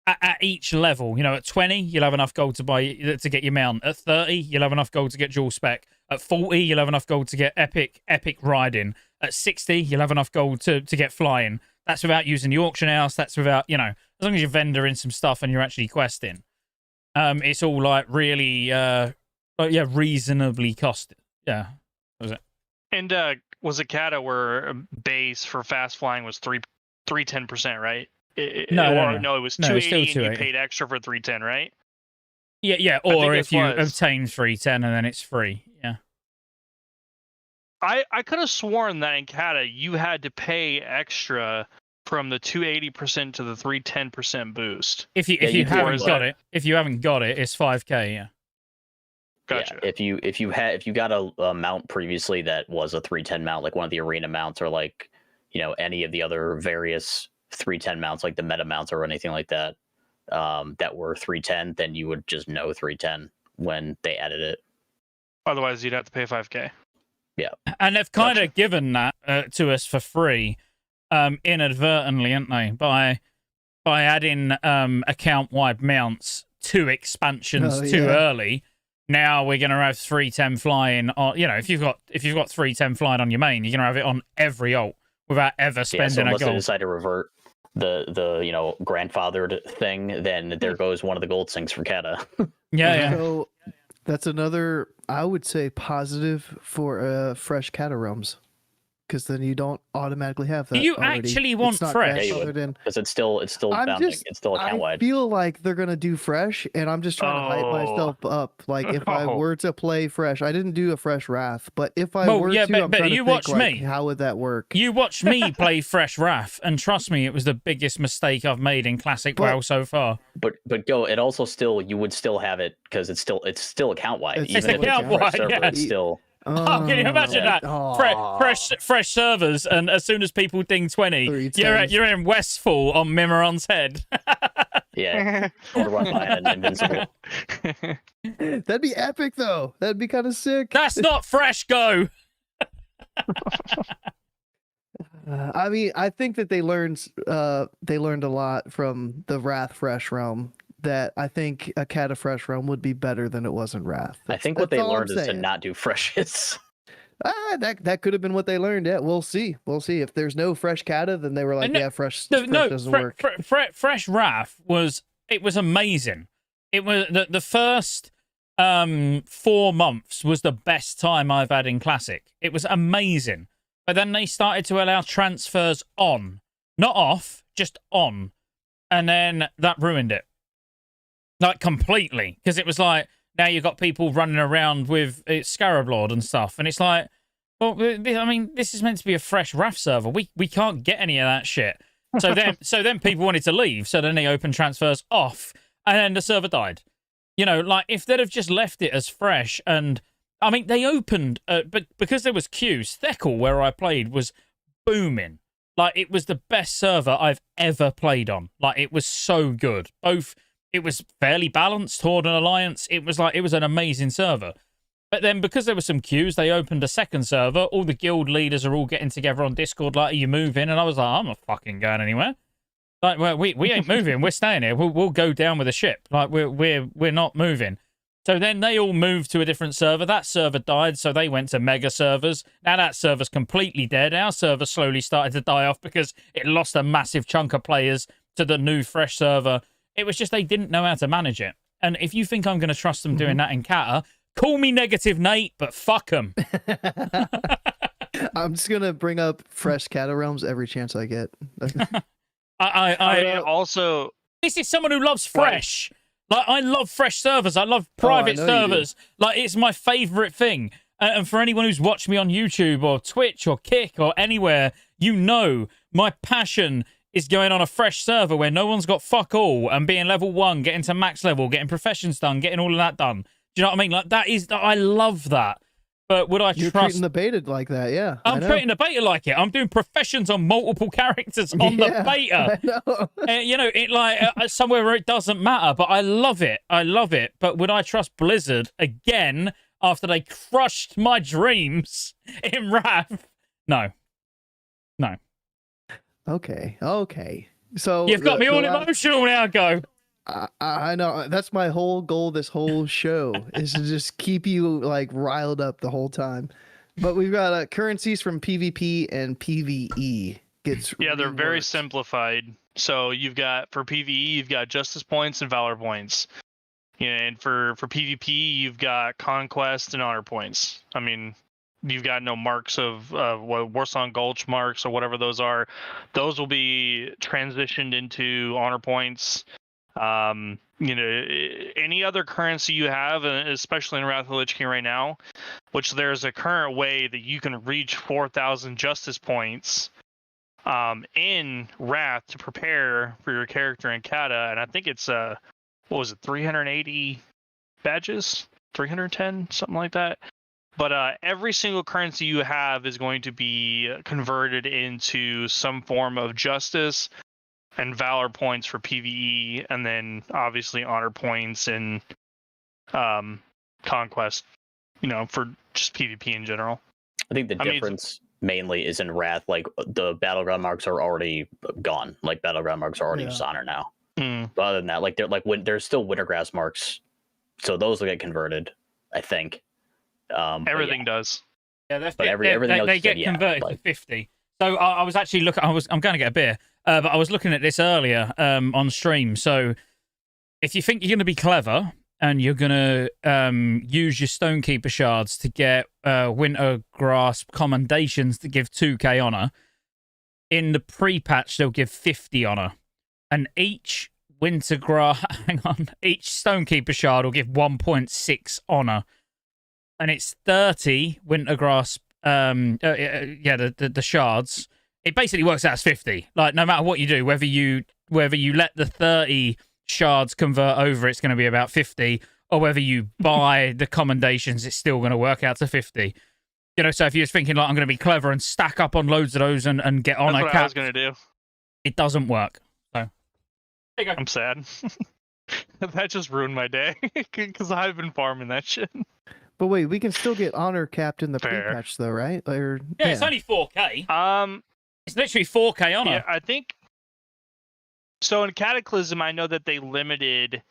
at each level, at 20 you'll have enough gold to get your mount. At 30 you'll have enough gold to get dual spec. At 40 you'll have enough gold to get epic riding. At 60 you'll have enough gold to get flying. That's without using the auction house. That's without as long as you're vendoring some stuff and you're actually questing. It's all like really reasonably costed. Yeah, that was it. And was it Cata where base for fast flying was 310%, right? No, it was 280 and you paid extra for 310, right? Yeah, or if you obtain 310 and then it's free. Yeah. I could have sworn that in Cata you had to pay extra from the 280% to the 310% boost. If you haven't got it, it's 5k, yeah. Gotcha. Yeah, if you got a mount previously that was a 310 mount, like one of the arena mounts, or like any of the other various 310 mounts, like the meta mounts or anything like that, that were 310, then you would just know 310 when they added it. Otherwise, you'd have to pay 5k. Yeah, and they've kind of given that to us for free, inadvertently, haven't they? By adding account-wide mounts to expansions too early. Now we're gonna have 310 flying on. If you've got 310 flying on your main, you're gonna have it on every ult without ever spending so unless a gold. They decide to revert the grandfathered thing, then there goes one of the gold sinks for Cata. Yeah. So that's another, I would say, positive for fresh Cata realms. Because then you don't automatically have that. Do you already. actually want fresh? Because it's still bounding. It's still account wide. I feel like they're gonna do fresh, and I'm just trying to hype myself up. Like if I were to play fresh, I didn't do a fresh Wrath, but if I were to, I'm trying to think, like, how would that work? You watched me play fresh Wrath, and trust me, it was the biggest mistake I've made in Classic WoW so far. But go. It also you would still have it because it's still account wide. It's account wide. It's still. Oh, can you imagine that? Fresh servers, and as soon as people ding 20, you're in Westfall on Mimiron's head. Yeah, or run behind an invincible. That'd be epic, though. That'd be kind of sick. That's not fresh go. I mean, I think that they learned a lot from the Wrath Fresh realm. That I think a Cata Fresh realm would be better than it was in Wrath. I think what they learned is to not do freshes. That could have been what they learned. Yeah, we'll see. If there's no fresh Cata, then they were like, fresh doesn't work. Fresh Wrath was amazing. It was the first 4 months was the best time I've had in Classic. It was amazing. But then they started to allow transfers on, not off, just on, and then that ruined it. Like, completely. Because it was like, now you've got people running around with Scarab Lord and stuff. And it's like, Well, I mean, this is meant to be a fresh RAF server. We can't get any of that shit. So then people wanted to leave. So then they opened transfers off, and then the server died. You know, like if they'd have just left it as fresh, and I mean, they opened, but because there was queues, Theckle, where I played, was booming. Like it was the best server I've ever played on. Like it was so good. It was fairly balanced, Horde and Alliance. It was an amazing server. But then because there were some queues, they opened a second server. All the guild leaders are all getting together on Discord like, you move in? And I was like, I'm not fucking going anywhere. Like, well, we ain't moving. We're staying here. We'll go down with the ship. Like, we're not moving. So then they all moved to a different server. That server died, so they went to mega servers. Now that server's completely dead. Our server slowly started to die off because it lost a massive chunk of players to the new fresh server. It was just they didn't know how to manage it. And if you think I'm going to trust them doing that in Cata, call me negative, Nate, but fuck them. I'm just gonna bring up fresh Cata realms every chance I get. I also, this is someone who loves fresh. Like I love fresh servers. I love private servers. Like it's my favorite thing. And for anyone who's watched me on YouTube or Twitch or Kick or anywhere, you know my passion is going on a fresh server where no one's got fuck all and being level 1, getting to max level, getting professions done, getting all of that done. Do you know what I mean? Like I love that. But would You're trust? treating the beta like that, yeah. I'm treating the beta like it. I'm doing professions on multiple characters on the beta. I know. You know, it like somewhere where it doesn't matter. But I love it. I love it. But would I trust Blizzard again after they crushed my dreams in Wrath? No. Okay. So You've got me all emotional now. Go. I know. That's my whole goal this whole show is to just keep you like riled up the whole time. But we've got currencies from PvP and PvE. they're very simplified. So you've got for PvE, you've got justice points and valor points. And for PvP, you've got conquest and honor points. I mean, you've got no marks of Warsong Gulch marks or whatever those are. Those will be transitioned into honor points. Any other currency you have, especially in Wrath of the Lich King right now, which there's a current way that you can reach 4,000 justice points in Wrath to prepare for your character in Cata, and I think it's 380 badges, 310, something like that. But every single currency you have is going to be converted into some form of justice and valor points for PvE, and then obviously honor points and conquest, for just PvP in general. I think the difference mainly is in Wrath. Like the battleground marks are already gone. Like battleground marks are already just honor now. But other than that, like there's still wintergrass marks, so those will get converted. I think everything does. Yeah, that's everything else they get converted to 50. So I was actually looking. I'm going to get a beer. But I was looking at this earlier on stream. So if you think you're going to be clever and you're going to use your Stonekeeper shards to get Wintergrasp commendations to give 2k honor, in the pre-patch they'll give 50 honor. And each each Stonekeeper shard will give 1.6 honor. And it's 30 Wintergrasp, the shards. It basically works out as 50. Like no matter what you do, whether you let the 30 shards convert over, it's going to be about 50, or whether you buy the commendations, it's still going to work out to 50. So if you're thinking like I'm going to be clever and stack up on loads of those and get on, that's what I was going to do. It doesn't work. So there you go. I'm sad. That just ruined my day because I've been farming that shit. But wait, we can still get honor capped in the pre-patch though, right? It's only 4k. It's literally 4k honor. Yeah, I think. So in Cataclysm, I know that they limited.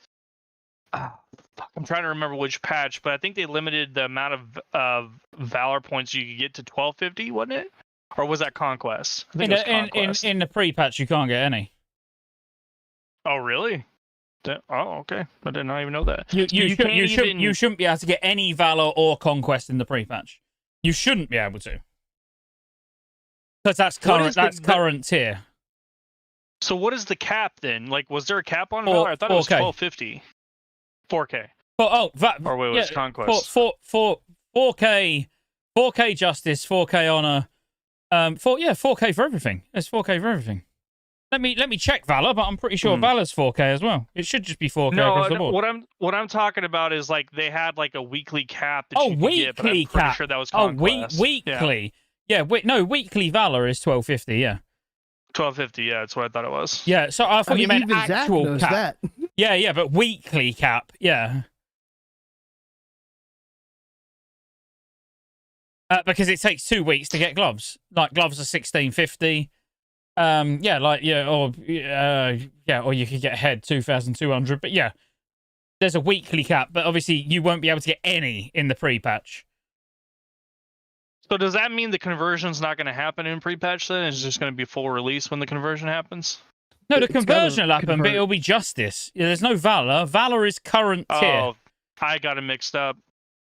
I'm trying to remember which patch, but I think they limited the amount of valor points you could get to 1250, wasn't it? Or was that Conquest? I think it was Conquest. In the pre-patch, you can't get any. Oh, really? Oh, okay. I did not even know that. You shouldn't be able to get any valor or conquest in the pre-patch. You shouldn't be able to, because that's current. That's current tier. So what is the cap then? Like, was there a cap on valor? I thought it was 1250. 4K. Or wait, was Conquest? 4K 4K Justice, 4K Honor, 4K for everything. It's 4K for everything. Let me check Valor, but I'm pretty sure Valor's 4K as well. It should just be 4K across the board. What I'm talking about is like they had like a weekly cap that you could weekly get, but I'm pretty sure that was Conquest. Weekly. Yeah, weekly Valor is 1250. Yeah. 1250. Yeah, that's what I thought it was. Yeah, so I thought you meant even Zach actual knows cap. that. Yeah, but weekly cap. Yeah. Because it takes 2 weeks to get gloves. Like gloves are 1650. Or you could get head 2,200. But yeah, there's a weekly cap. But obviously, you won't be able to get any in the pre-patch. So does that mean the conversion's not going to happen in pre-patch then? It's just going to be full release when the conversion happens? No, the It's conversion will gotta happen, but convert. it'll be Justice. Yeah, there's no Valor. Valor is current tier. Oh, I got it mixed up.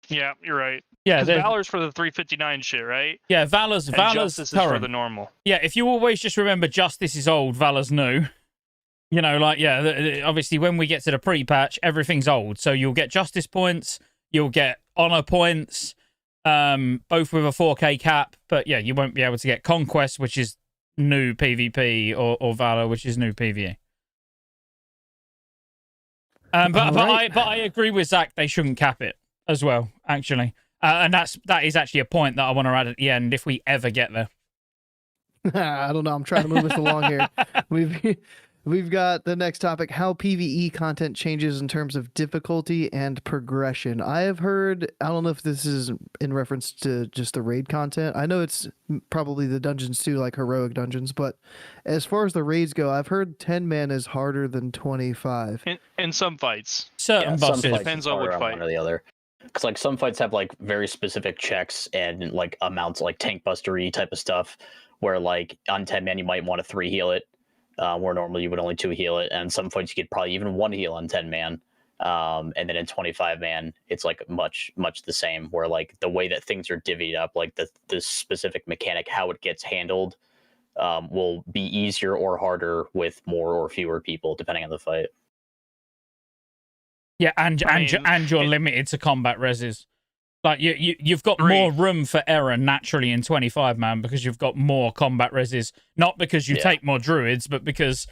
Yeah, you're right. Yeah, Because Valor's for the 359 shit, right? yeah, Valor's And Valor's Justice is current. for the normal. Yeah, if you always just remember Justice is old, Valor's new. You know, like, obviously when we get to the pre-patch, everything's old. So you'll get Justice points, you'll get Honor points, both with a 4K cap. But yeah, you won't be able to get Conquest, which is new PvP, or Valor, which is new PvE. But I agree with Zach, they shouldn't cap it as well, actually. And that is actually a point that I want to add at the end if we ever get there. I don't know. I'm trying to move us along here. We've got the next topic: how PvE content changes in terms of difficulty and progression. I have heard. I don't know if this is in reference to just the raid content. I know it's probably the dungeons too, like heroic dungeons. But as far as the raids go, I've heard 10 man is harder than 25. In some fights. Certain some bosses. fights Depends it's on what harder fight. one or the other. Because like some fights have like very specific checks and like amounts, like tank bustery type of stuff, where like on 10 man you might want to 3 heal it, where normally you would only 2 heal it, and some fights you could probably even 1 heal on 10 man. And then in 25 man it's like much the same, where like the way that things are divvied up, like the specific mechanic, how it gets handled, will be easier or harder with more or fewer people depending on the fight. Yeah, and you're limited to combat reses. Like you've got more room for error naturally in 25 man because you've got more combat reses, not because you take more druids, but because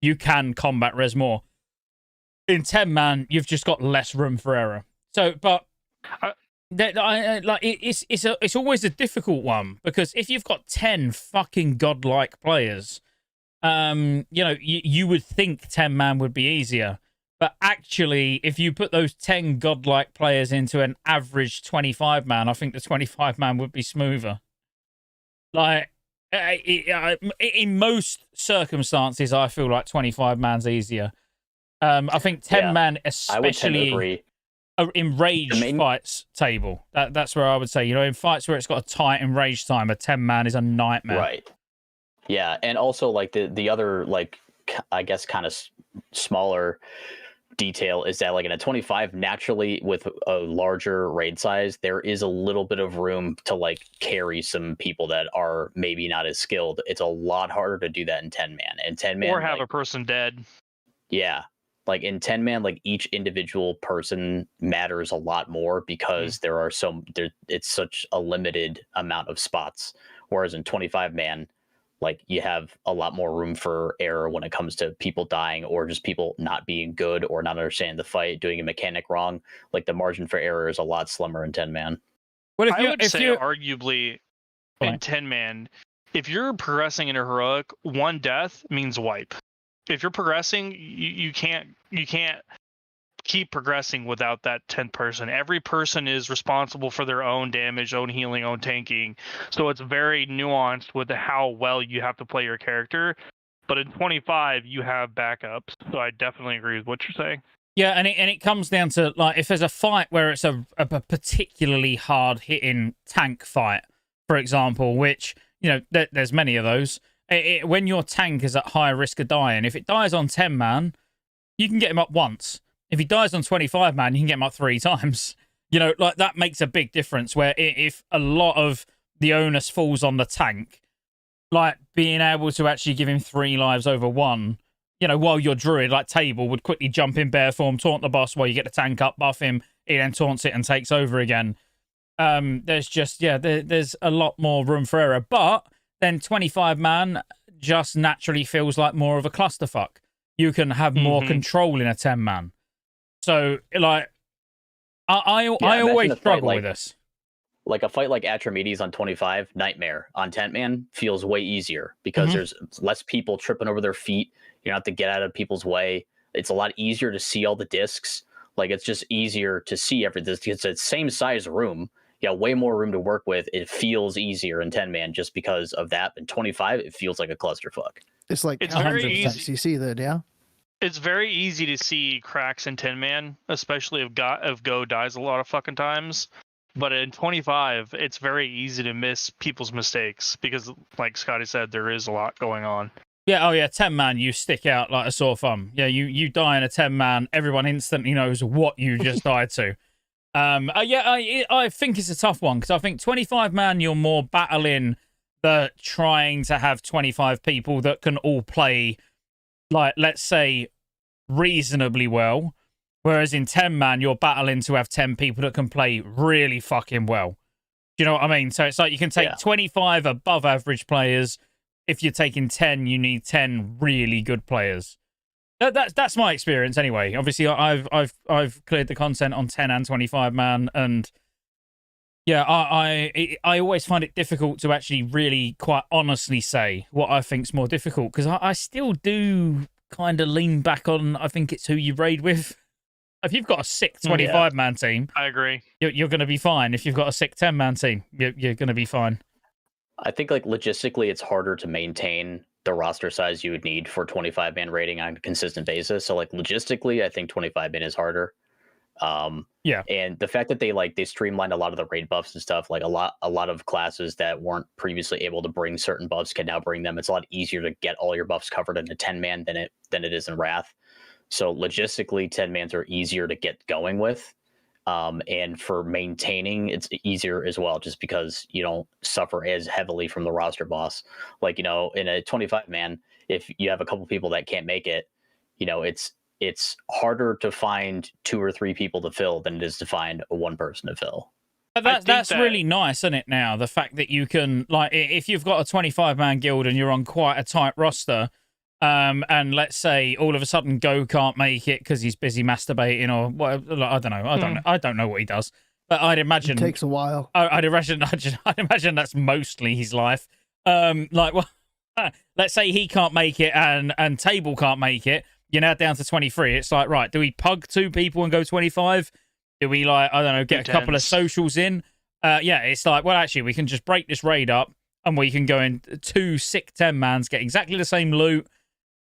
you can combat res more. In 10 man, you've just got less room for error. So, but it's always a difficult one, because if you've got 10 fucking godlike players, you would think 10 man would be easier. But actually, if you put those 10 godlike players into an average 25 man, I think the 25 man would be smoother. Like, in most circumstances, I feel like 25 man's easier. I think 10 man, especially in rage fights table, that's where I would say, in fights where it's got a tight enraged time, a 10 man is a nightmare. Right. Yeah, and also like the other, like, I guess kind of smaller detail is that like in a 25, naturally with a larger raid size, there is a little bit of room to like carry some people that are maybe not as skilled. It's a lot harder to do that in 10 man. And 10 man, or have a person dead. Yeah, like in 10 man, like each individual person matters a lot more, because it's such a limited amount of spots. Whereas in 25 man, like you have a lot more room for error when it comes to people dying, or just people not being good or not understanding the fight, doing a mechanic wrong. Like the margin for error is a lot slimmer in 10 man. Well, I would say arguably in 10 man, if you're progressing in a heroic, 1 death means wipe. If you're progressing, you can't keep progressing without that 10th person. Every person is responsible for their own damage, own healing, own tanking. So it's very nuanced with how well you have to play your character. But in 25, you have backups. So I definitely agree with what you're saying. Yeah, and it comes down to, like, if there's a fight where it's a particularly hard-hitting tank fight, for example, which, there's many of those. When your tank is at high risk of dying, if it dies on 10 man, you can get him up once. If he dies on 25 man, you can get him up 3 times. Like that makes a big difference, where if a lot of the onus falls on the tank, like being able to actually give him 3 lives over 1, while your druid, like Table, would quickly jump in bear form, taunt the boss while you get the tank up, buff him, he then taunts it and takes over again. There's just there's a lot more room for error. But then 25-man just naturally feels like more of a clusterfuck. You can have more control in a 10-man. So like, I always struggle with this. Like a fight like Atramedes on 25, Nightmare on 10-man feels way easier because there's less people tripping over their feet. You don't have to get out of people's way. It's a lot easier to see all the discs. Like, it's just easier to see everything. It's the same size room. You got way more room to work with. It feels easier in 10-man just because of that. In 25, it feels like a clusterfuck. It's like It's 100% very easy. CC then, yeah? It's very easy to see cracks in 10-man, especially if Go dies a lot of fucking times. But in 25, it's very easy to miss people's mistakes because, like Scotty said, there is a lot going on. Yeah, 10-man, you stick out like a sore thumb. Yeah, you die in a 10-man, everyone instantly knows what you just died to. I think it's a tough one because I think 25-man, you're more battling the trying to have 25 people that can all play, like, let's say, reasonably well. Whereas in 10-man, you're battling to have 10 people that can play really fucking well. Do you know what I mean? So it's like you can take 25 above average players. If you're taking 10, you need 10 really good players. That's my experience anyway. Obviously, I've cleared the content on 10 and 25-man, and yeah, I always find it difficult to actually really quite honestly say what I think's more difficult because I still do kind of lean back on. I think it's who you raid with. If you've got a sick 25-man team, I agree. You're going to be fine. If you've got a sick 10-man team, you're going to be fine. I think, like, logistically, it's harder to maintain the roster size you would need for 25-man raiding on a consistent basis. So, like, logistically, I think 25-man is harder. Yeah. And the fact that they streamlined a lot of the raid buffs and stuff, like a lot of classes that weren't previously able to bring certain buffs can now bring them. It's a lot easier to get all your buffs covered in a 10-man than it is in Wrath. So logistically, 10-mans are easier to get going with. And for maintaining, it's easier as well, just because you don't suffer as heavily from the roster boss. Like, you know, in a 25-man, if you have a couple people that can't make it, you know, it's harder to find 2 or 3 people to fill than it is to find one person to fill. But that's really nice, isn't it, now? The fact that you can, like, if you've got a 25-man guild and you're on quite a tight roster, and let's say all of a sudden Go can't make it because he's busy masturbating or whatever. Like, I don't know. I don't know what he does. But I'd imagine it takes a while. I'd imagine that's mostly his life. Let's say he can't make it and Table can't make it. You're now down to 23. It's like, right, do we pug 2 people and go 25? Do we, like, I don't know, get a couple of socials in? It's like, well, actually, we can just break this raid up and we can go in 2 sick 10-mans, get exactly the same loot.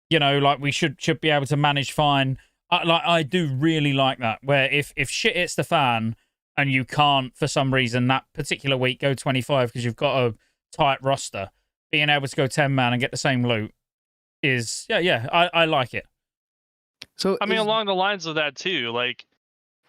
You know, like, we should be able to manage fine. I do really like that, where if shit hits the fan and you can't, for some reason, that particular week go 25 because you've got a tight roster, being able to go 10-man and get the same loot is, I like it. So I mean, along the lines of that too, like,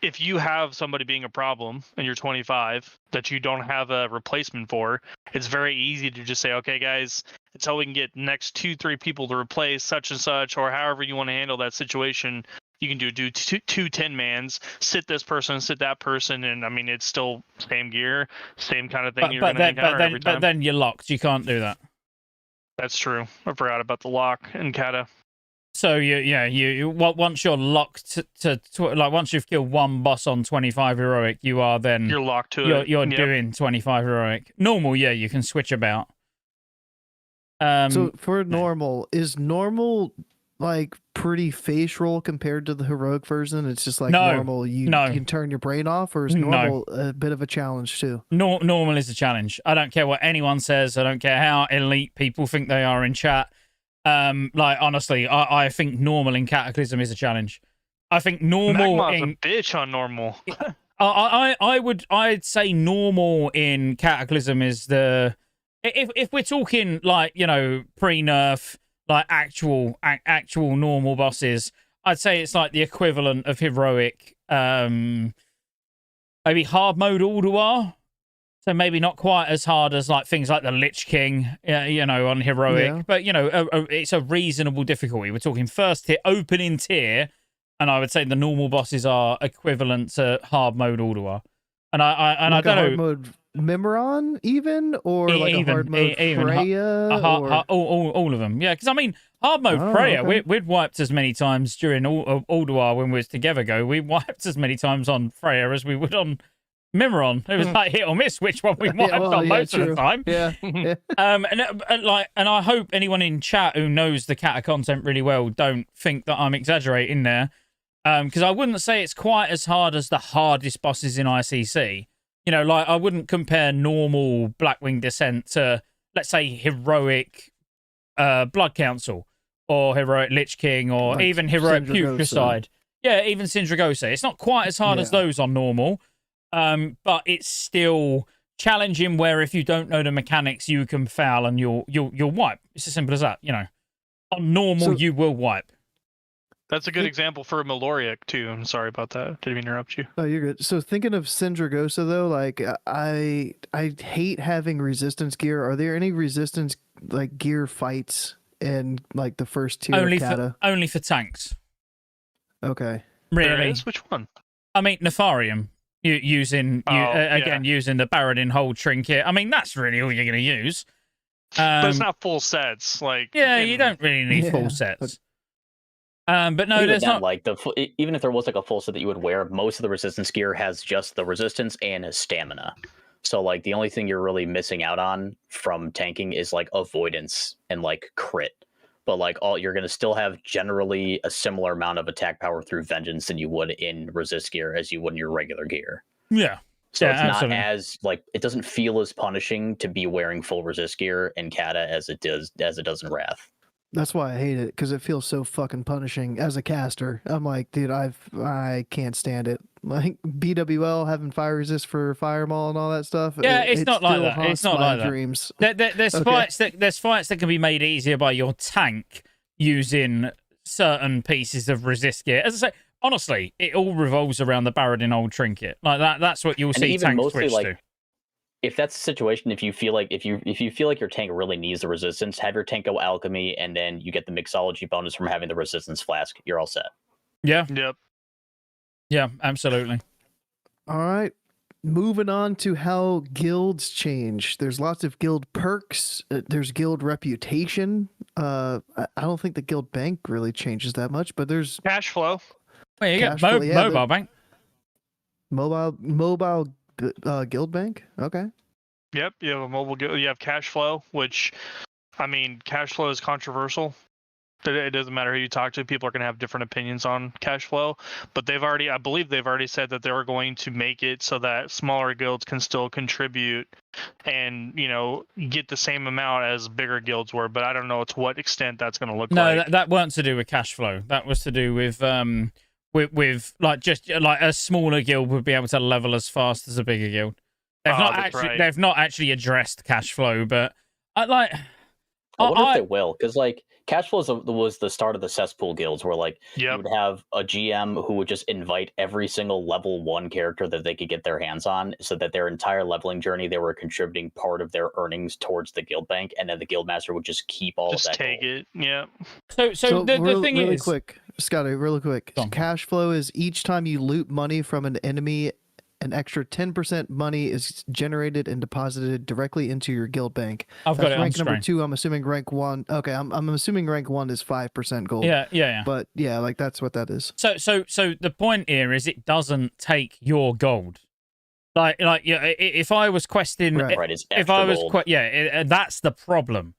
if you have somebody being a problem and you're 25 that you don't have a replacement for, it's very easy to just say, okay, guys, until we can get next 2-3 people to replace such and such, or however you want to handle that situation, you can do 2 10-mans, sit this person, sit that person, and I mean, it's still same gear, same kind of thing you're going to encounter every time. But then you're locked. You can't do that. That's true. I forgot about the lock in Cata. So once you're locked to like, once you've killed one boss on 25 heroic, you're locked to it. You're doing 25 heroic. Normal, you can switch about. So for normal, is normal like pretty face roll compared to the heroic version? It's just like normal. You can turn your brain off, or is normal a bit of a challenge too? Normal is a challenge. I don't care what anyone says. I don't care how elite people think they are in chat. Like, honestly, I think normal in Cataclysm is a challenge. I think normal Magma's a bitch on normal. I'd say normal in Cataclysm is the, if we're talking, like, you know, pre-nerf, like actual normal bosses, I'd say it's like the equivalent of heroic, maybe hard mode Alduar. So maybe not quite as hard as, like, things like the Lich King, you know, on heroic. But, you know, it's a reasonable difficulty. We're talking first tier, opening tier, and I would say the normal bosses are equivalent to hard mode Alduar. And I Like a don't hard know. mode Memoron even, or like a hard mode Freya, or All of them. Yeah, because I mean, hard mode Freya, okay. we'd wiped as many times during Alduar when we was together. We wiped as many times on Freya as we would on Mimiron. It was like hit or miss which one we wiped on most of the time. Yeah. Yeah. And I hope anyone in chat who knows the Cata content really well don't think that I'm exaggerating there. Because I wouldn't say it's quite as hard as the hardest bosses in ICC. You know, like I wouldn't compare normal Blackwing Descent to, let's say, heroic Blood Council or heroic Lich King or Like even heroic Syndragosa. Putricide. Yeah, even Syndragosa. It's not quite as hard as those on normal, but it's still challenging. Where if you don't know the mechanics, you can foul and you'll wipe. It's as simple as that. You know, on normal you will wipe. That's a good example for Maloriak too. I'm sorry about that. Didn't mean to interrupt you. Oh, you're good. So thinking of Syndragosa though, like I hate having resistance gear. Are there any resistance like gear fights in like the first tier of Cata? Only for tanks. Okay. Really? There is? Which one? I mean, Nefarium. Using the Baradin Hold Trinket. I mean, that's really all you're going to use. But it's not full sets. Like you don't really need full sets. But no, even there's then, not. Like even if there was like a full set that you would wear, most of the resistance gear has just the resistance and stamina. So like the only thing you're really missing out on from tanking is like avoidance and like crit. But like you're gonna still have generally a similar amount of attack power through vengeance than you would in resist gear as you would in your regular gear. Yeah. So it's absolutely. not as like it doesn't feel as punishing to be wearing full resist gear in Cata as it does in Wrath. That's why I hate it, because it feels so fucking punishing as a caster. I'm like, dude, I can't stand it. Like BWL having fire resist for Firemaul and all that stuff. Yeah, it's not like that. It's not like that. Dreams. There's fights that can be made easier by your tank using certain pieces of resist gear. As I say, honestly, it all revolves around the Baradin Old Trinket. Like that's what you'll see tanks switch to. If that's the situation, if you feel like your tank really needs the resistance, have your tank go alchemy, and then you get the mixology bonus from having the resistance flask. You're all set. Yeah. Yep. Yeah, absolutely. All right. Moving on to how guilds change. There's lots of guild perks. There's guild reputation. I don't think the guild bank really changes that much, but there's cash flow. Well, you get mobile bank. Mobile guild bank. Okay. Yep, you have a mobile guild. You have cash flow, which, I mean, cash flow is controversial. It doesn't matter who you talk to. People are going to have different opinions on cash flow, but I believe they've already said that they're going to make it so that smaller guilds can still contribute and, get the same amount as bigger guilds were, but I don't know to what extent that's going to look like. No, that weren't to do with cash flow. That was to do with like just like a smaller guild would be able to level as fast as a bigger guild. They've not actually addressed cash flow, but I wonder if they will, because like cash flow was the start of the cesspool guilds, where like you would have a GM who would just invite every single level 1 character that they could get their hands on, so that their entire leveling journey they were contributing part of their earnings towards the guild bank, and then the guild master would just keep all of that. Just take it. Yeah. So the thing really is, quick, Scotty, really quick. Cash flow is each time you loot money from an enemy, an extra 10% money is generated and deposited directly into your guild bank. I've got it on rank number screen. 2. I'm assuming rank 1. Okay, I'm assuming rank 1 is 5% gold. Yeah. But yeah, like that's what that is. So the point here is it doesn't take your gold. Like if I was questing, right, it's if I was gold. That's the problem.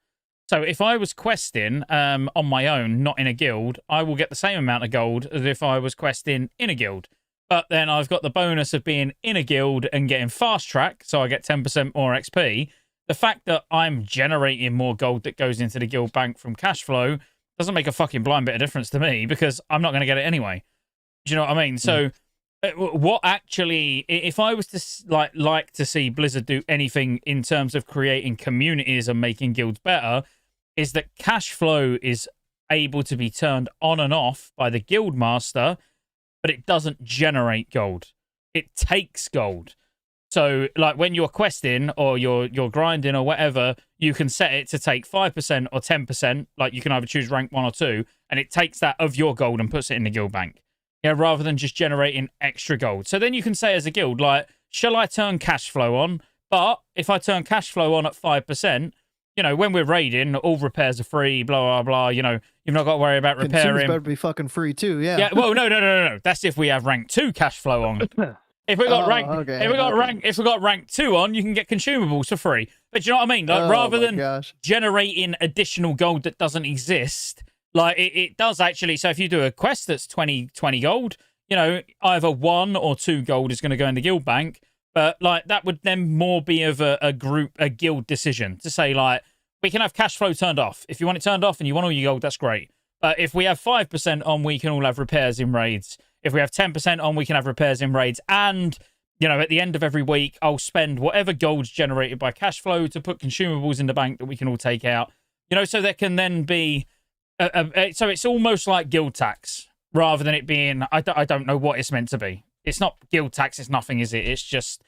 So if I was questing on my own, not in a guild, I will get the same amount of gold as if I was questing in a guild. But then I've got the bonus of being in a guild and getting fast track, so I get 10% more XP. The fact that I'm generating more gold that goes into the guild bank from cash flow doesn't make a fucking blind bit of difference to me, because I'm not going to get it anyway. Do you know what I mean? So what actually, if I was to like to see Blizzard do anything in terms of creating communities and making guilds better, is that cash flow is able to be turned on and off by the guild master, but it doesn't generate gold. It takes gold. So, like, when you're questing or you're grinding or whatever, you can set it to take 5% or 10%. Like, you can either choose rank 1 or 2, and it takes that of your gold and puts it in the guild bank. Yeah, rather than just generating extra gold. So then you can say as a guild, like, shall I turn cash flow on? But if I turn cash flow on at 5%, you know, when we're raiding, all repairs are free, blah, blah, blah. You know, you've not got to worry about Consumers repairing. better be fucking free too. Yeah. Yeah, well, no. That's if we have rank 2 cash flow on. If we got if we got rank 2 on, you can get consumables for free. But do you know what I mean? Like, rather than generating additional gold that doesn't exist, like it does actually. So if you do a quest that's 20 gold, you know, either 1 or 2 gold is going to go in the guild bank. But like that would then more be of a guild decision to say, like, we can have cash flow turned off. If you want it turned off and you want all your gold, that's great. But if we have 5% on, we can all have repairs in raids. If we have 10% on, we can have repairs in raids. And, you know, at the end of every week, I'll spend whatever gold's generated by cash flow to put consumables in the bank that we can all take out. You know, so there can then be... so it's almost like guild tax, rather than it being... I don't know what it's meant to be. It's not guild tax, it's nothing, is it? It's just...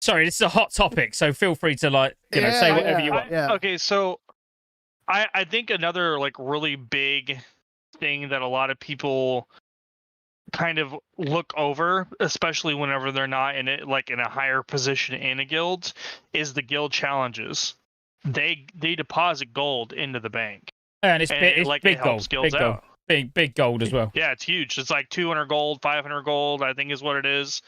Sorry, this is a hot topic, so feel free to, like, you know, say whatever you want. Okay, so I think another, like, really big thing that a lot of people kind of look over, especially whenever they're not in it, like in a higher position in a guild, is the guild challenges. They deposit gold into the bank, and it's big gold, big gold as well. Yeah, it's huge. It's like 200 gold, 500 gold, I think is what it is.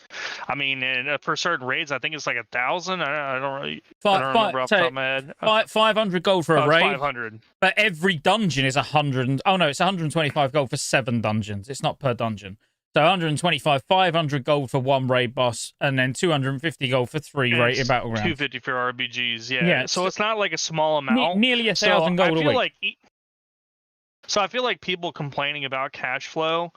I mean, and for certain raids, I think it's like 1,000. I don't remember off the top of my head. 500 gold for a raid. 500. But every dungeon is 100. Oh no, it's 125 gold for 7 dungeons. It's not per dungeon. So 125, 500 gold for 1 raid boss, and then 250 gold for 3 rated battlegrounds. 250 for RBGs. Yeah. So it's not like a small amount. Nearly 1,000 gold a week. So I feel like people complaining about cash flow,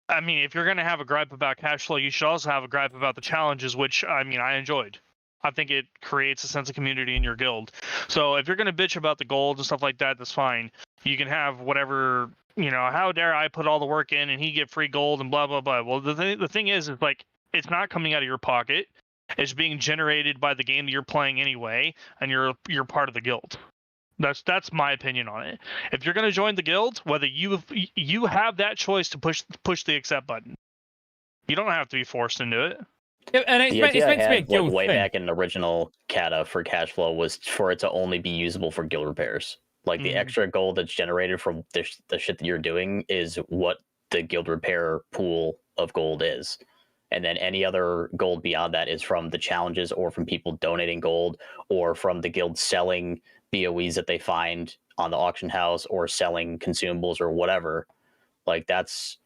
I mean, if you're going to have a gripe about cash flow, you should also have a gripe about the challenges, which, I mean, I enjoyed. I think it creates a sense of community in your guild. So if you're going to bitch about the gold and stuff like that, that's fine. You can have whatever, you know, how dare I put all the work in and he get free gold and blah, blah, blah. Well, the thing is like, it's not coming out of your pocket. It's being generated by the game that you're playing anyway, and you're part of the guild. That's my opinion on it. If you're going to join the guild, whether you have that choice to push the accept button. You don't have to be forced into it. And it's meant to be a guild way thing. Back in the original Cata for cash flow was for it to only be usable for guild repairs. Like the extra gold that's generated from the shit that you're doing is what the guild repair pool of gold is. And then any other gold beyond that is from the challenges or from people donating gold or from the guild selling BOEs that they find on the auction house or selling consumables or whatever. Like that's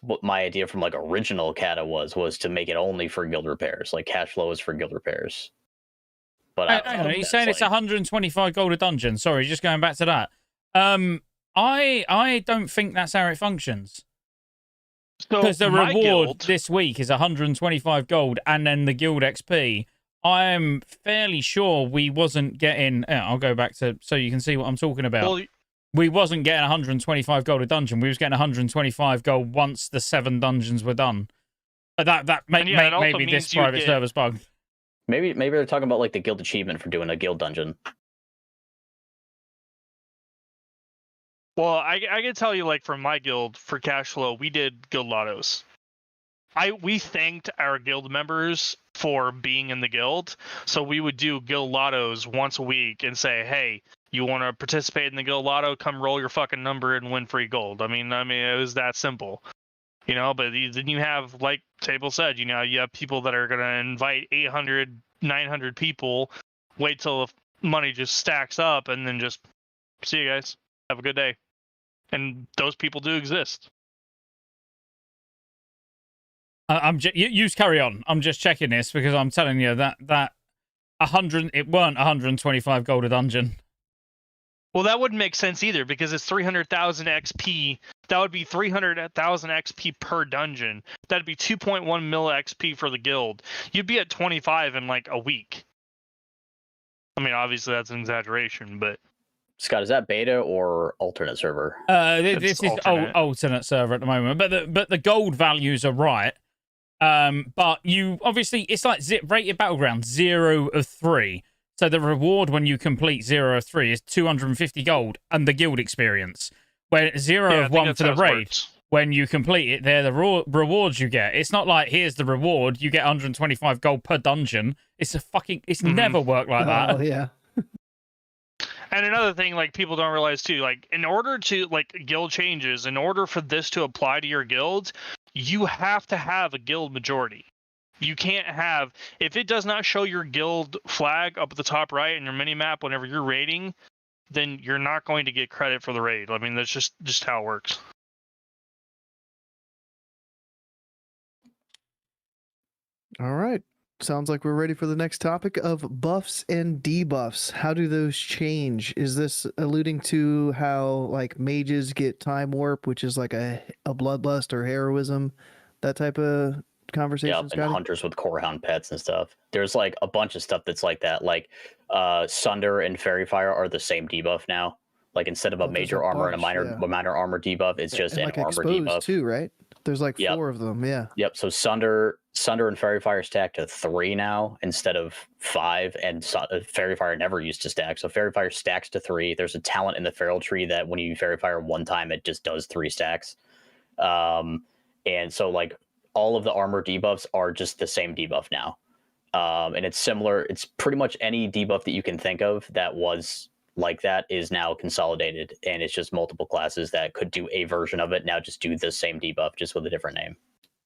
what my idea from like original Cata was to make it only for guild repairs. Like cash flow is for guild repairs. But he's saying it's 125 gold a dungeon. Sorry, just going back to that. I don't think that's how it functions. Because the reward this week is 125 gold and then the guild XP. I'm fairly sure we wasn't getting... I'll go back to... So you can see what I'm talking about. Well, we wasn't getting 125 gold a dungeon. We was getting 125 gold once the 7 dungeons were done. But maybe this private server's bugged. Maybe they're talking about like the guild achievement for doing a guild dungeon. Well, I can tell you, like, from my guild, for cash flow, we did guild lottos. We thanked our guild members for being in the guild, so we would do guild lottos once a week and say, hey, you want to participate in the guild lotto? Come roll your fucking number and win free gold. I mean, it was that simple. You know, but then you have, like Table said, you know, you have people that are going to invite 800, 900 people, wait till the money just stacks up, and then just, see you guys. Have a good day. And those people do exist. You carry on. I'm just checking this because I'm telling you that 100, it weren't 125 gold a dungeon. Well, that wouldn't make sense either because it's 300,000 XP. That would be 300,000 XP per dungeon. That'd be 2.1 mil XP for the guild. You'd be at 25 in like a week. I mean, obviously that's an exaggeration, but Scott, is that beta or alternate server? This is alternate server at the moment, but the gold values are right. But you obviously it's like rated battlegrounds 0 of 3. So the reward when you complete 0 of 3 is 250 gold and the guild experience. Where 0 of 1 for the raid. when you complete it, they're the rewards you get. It's not like, here's the reward, you get 125 gold per dungeon. It's never worked like that. Oh yeah. And another thing, like, people don't realize too, like, in order to, like, guild changes, in order for this to apply to your guild, you have to have a guild majority. You can't have, if it does not show your guild flag up at the top right in your mini map whenever you're raiding, then you're not going to get credit for the raid. I mean, that's just how it works. All right. Sounds like we're ready for the next topic of buffs and debuffs. How do those change? Is this alluding to how like mages get time warp, which is like a bloodlust or heroism, that type of conversation? Yep, and hunters with corehound pets and stuff. There's like a bunch of stuff that's like that. Like Sunder and Fairy Fire are the same debuff now. Like instead of a major armor and a minor armor debuff, it's just an like armor exposed debuff too, right? There's like 4 of them, yeah. Yep. So Sunder and Fairy Fire stack to 3 now instead of 5, and Fairy Fire never used to stack. So Fairy Fire stacks to 3. There's a talent in the Feral Tree that when you Fairy Fire one time, it just does 3 stacks. And so like all of the armor debuffs are just the same debuff now. And it's similar. It's pretty much any debuff that you can think of that was like that is now consolidated, and it's just multiple classes that could do a version of it now just do the same debuff just with a different name.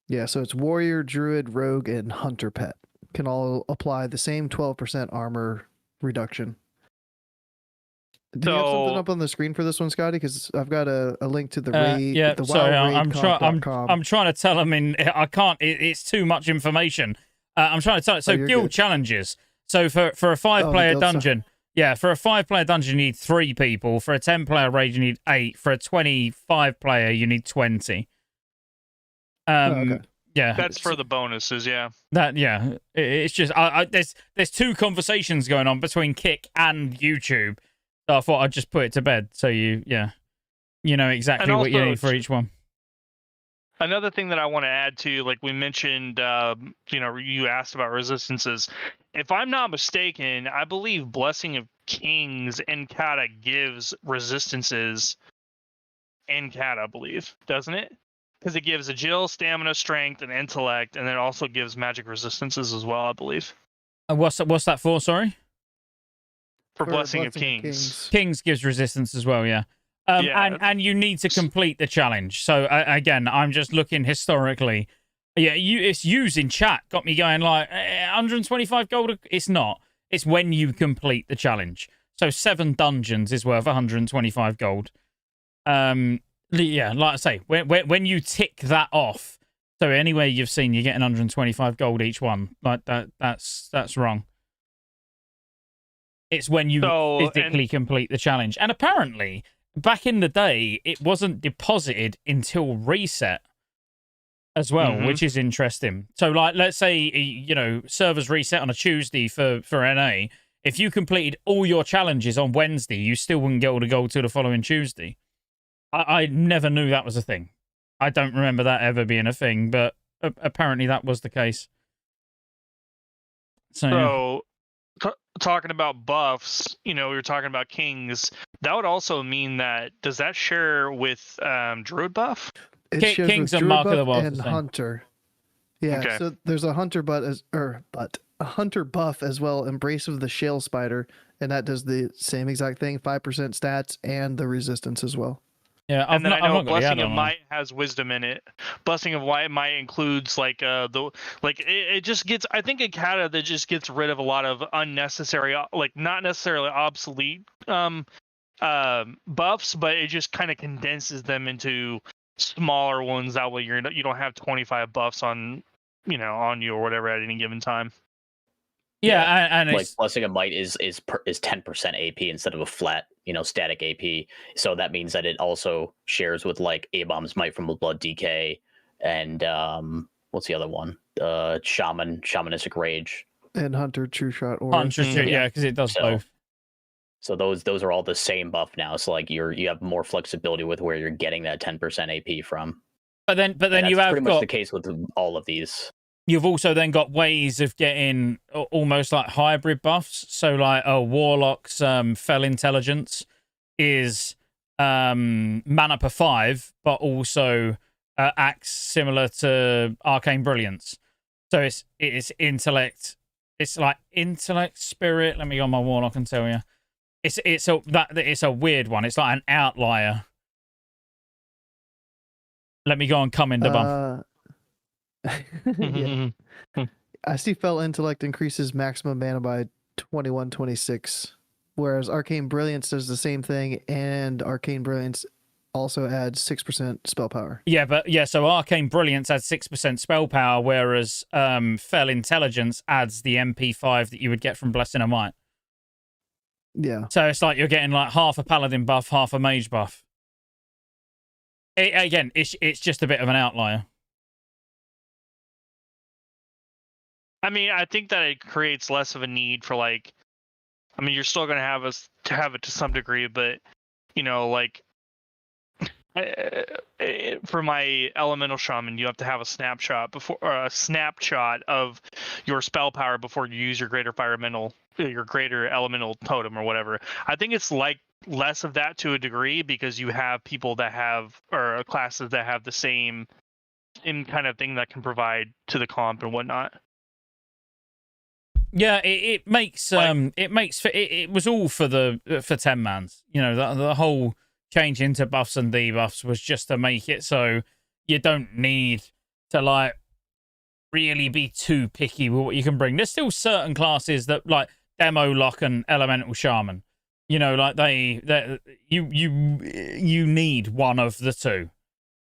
Yeah, so it's warrior, druid, rogue, and hunter pet can all apply the same 12% armor reduction. Do you have something up on the screen for this one, Scotty? Because I've got a link to the raid. Yeah, the sorry, I'm wildRaidComp.com. trying to tell them I can't. It's too much information. I'm trying to tell it. So guild challenges. So for a 5-player dungeon. Stuff. Yeah, for a 5-player dungeon, you need 3 people. For a 10-player raid, you need 8. For a 25-player, you need 20. Okay. Yeah, that's for the bonuses. Yeah, it's just there's 2 conversations going on between Kick and YouTube. So I thought I'd just put it to bed. So you know exactly what you need for each one. Another thing that I want to add to, like we mentioned, you asked about resistances. If I'm not mistaken, I believe Blessing of Kings in Cata gives resistances in Cata, I believe, doesn't it? Because it gives agile, stamina, strength, and intellect, and it also gives magic resistances as well, I believe. What's that for, sorry? For Blessing of Kings. Kings gives resistance as well, yeah. And you need to complete the challenge. So again, I'm just looking historically. Yeah, it's used in chat. Got me going like 125 gold. It's not. It's when you complete the challenge. So 7 dungeons is worth 125 gold. Yeah, like I say, when you tick that off. So anywhere you've seen, you're getting 125 gold each one. Like that's wrong. It's when you physically complete the challenge. And apparently, back in the day, it wasn't deposited until reset as well, which is interesting. So, like, let's say, servers reset on a Tuesday for NA. If you completed all your challenges on Wednesday, you still wouldn't get all the gold till the following Tuesday. I never knew that was a thing. I don't remember that ever being a thing, but apparently that was the case. So talking about buffs, we were talking about kings. That would also mean that, does that share with druid buff? Kings and Mark of the Wolf and hunter. Yeah, okay. So there's a hunter a hunter buff as well, Embrace of the Shale Spider, and that does the same exact thing, 5% stats and the resistance as well. Yeah, and then I know Blessing of Might has wisdom in it. Blessing of Might includes it just gets, I think, a Cata that just gets rid of a lot of unnecessary, like not necessarily obsolete buffs, but it just kind of condenses them into smaller ones. That way you don't have 25 buffs on you or whatever at any given time. Yeah, and like Blessing of Might is 10% AP instead of a flat, static AP. So that means that it also shares with like A-Bomb's Might from the Blood DK and what's the other one? Shamanistic Rage. And Hunter True Shot or yeah, because it does both. So those are all the same buff now. So like you have more flexibility with where you're getting that 10% AP from. But then you have pretty much the case with all of these. You've also then got ways of getting almost like hybrid buffs. So like Warlock's Fell Intelligence is mana per 5, but also acts similar to Arcane Brilliance. So it's intellect. It's like intellect, spirit. Let me go on my warlock and tell you. It's a weird one. It's like an outlier. Let me go and come in the bump. Yeah. I see Fell Intellect increases maximum mana by 21-26, whereas Arcane Brilliance does the same thing, and Arcane Brilliance also adds 6% spell power. So Arcane Brilliance adds 6% spell power, whereas Fell Intelligence adds the MP5 that you would get from Blessing of Might. Yeah. So it's like you're getting like half a Paladin buff, half a Mage buff. It's just a bit of an outlier. I mean, I think that it creates less of a need for like, I mean, you're still going to have it to some degree, but you know, like for my elemental shaman, you have to have a snapshot of your spell power before you use your greater elemental totem or whatever. I think it's like less of that to a degree because you have people that have or classes that have the same kind of thing that can provide to the comp and whatnot. Yeah, it was all for 10-mans. You know, the whole change into buffs and debuffs was just to make it so you don't need to like really be too picky with what you can bring. There's still certain classes that like Demo Lock and Elemental Shaman. You know, like you need one of the two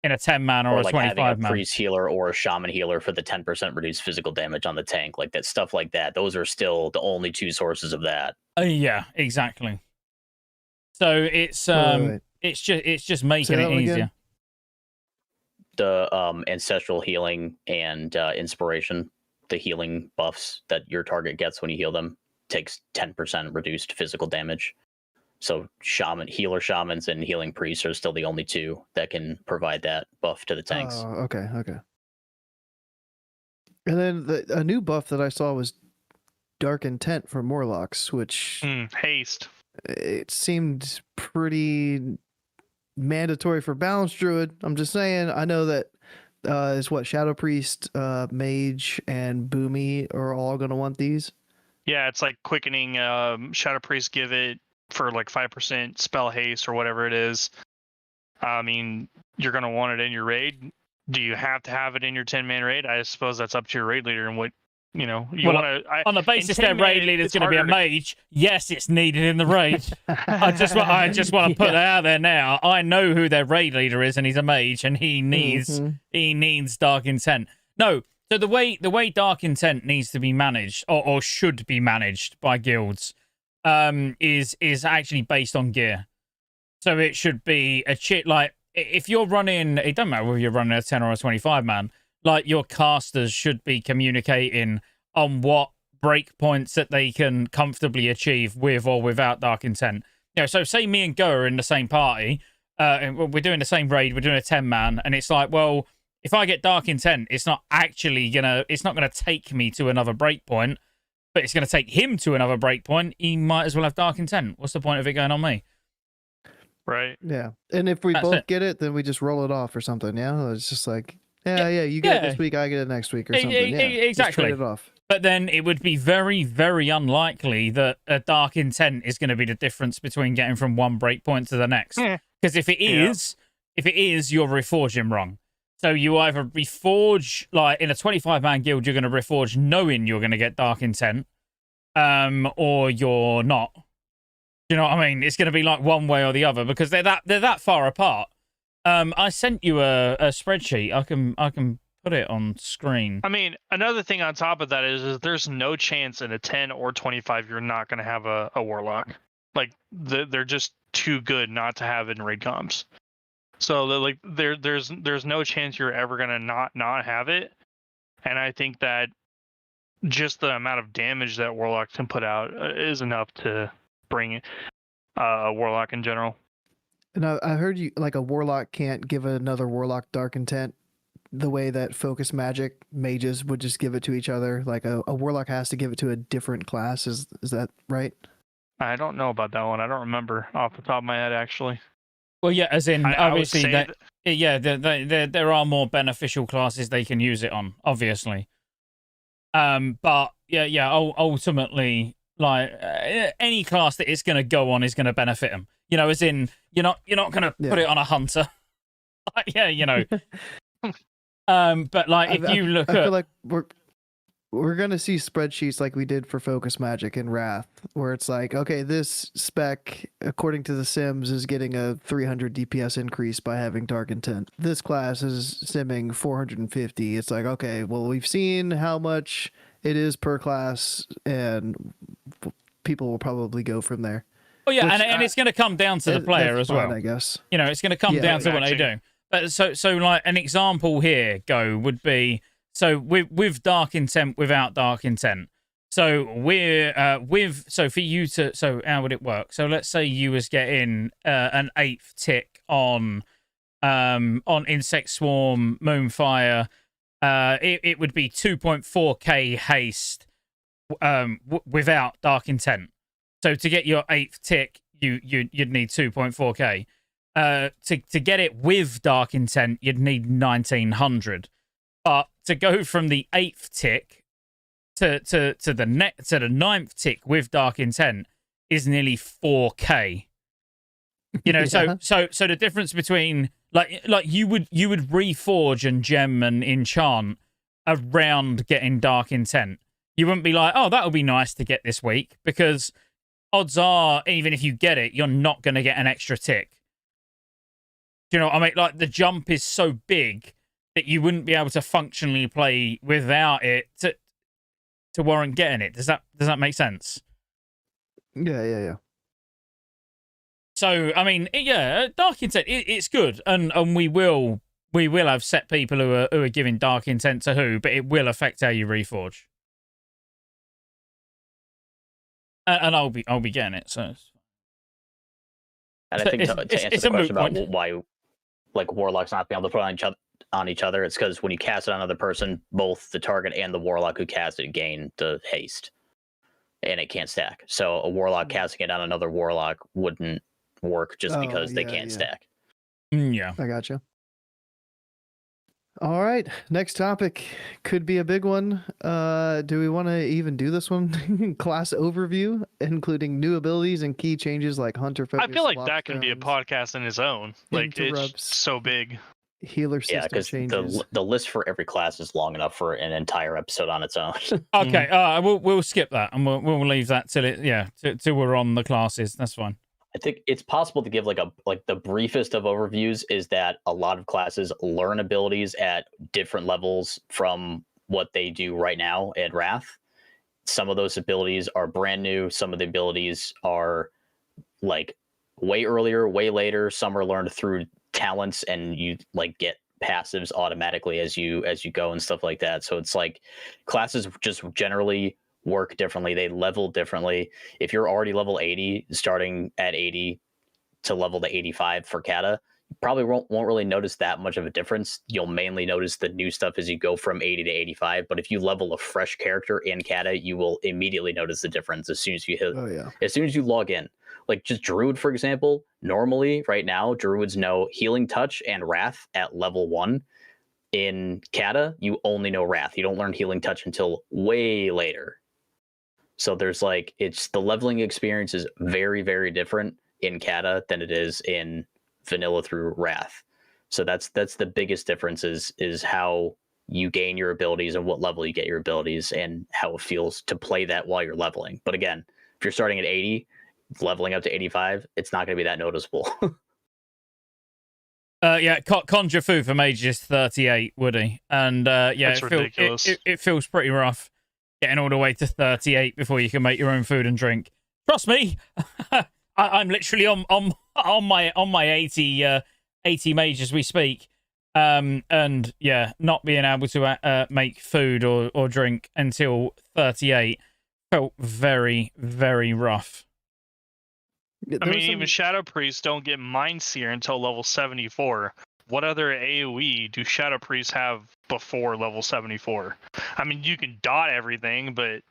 in a 10-man or a like 25-man. Having a priest healer or a shaman healer for the 10% reduced physical damage on the tank, like that stuff like that. Those are still the only two sources of that. Yeah, exactly. So it's just making it easier. Again? The ancestral healing and inspiration, the healing buffs that your target gets when you heal them, takes 10% reduced physical damage. So healer shamans and healing priests are still the only two that can provide that buff to the tanks. Oh, okay. And then a new buff that I saw was Dark Intent for Morlocks, which haste. It seemed pretty mandatory for Balance Druid. I'm just saying. I know that is what Shadow Priest, Mage, and Boomy are all going to want these. Yeah, it's like quickening. Shadow Priest give it for like 5% spell haste or whatever it is. I mean, you're going to want it in your raid. Do you have to have it in your 10-man raid? I suppose that's up to your raid leader and what, you know, you want to. On the basis their raid leader is going to be a mage, yes, it's needed in the raid. I just want to put that out there now. I know who their raid leader is, and he's a mage, and he needs Dark Intent. No, so the way Dark Intent needs to be managed, or should be managed by guilds, is actually based on gear. So it should be a chit like if you're running. It doesn't matter whether you're running a 10 or a 25-man. Like your casters should be communicating on what breakpoints that they can comfortably achieve with or without Dark Intent. You know, so say me and Go are in the same party, and we're doing the same raid, we're doing a 10-man, and it's like, well, if I get Dark Intent, it's not gonna take me to another breakpoint, but it's gonna take him to another breakpoint. He might as well have Dark Intent. What's the point of it going on me? Right. Yeah. And if we both get it, then we just roll it off or something. Yeah. It's just like, you get it this week, I get it next week or something. Exactly. Just trade it off. But then it would be very, very unlikely that a Dark Intent is going to be the difference between getting from one breakpoint to the next. Because if it is, you're reforging wrong. So you either reforge, like in a 25-man guild, you're going to reforge knowing you're going to get Dark Intent, or you're not. You know what I mean? It's going to be like one way or the other because they're that far apart. I sent you a spreadsheet. I can put it on screen. I mean, another thing on top of that is there's no chance in a 10 or 25 you're not going to have a warlock. Like they're just too good not to have in raid comps. So like there's no chance you're ever going to not have it. And I think that just the amount of damage that warlocks can put out is enough to bring a warlock in general. And I heard you like a warlock can't give another warlock Dark Intent the way that focus magic mages would just give it to each other. Like a warlock has to give it to a different class. Is that right? I don't know about that one. I don't remember off the top of my head, actually. Well, yeah, as in obviously yeah, there are more beneficial classes they can use it on, obviously. But yeah, ultimately, like any class that it's going to go on is going to benefit them. You know, as in you're not going to put it on a hunter. Yeah, you know. But like if you look I at, feel like we're gonna see spreadsheets like we did for Focus Magic and Wrath, where it's like, okay, this spec according to the Sims is getting a 300 DPS increase by having Dark Intent. This class is simming 450. It's like, okay, well, we've seen how much it is per class, and people will probably go from there. oh yeah, and it's going to come down to the player as well. I guess. You know, it's going to come down to what they do. But so like an example here would be, so with Dark Intent, without Dark Intent. So we're for you to, so how would it work? So let's say you was getting an 8th tick on Insect Swarm, Moonfire. It would be 2.4k haste without Dark Intent. So to get your 8th tick, you'd need 2.4k. To get it with Dark Intent, you'd need 1900. But to go from the 8th tick to the 9th tick with Dark Intent is nearly 4k. You know, so the difference between like you would reforge and gem and enchant around getting Dark Intent. You wouldn't be like, oh, that would be nice to get this week, because odds are, even if you get it, you're not going to get an extra tick. Do you know what I mean? Like, the jump is so big that you wouldn't be able to functionally play without it to warrant getting it. Does that make sense? Yeah. So, I mean, yeah, Dark Intent, it's good, and we will have set people who are giving Dark Intent to who, but it will affect how you reforge. And I'll be getting it. So, and I think to answer the question about why, like, warlocks not being able to put on each other, it's because when you cast it on another person, both the target and the warlock who cast it gain the haste, and it can't stack. So a warlock casting it on another warlock wouldn't work just because they can't stack. Yeah, I gotcha. All right, next topic could be a big one. Do we want to even do this one? Class overview, including new abilities and key changes like hunter focus. I feel like that can be a podcast in its own. Like, it's so big. Healer system changes. because the list for every class is long enough for an entire episode on its own. Okay, we'll skip that, and we'll leave that till we're on the classes. That's fine. I think it's possible to give like the briefest of overviews is that a lot of classes learn abilities at different levels from what they do right now at Wrath. Some of those abilities are brand new. Some of the abilities are like way earlier, way later. Some are learned through talents, and you like get passives automatically as you go and stuff like that. So it's like classes just generally work differently. They level differently. If you're already level 80, starting at 80 to level to 85 for Cata, you probably won't really notice that much of a difference. You'll mainly notice the new stuff as you go from 80 to 85. But if you level a fresh character in Cata, you will immediately notice the difference as soon as you hit. As soon as you log in. Like just Druid, for example, normally right now, Druids know Healing Touch and Wrath at level 1. In Cata, you only know Wrath. You don't learn Healing Touch until way later. So there's like, it's the leveling experience is very, very different in Cata than it is in vanilla through Wrath. So that's the biggest difference is how you gain your abilities and what level you get your abilities and how it feels to play that while you're leveling. But again, if you're starting at 80, leveling up to 85, it's not going to be that noticeable. Conjure Fu for mage is 38, Woody, and That's ridiculous. It feels pretty rough getting all the way to 38 before you can make your own food and drink. Trust me, I'm literally on my 80 mage as we speak, and yeah, not being able to make food or drink until 38 felt very, very rough. I mean, even Shadow Priests don't get Mind Seer until level 74. What other AoE do Shadow Priests have before level 74? I mean, you can dot everything, but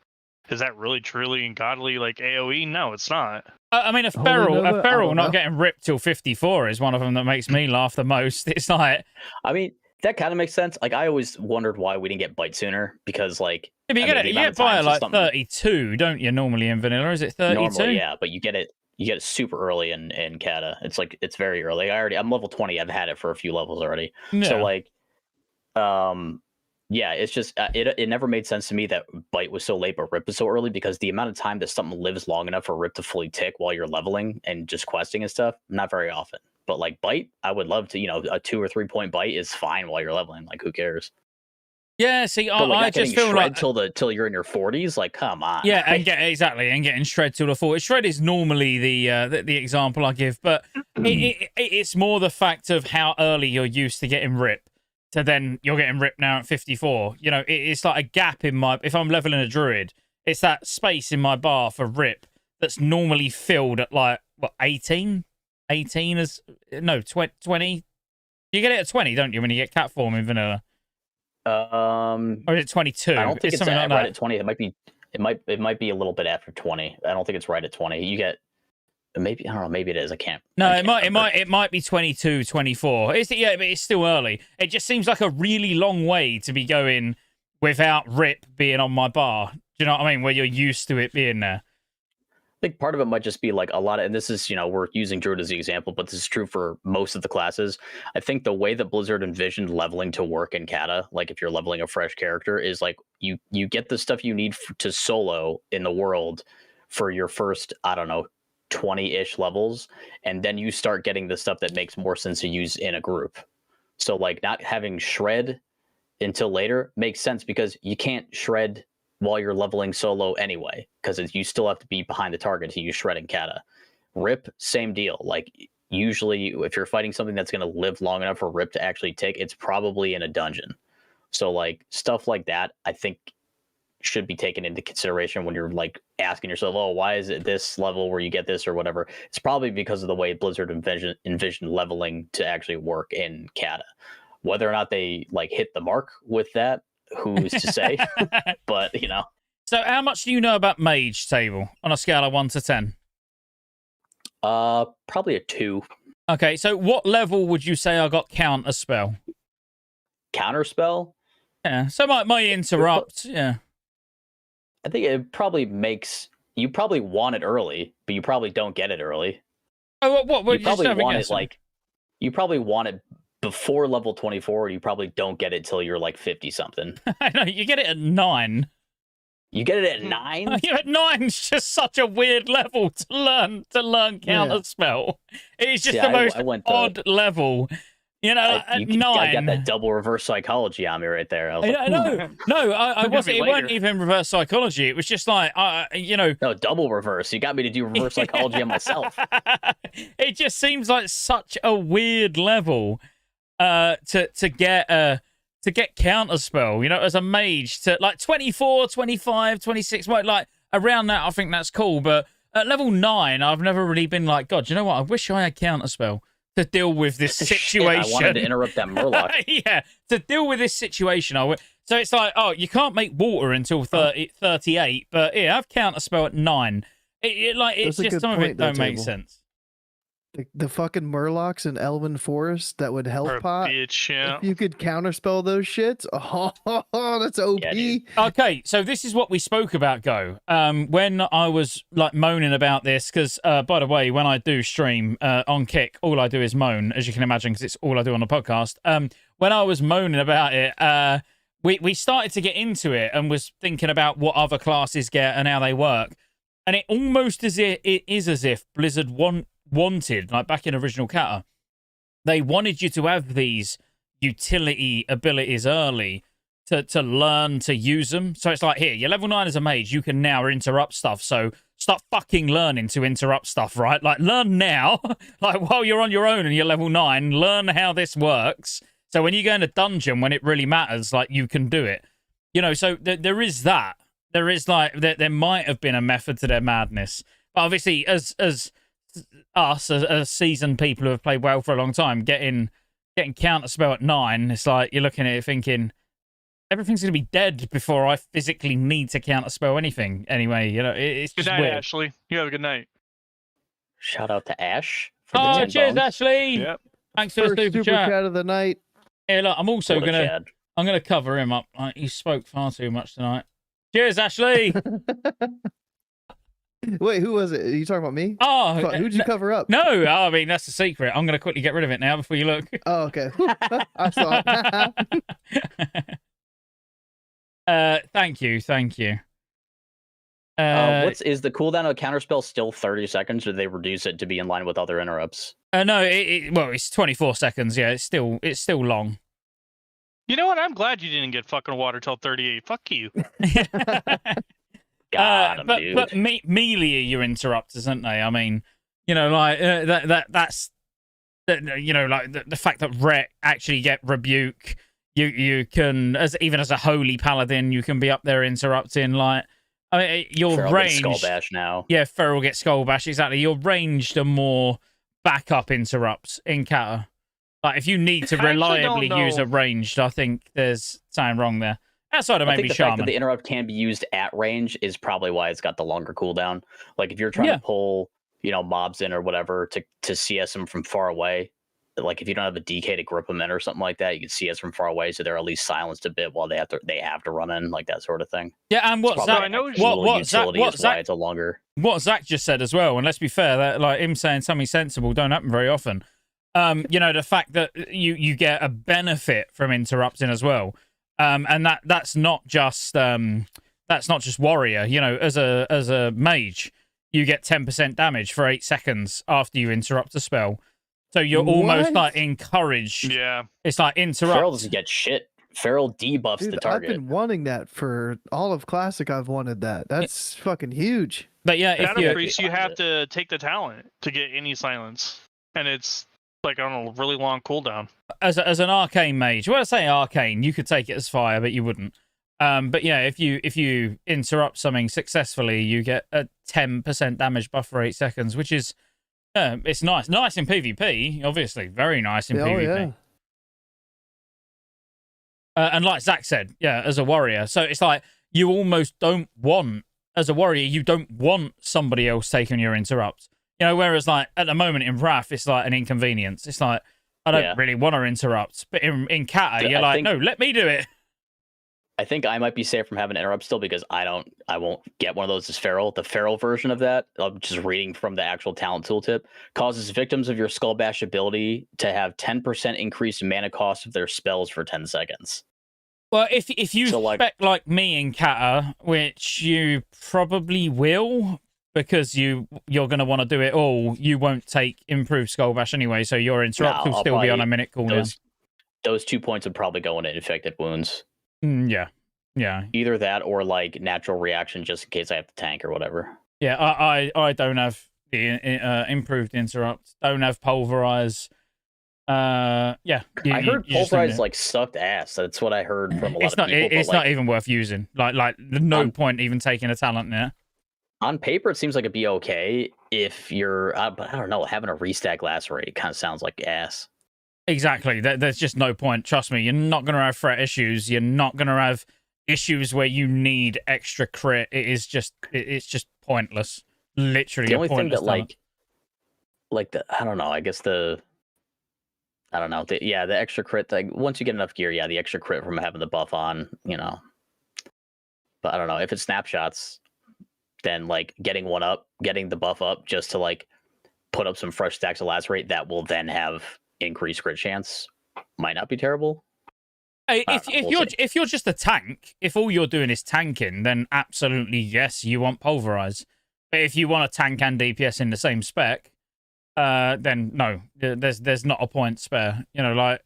is that really truly and godly like AoE? No, it's not. I mean, a Nova? I feral don't not know. getting ripped till 54 is one of them that makes me laugh the most. It's like, I mean, that kind of makes sense. Like, I always wondered why we didn't get bite sooner, because, like, if you I get mean, it, the you amount get of by times at that like something 32, don't you? Normally in vanilla, is it 32? normally, yeah, but you get it super early in Cata. It's like it's very early. I'm level 20. I've had it for a few levels already. Yeah. So like, yeah, it's just it never made sense to me that bite was so late but rip is so early, because the amount of time that something lives long enough for rip to fully tick while you're leveling and just questing and stuff, not very often. But like bite, I would love to. A 2 or 3 point bite is fine while you're leveling. Like, who cares? Yeah, see, But like, I just feel like till you're in your 40s. Like, come on. yeah, and getting shred till the 40. Shred is normally the example I give, but it's more the fact of how early you're used to getting rip. To then you're getting ripped now at 54. It's like a gap in my... If I'm leveling a druid, it's that space in my bar for rip that's normally filled at like, what, 18? 18 is... No, 20? You get it at 20, don't you, when you get cat form in vanilla? Or is it 22? I don't think it's something like right that. at 20. It might be a little bit after 20. I don't think it's right at 20. You get... Maybe, I don't know, maybe it is. I can't. No, I can't remember. it might be 22, 24. Yeah, but it's still early. It just seems like a really long way to be going without rip being on my bar. Do you know what I mean? Where you're used to it being there. I think part of it might just be like a lot of, and this is, we're using Druid as the example, but this is true for most of the classes. I think the way that Blizzard envisioned leveling to work in Cata, like if you're leveling a fresh character, is like you get the stuff you need to solo in the world for your first, I don't know, 20-ish levels, and then you start getting the stuff that makes more sense to use in a group. So like not having shred until later makes sense, because you can't shred while you're leveling solo anyway, because you still have to be behind the target to use shred in Cata. Rip, same deal. Like usually if you're fighting something that's going to live long enough for rip to actually tick, it's probably in a dungeon. So like stuff like that, I think should be taken into consideration when you're like asking yourself, oh, why is it this level where you get this or whatever? It's probably because of the way Blizzard envisioned leveling to actually work in Cata. Whether or not they like hit the mark with that, who's to say? But So how much do you know about mage table on a scale of 1 to 10? Probably a 2. Okay, so what level would you say I got counter spell? Counter spell? Yeah, so my interrupt, yeah. I think it probably makes you probably want it early, but you probably don't get it early. Oh, what? You probably want it like you probably want it before level 24. You probably don't get it till you're like 50 something. I know, you get it at 9. You get it at 9? Yeah, 9's just such a weird level to learn counter spell. It's just the most odd level. At 9. I got that double reverse psychology on me right there. I was like, no, I wasn't. It weren't even reverse psychology. It was just like, No, double reverse. You got me to do reverse psychology on myself. It just seems like such a weird level to get counter spell, as a mage, to like 24, 25, 26, like around that. I think that's cool. But at level 9, I've never really been like, God, you know what? I wish I had counter spell to deal with this situation. I wanted to interrupt that Murloc. Yeah, to deal with this situation. So it's like, oh, you can't make water until 38, but yeah, I've counter spell at 9. It's just some of it don't make sense. The fucking Murlocs in Elven Forest that would health pot. Bitch, yeah. If you could counterspell those shits, that's OP. Yeah, okay, so this is what we spoke about, Go. When I was like moaning about this, because by the way, when I do stream on Kick, all I do is moan, as you can imagine, because it's all I do on the podcast. When I was moaning about it, we started to get into it and was thinking about what other classes get and how they work, and it almost as if Blizzard wanted, like back in original Cata, they wanted you to have these utility abilities early to learn to use them. So it's like, here, you're level 9 as a mage, you can now interrupt stuff, so start fucking learning to interrupt stuff, right? Like, learn now, like while you're on your own and you're level 9, learn how this works, so when you go in a dungeon, when it really matters, like, you can do it. So there is that. There is, like, there might have been a method to their madness. But obviously, as us as seasoned people who have played WoW for a long time, getting counter spell at 9, it's like you're looking at it thinking everything's going to be dead before I physically need to counter spell anything. Anyway, it's Good just night, weird. Ashley. You have a good night. Shout out to Ash for the Oh, 10 cheers, bones. Ashley. Yep. Thanks for the First super chat. of the night. Hey, look, I'm also What a gonna Chad. I'm gonna cover him up. He spoke far too much tonight. Cheers, Ashley. Wait, who was it? Are you talking about me? Oh, Fuck, who'd you cover up? no, I mean that's the secret. I'm gonna quickly get rid of it now before you look. Oh, okay. I saw it. Thank you. Is the cooldown of a counterspell still 30 seconds, or do they reduce it to be in line with other interrupts? No, well, it's 24 seconds. Yeah, it's still long. You know what? I'm glad you didn't get fucking water till 38. Fuck you. God, dude. but melee are your interrupters, aren't they? I mean, you know, like that's you know, like the fact that Rhett actually get rebuke. You can, as a holy paladin, you can be up there interrupting. Like, I mean, your Feral range. gets Skull Bash now. Yeah, Feral gets Skull Bash. Exactly. Your ranged are more backup interrupts in Cata. Like, if you need to I actually reliably don't use know. a ranged, I think there's something wrong there. Outside of I maybe think the fact Shaman. that the interrupt can be used at range is probably why it's got the longer cooldown. Like, if you're trying to pull, mobs in or whatever to CS them from far away, like if you don't have a DK to grip them in or something like that, you can CS from far away, so they're at least silenced a bit while they have to run in, like that sort of thing. Yeah, and what's that? I know What Zach it's a Zach just said as well, and let's be fair, that like him saying something sensible don't happen very often. The fact that you get a benefit from interrupting as well, and that's not just warrior. You know, as a mage, you get 10% damage for 8 seconds after you interrupt a spell. So you're almost like encouraged. Yeah. It's like interrupt. Feral doesn't get shit. Feral debuffs Dude, the target. I've been wanting that for all of Classic. I've wanted that. That's fucking huge. But yeah, if Battle you Priest, you have to take the talent to get any silence, and it's like on a really long cooldown. as an arcane mage, well, I say arcane, you could take it as fire, but you wouldn't. But yeah, if you interrupt something successfully, you get a 10% damage buff for 8 seconds, which is it's nice in PvP, obviously, very nice in PvP. Yeah. And like Zach said, yeah, as a warrior, so it's like you almost don't want, as a warrior, you don't want somebody else taking your interrupt. You know, whereas like at the moment in Wrath, it's like an inconvenience. It's like I don't really want to interrupt, but in Cata, you're like, no, let me do it. I think I might be safe from having interrupt still because I won't get one of those as Feral. The Feral version of that, I'm just reading from the actual talent tooltip, causes victims of your Skull Bash ability to have 10% increased mana cost of their spells for 10 seconds. Well, if you spec like me in Cata, which you probably will, because you're going to want to do it all, you won't take improved Skull Bash anyway, so your interrupt will still be on a minute cooldown. Those 2 points would probably go into infected wounds. Yeah. Either that or like natural reaction, just in case I have to tank or whatever. Yeah, I don't have the improved interrupt. Don't have pulverize. I heard pulverize like sucked ass. That's what I heard from a lot of people. It's not even worth using. Like no point even taking a talent there. On paper, it seems like it'd be okay if you're, but I don't know, having a restack lacerate kind of sounds like ass. Exactly. There's just no point. Trust me, you're not going to have threat issues. You're not going to have issues where you need extra crit. It's just pointless. Literally, the only thing that talent. the I don't know. I guess the extra crit. Like once you get enough gear, the extra crit from having the buff on, But I don't know if it's snapshots, then like getting the buff up just to like put up some fresh stacks of lacerate that will then have increased crit chance might not be terrible. Hey, if you're just a tank, if all you're doing is tanking, then absolutely yes, you want pulverize. But if you want to tank and DPS in the same spec, then no, there's not a point spare. Like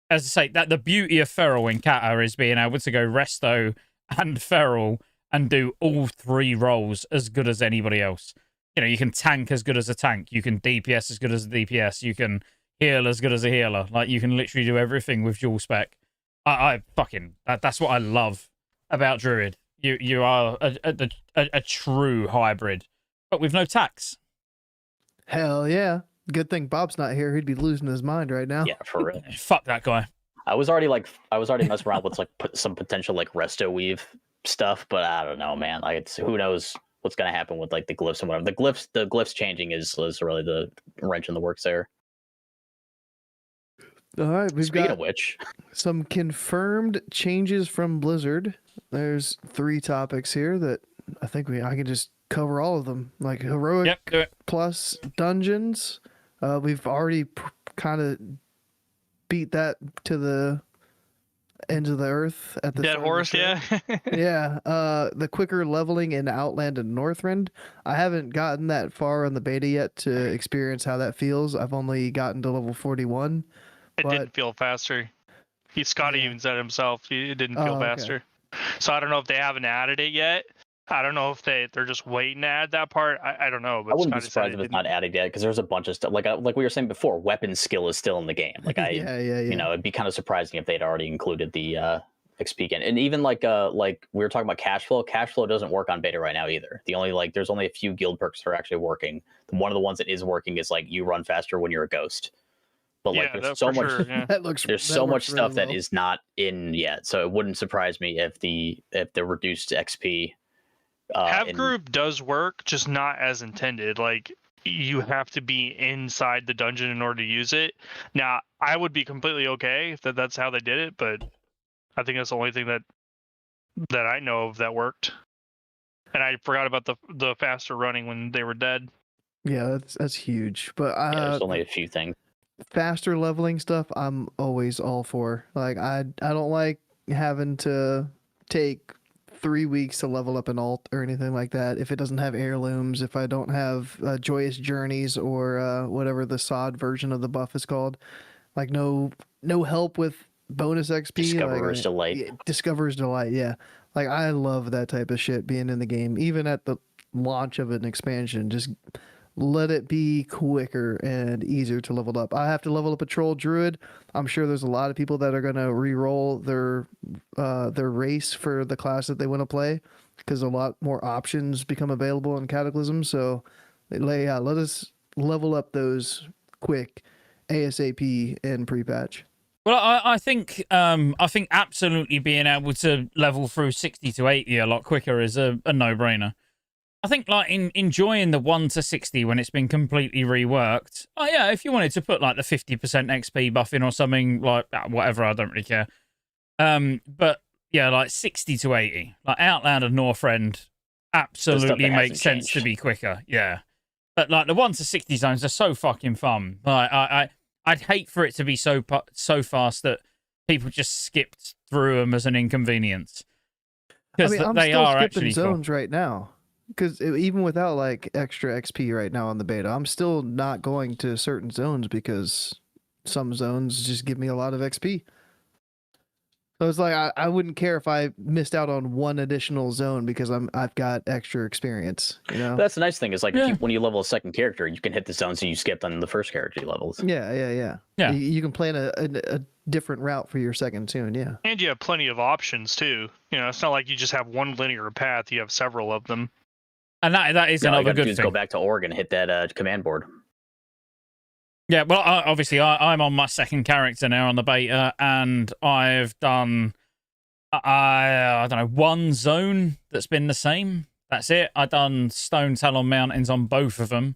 as I say, that the beauty of Feral in Cata is being able to go Resto and Feral and do all 3 roles as good as anybody else. You can tank as good as a tank, you can DPS as good as a DPS, you can heal as good as a healer. Like you can literally do everything with dual spec. I fucking that's what I love about Druid. You are a true hybrid, but with no tax. Hell yeah! Good thing Bob's not here. He'd be losing his mind right now. Yeah, for real. Fuck that guy. I was already messing around with like some potential like resto weave stuff, but I don't know, man. Like who knows what's going to happen with like the glyphs and whatever. The glyphs changing is really the wrench in the works there. All right, we've Speaking got of which, some confirmed changes from Blizzard. There's 3 topics here that I think I can just cover all of them. Like heroic Yep, do it. plus dungeons. We've already kind of beat that to the ends of the earth at the Dead start of the horse, show. yeah. Yeah, the quicker leveling in Outland and Northrend. I haven't gotten that far on the beta yet to experience how that feels. I've only gotten to level 41. It But- didn't feel faster. Scotty Yeah. even said himself, it didn't feel Oh, okay. faster. So I don't know if they haven't added it yet. I don't know if they're just waiting to add that part. I don't know. But I wouldn't be Scotty said surprised if it's not added yet because there's a bunch of stuff like we were saying before. Weapon skill is still in the game. Like yeah. you know, it'd be kind of surprising if they'd already included the XP again. And even like we were talking about cash flow. Cash flow doesn't work on beta right now either. There's only a few guild perks that are actually working. One of the ones that is working is like you run faster when you're a ghost. But like there's so much sure, yeah. There's so much stuff that is not in yet. So it wouldn't surprise me if the reduced XP Have group does work, just not as intended. Like you have to be inside the dungeon in order to use it. Now, I would be completely okay if that's how they did it, but I think that's the only thing that I know of that worked. And I forgot about the faster running when they were dead. Yeah, that's huge. But there's only a few things. faster leveling stuff I'm always all for. Like I don't like having to take 3 weeks to level up an alt or anything like that if it doesn't have heirlooms, if I don't have joyous journeys or whatever the sod version of the buff is called. Like no help with bonus XP. Discoverer's Delight. Discoverer's Delight, yeah. Like I love that type of shit being in the game. Even at the launch of an expansion, just let it be quicker and easier to level up. I have to level up a troll druid. I'm sure there's a lot of people that are going to re-roll their race for the class that they want to play because a lot more options become available in Cataclysm. So let us level up those quick ASAP in pre-patch. Well, I think absolutely being able to level through 60 to 80 a lot quicker is a no-brainer. I think like enjoying the 1 to 60 when it's been completely reworked. Oh yeah, if you wanted to put like the 50% XP buff in or something, like whatever, I don't really care. But yeah, like 60 to 80, like Outland and Northrend absolutely makes sense to be quicker. Yeah, but like the 1 to 60 zones are so fucking fun. Like I'd hate for it to be so fast that people just skipped through them as an inconvenience. Because I'm they still are skipping actually zones right now. Because even without like extra XP right now on the beta, I'm still not going to certain zones because some zones just give me a lot of XP. So it's like I wouldn't care if I missed out on one additional zone because I've got extra experience. You know, That's the nice thing is like when you level a second character, you can hit the zones that you skipped on the first character levels. Yeah. You can plan a different route for your second tune. Yeah, And you have plenty of options too. You know, it's not like you just have one linear path. You have several of them. And that is another good thing. Go back to Oregon and hit that command board. Yeah, well, obviously, I'm on my second character now on the beta, and I've done, I don't know, one zone that's been the same. That's it. I've done Stone Talon Mountains on both of them.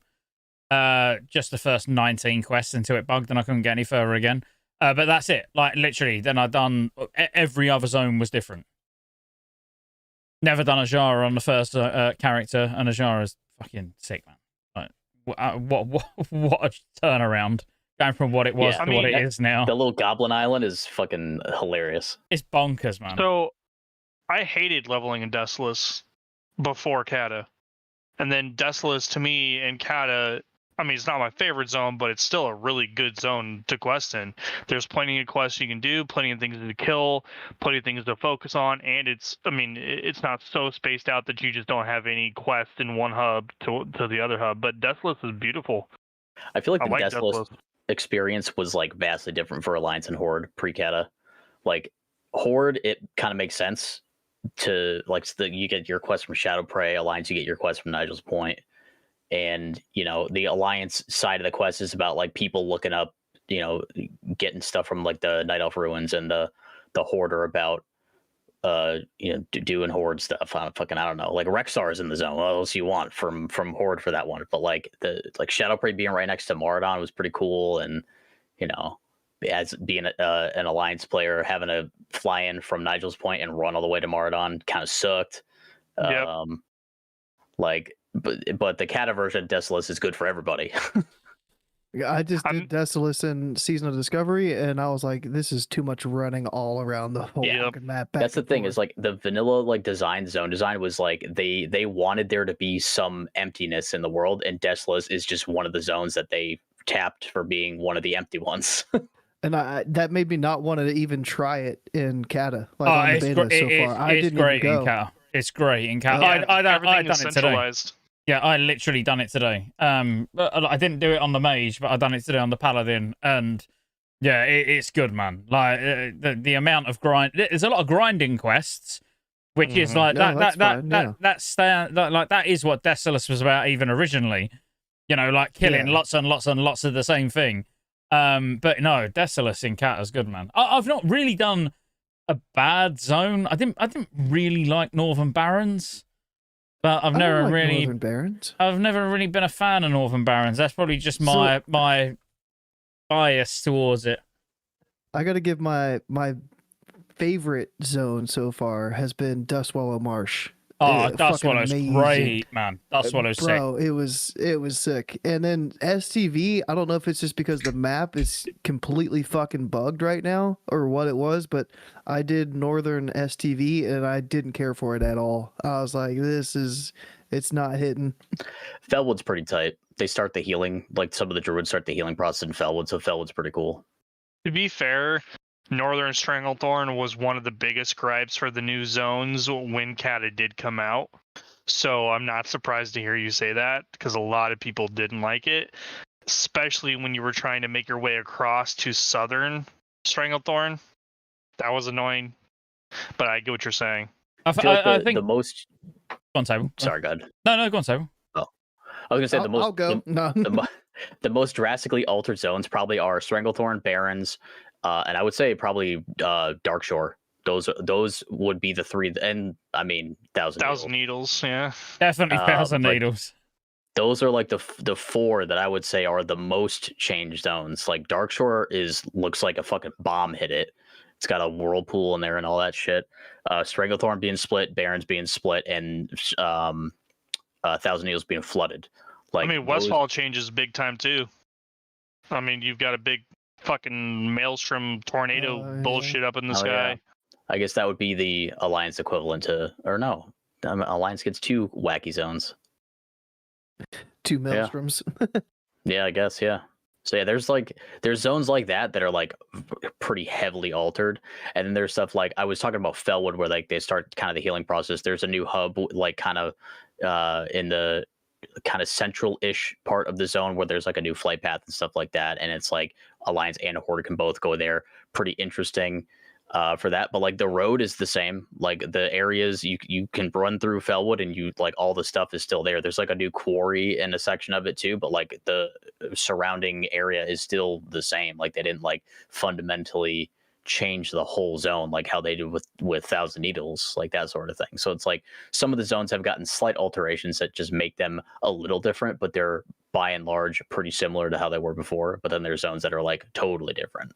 Just the first 19 quests until it bugged and I couldn't get any further again. But that's it. Like, literally, then I've done, every other zone was different. Never done Ajara on the first character, and Ajara's fucking sick, man. Like, what a turnaround, going from what it was to what it is now. The little Goblin Island is fucking hilarious. It's bonkers, man. So, I hated leveling in Desolus before Cata, and then Desolus to me and Cata. I mean, it's not my favorite zone, but it's still a really good zone to quest in. There's plenty of quests you can do, plenty of things to kill, plenty of things to focus on, and it's not so spaced out that you just don't have any quests in one hub to the other hub. But Desolus is beautiful. I feel like the Desolus experience was like vastly different for Alliance and Horde pre-Cata. Like Horde, it kind of makes sense to like you get your quest from Shadow Prey, Alliance you get your quest from Nigel's Point. And, you know, the Alliance side of the quest is about, like, people looking up, you know, getting stuff from, like, the Night Elf Ruins, and the Horde are about doing horde stuff. I don't know. Like Rexar's in the zone. What else you want from horde for that one? But like Shadowprey being right next to Maraudon was pretty cool, and as being an alliance player, having to fly in from Nigel's Point and run all the way to Maraudon kind of sucked. Yep. But the Cata version of Desolus is good for everybody. I just did Desolus in Season of Discovery, and I was like, this is too much running all around the whole fucking map. That's the thing, is like the vanilla zone design was like they wanted there to be some emptiness in the world, and Desolus is just one of the zones that they tapped for being one of the empty ones. And that made me not want to even try it in Cata. Like on the beta so far. I didn't great even go. in Cata. It's great in Cata. I've done it today. Yeah, I literally done it today. I didn't do it on the mage, but I done it today on the paladin, and yeah, it's good, man. Like the amount of grind. There's a lot of grinding quests, which is like that is what Desolus was about even originally. Like killing lots and lots and lots of the same thing. But no, Desolus in Cata is good, man. I've not really done a bad zone. I didn't really like Northern Barrens. But I've never really been a fan of Northern Barrens. That's probably just my bias towards it. I got to give my favorite zone so far has been Dustwallow Marsh. Oh, Dustwallow's great, man. Dustwallow's sick. Bro, it was sick. And then STV, I don't know if it's just because the map is completely fucking bugged right now or what it was, but I did Northern STV and I didn't care for it at all. I was like, it's not hitting. Felwood's pretty tight. They start the healing, like some of the druids start the healing process in Felwood, so Felwood's pretty cool. To be fair, Northern Stranglethorn was one of the biggest gripes for the new zones when Cata did come out. So I'm not surprised to hear you say that, because a lot of people didn't like it, especially when you were trying to make your way across to Southern Stranglethorn. That was annoying, but I get what you're saying. I think the most... Go on, Sable. Sorry, go ahead. No, go on, Sable. Oh. I was going to say I'll go. The most drastically altered zones probably are Stranglethorn, Barrens, and I would say probably Darkshore. Those would be the three, and I mean Thousand Needles, yeah, definitely Thousand Needles. Those are like the four that I would say are the most changed zones. Like Darkshore looks like a fucking bomb hit it. It's got a whirlpool in there and all that shit. Stranglethorn being split, Barrens being split, and Thousand Needles being flooded. Like, I mean, Westfall changes big time too. I mean, you've got a big fucking maelstrom tornado bullshit up in the sky. Yeah. I guess that would be the Alliance equivalent to, or no, Alliance gets two wacky zones. Two maelstroms. Yeah, I guess, yeah. So yeah, there's zones like that are like pretty heavily altered, and then there's stuff like I was talking about Felwood where like they start kind of the healing process. There's a new hub like kind of in the kind of central-ish part of the zone where there's like a new flight path and stuff like that, and it's like Alliance and Horde can both go there. Pretty interesting for that, but like the road is the same. Like the areas you can run through Felwood and you like all the stuff is still there. There's like a new quarry in a section of it too, but like the surrounding area is still the same. Like they didn't like fundamentally change the whole zone like how they did with Thousand Needles, like that sort of thing. So it's like some of the zones have gotten slight alterations that just make them a little different, but they're by and large pretty similar to how they were before. But then there's zones that are like totally different.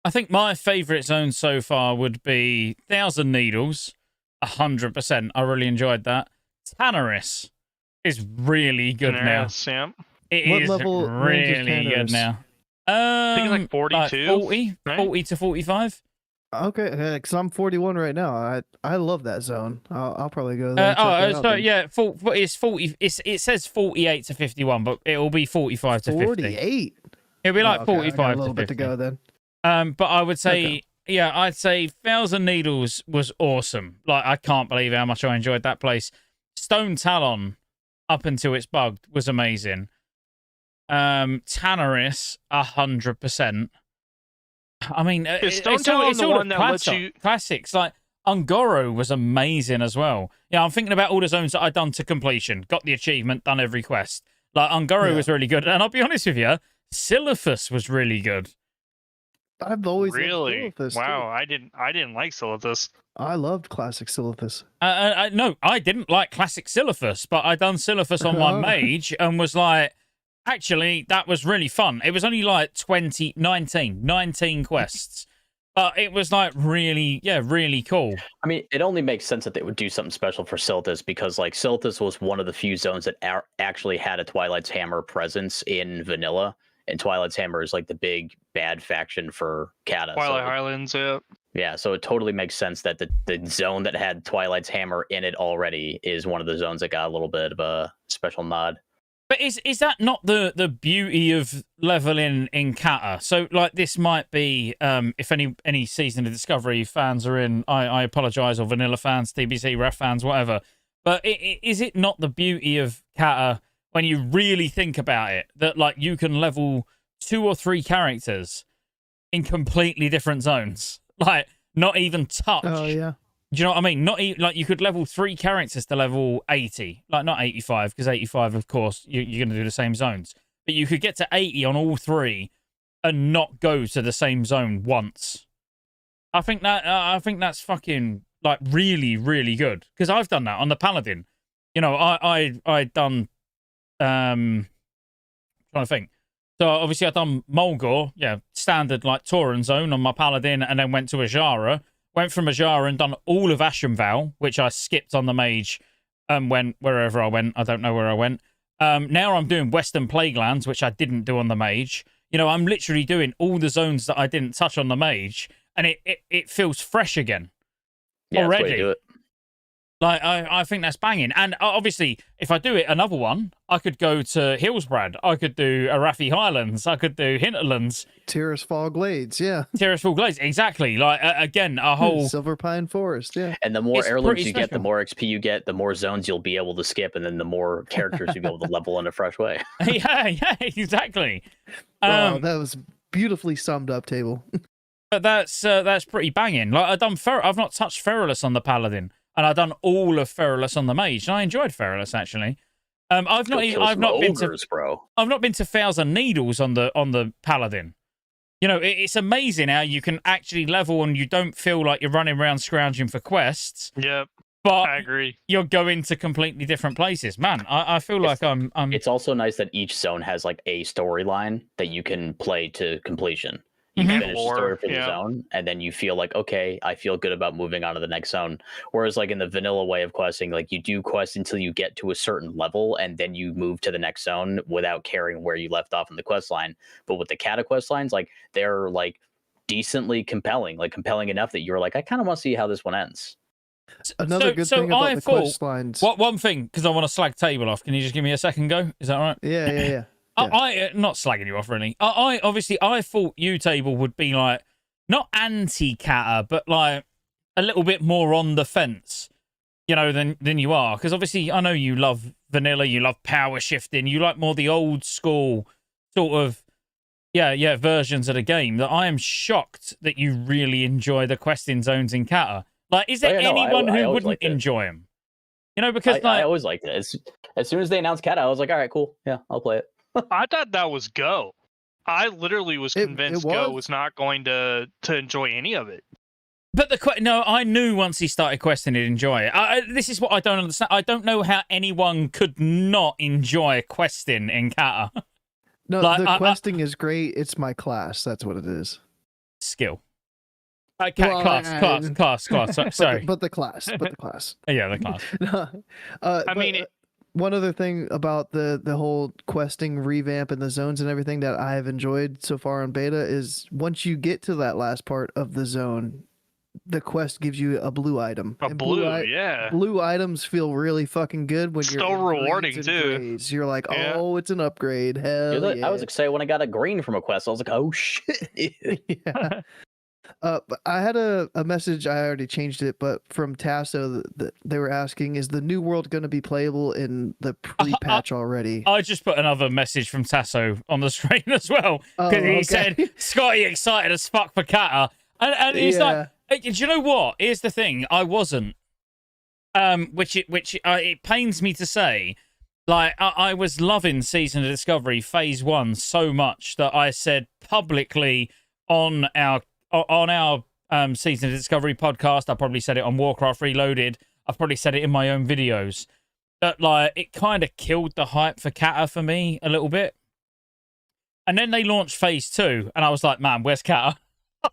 I think my favorite zone so far would be Thousand Needles, 100%. I really enjoyed that. Tannerus is really good now. Sam. It is really good now. I think it's like 42, 40, right? 40 to 45. Okay, because I'm 41 right now. I love that zone. I'll probably go there. It's 40. It says 48 to 51, but it will be 45 to 50. 48. It'll be like 45 I got a little to 50. bit to go then. But I would say, I'd say Thousand Needles was awesome. Like I can't believe how much I enjoyed that place. Stone Talon, up until it's bugged, was amazing. Tannerus, 100%. I mean, it's all the classics. Like Ungoro was amazing as well. Yeah, I'm thinking about all the zones that I've done to completion. Got the achievement, done every quest. Like Ungoro was really good, and I'll be honest with you, Silithus was really good. I've always loved Really? Silithus, Wow, I didn't like Silithus. I loved classic Silithus. No, I didn't like classic Silithus, but I done Silithus on my mage and was like, actually, that was really fun. It was only like 19 quests. But it was like really cool. I mean, it only makes sense that they would do something special for Silithus because, like, Silithus was one of the few zones that actually had a Twilight's Hammer presence in vanilla, and Twilight's Hammer is like the big bad faction for Cata. Twilight Highlands, yeah. Yeah, so it totally makes sense that the zone that had Twilight's Hammer in it already is one of the zones that got a little bit of a special nod. But is that not the beauty of leveling in Cata? So, like, this might be, if any Season of Discovery fans are in, I apologise, or Vanilla fans, DBC, Ref fans, whatever. But is it not the beauty of Cata, when you really think about it, that, like, you can level 2 or 3 characters in completely different zones? Like, not even touch. Oh, yeah. Do you know what I mean? Not like you could level 3 characters to level 80, like not 85, because 85, of course, you're going to do the same zones. But you could get to 80 on all 3 and not go to the same zone once. I think that's fucking like really, really good, because I've done that on the Paladin. You know, I done trying to think. So obviously I done Mulgore, yeah, standard like Tauren zone on my Paladin, and then went to Ajara. Went from Ajara and done all of Ashenvale, which I skipped on the mage and went wherever I went. I don't know where I went. Now I'm doing Western Plaguelands, which I didn't do on the mage. You know, I'm literally doing all the zones that I didn't touch on the mage, and it feels fresh again. Yeah, already. that's the way to do it. Like, I think that's banging. And obviously, if I do it another one, I could go to Hillsbrad. I could do Arathi Highlands. I could do Hinterlands. Tirisfal Glades, yeah. Tirisfal Glades, exactly. Like, again, a whole... Silver Pine Forest, yeah. And the more It's heirlooms pretty you get, the special. more XP you get, the more zones you'll be able to skip, and then the more characters you'll be able to level in a fresh way. yeah, exactly. Oh, that was beautifully summed up, Table. But that's pretty banging. Like, I've not touched Feralus on the Paladin, and I've done all of Feralus on the Mage, and I enjoyed Feralus actually. I've not been to Thousand Needles on the Paladin. You know, it's amazing how you can actually level and you don't feel like you're running around scrounging for quests. Yep. But I agree. You're going to completely different places. Man, I feel like I'm... It's also nice that each zone has like a storyline that you can play to completion. You finish the story for the zone, and then you feel like, okay, I feel good about moving on to the next zone. Whereas like in the vanilla way of questing, like you do quest until you get to a certain level, and then you move to the next zone without caring where you left off in the quest line. But with the Cata quest lines, like they're like decently compelling, like compelling enough that you're like, I kind of want to see how this one ends. Another good thing about the quest lines. One thing, because I want to slag Table off. Can you just give me a second go? Is that all right? Yeah. I not slagging you off really. I obviously I thought you Table would be like not anti-Cata, but like a little bit more on the fence, you know, than you are. Because obviously I know you love vanilla, you love power shifting, you like more the old school sort of versions of the game. That I am shocked that you really enjoy the questing zones in Cata. Like, is there anyone who wouldn't enjoy them? You know, because I always liked it. As soon as they announced Cata, I was like, all right, cool, yeah, I'll play it. I thought that was Go. I literally was convinced Go was not going to enjoy any of it. But I knew once he started questing he'd enjoy it. This is what I don't understand. I don't know how anyone could not enjoy questing in Cata. No, like, the questing is great. It's my class. That's what it is. Skill. Class. Sorry, but the class. Yeah, the class. I mean. One other thing about the whole questing revamp and the zones and everything that I have enjoyed so far on beta is once you get to that last part of the zone, the quest gives you a blue item. Blue items feel really fucking good when you're so rewarding too. Grades. You're like, oh, it's an upgrade. Hell yeah. I was excited when I got a green from a quest. I was like, oh shit. Yeah. But I had a message, I already changed it, but from Tasso, they were asking, is the new world going to be playable in the pre-patch already? I just put another message from Tasso on the screen as well, because he said, Scotty excited as fuck for Cata, and he's like, hey, do you know what? Here's the thing, I wasn't, which it pains me to say, like, I was loving Season of Discovery Phase 1 so much that I said publicly on our Season of Discovery podcast. I probably said it on Warcraft Reloaded. I've probably said it in my own videos. That like it kind of killed the hype for Cata for me a little bit. And then they launched Phase 2, and I was like, man, where's Cata?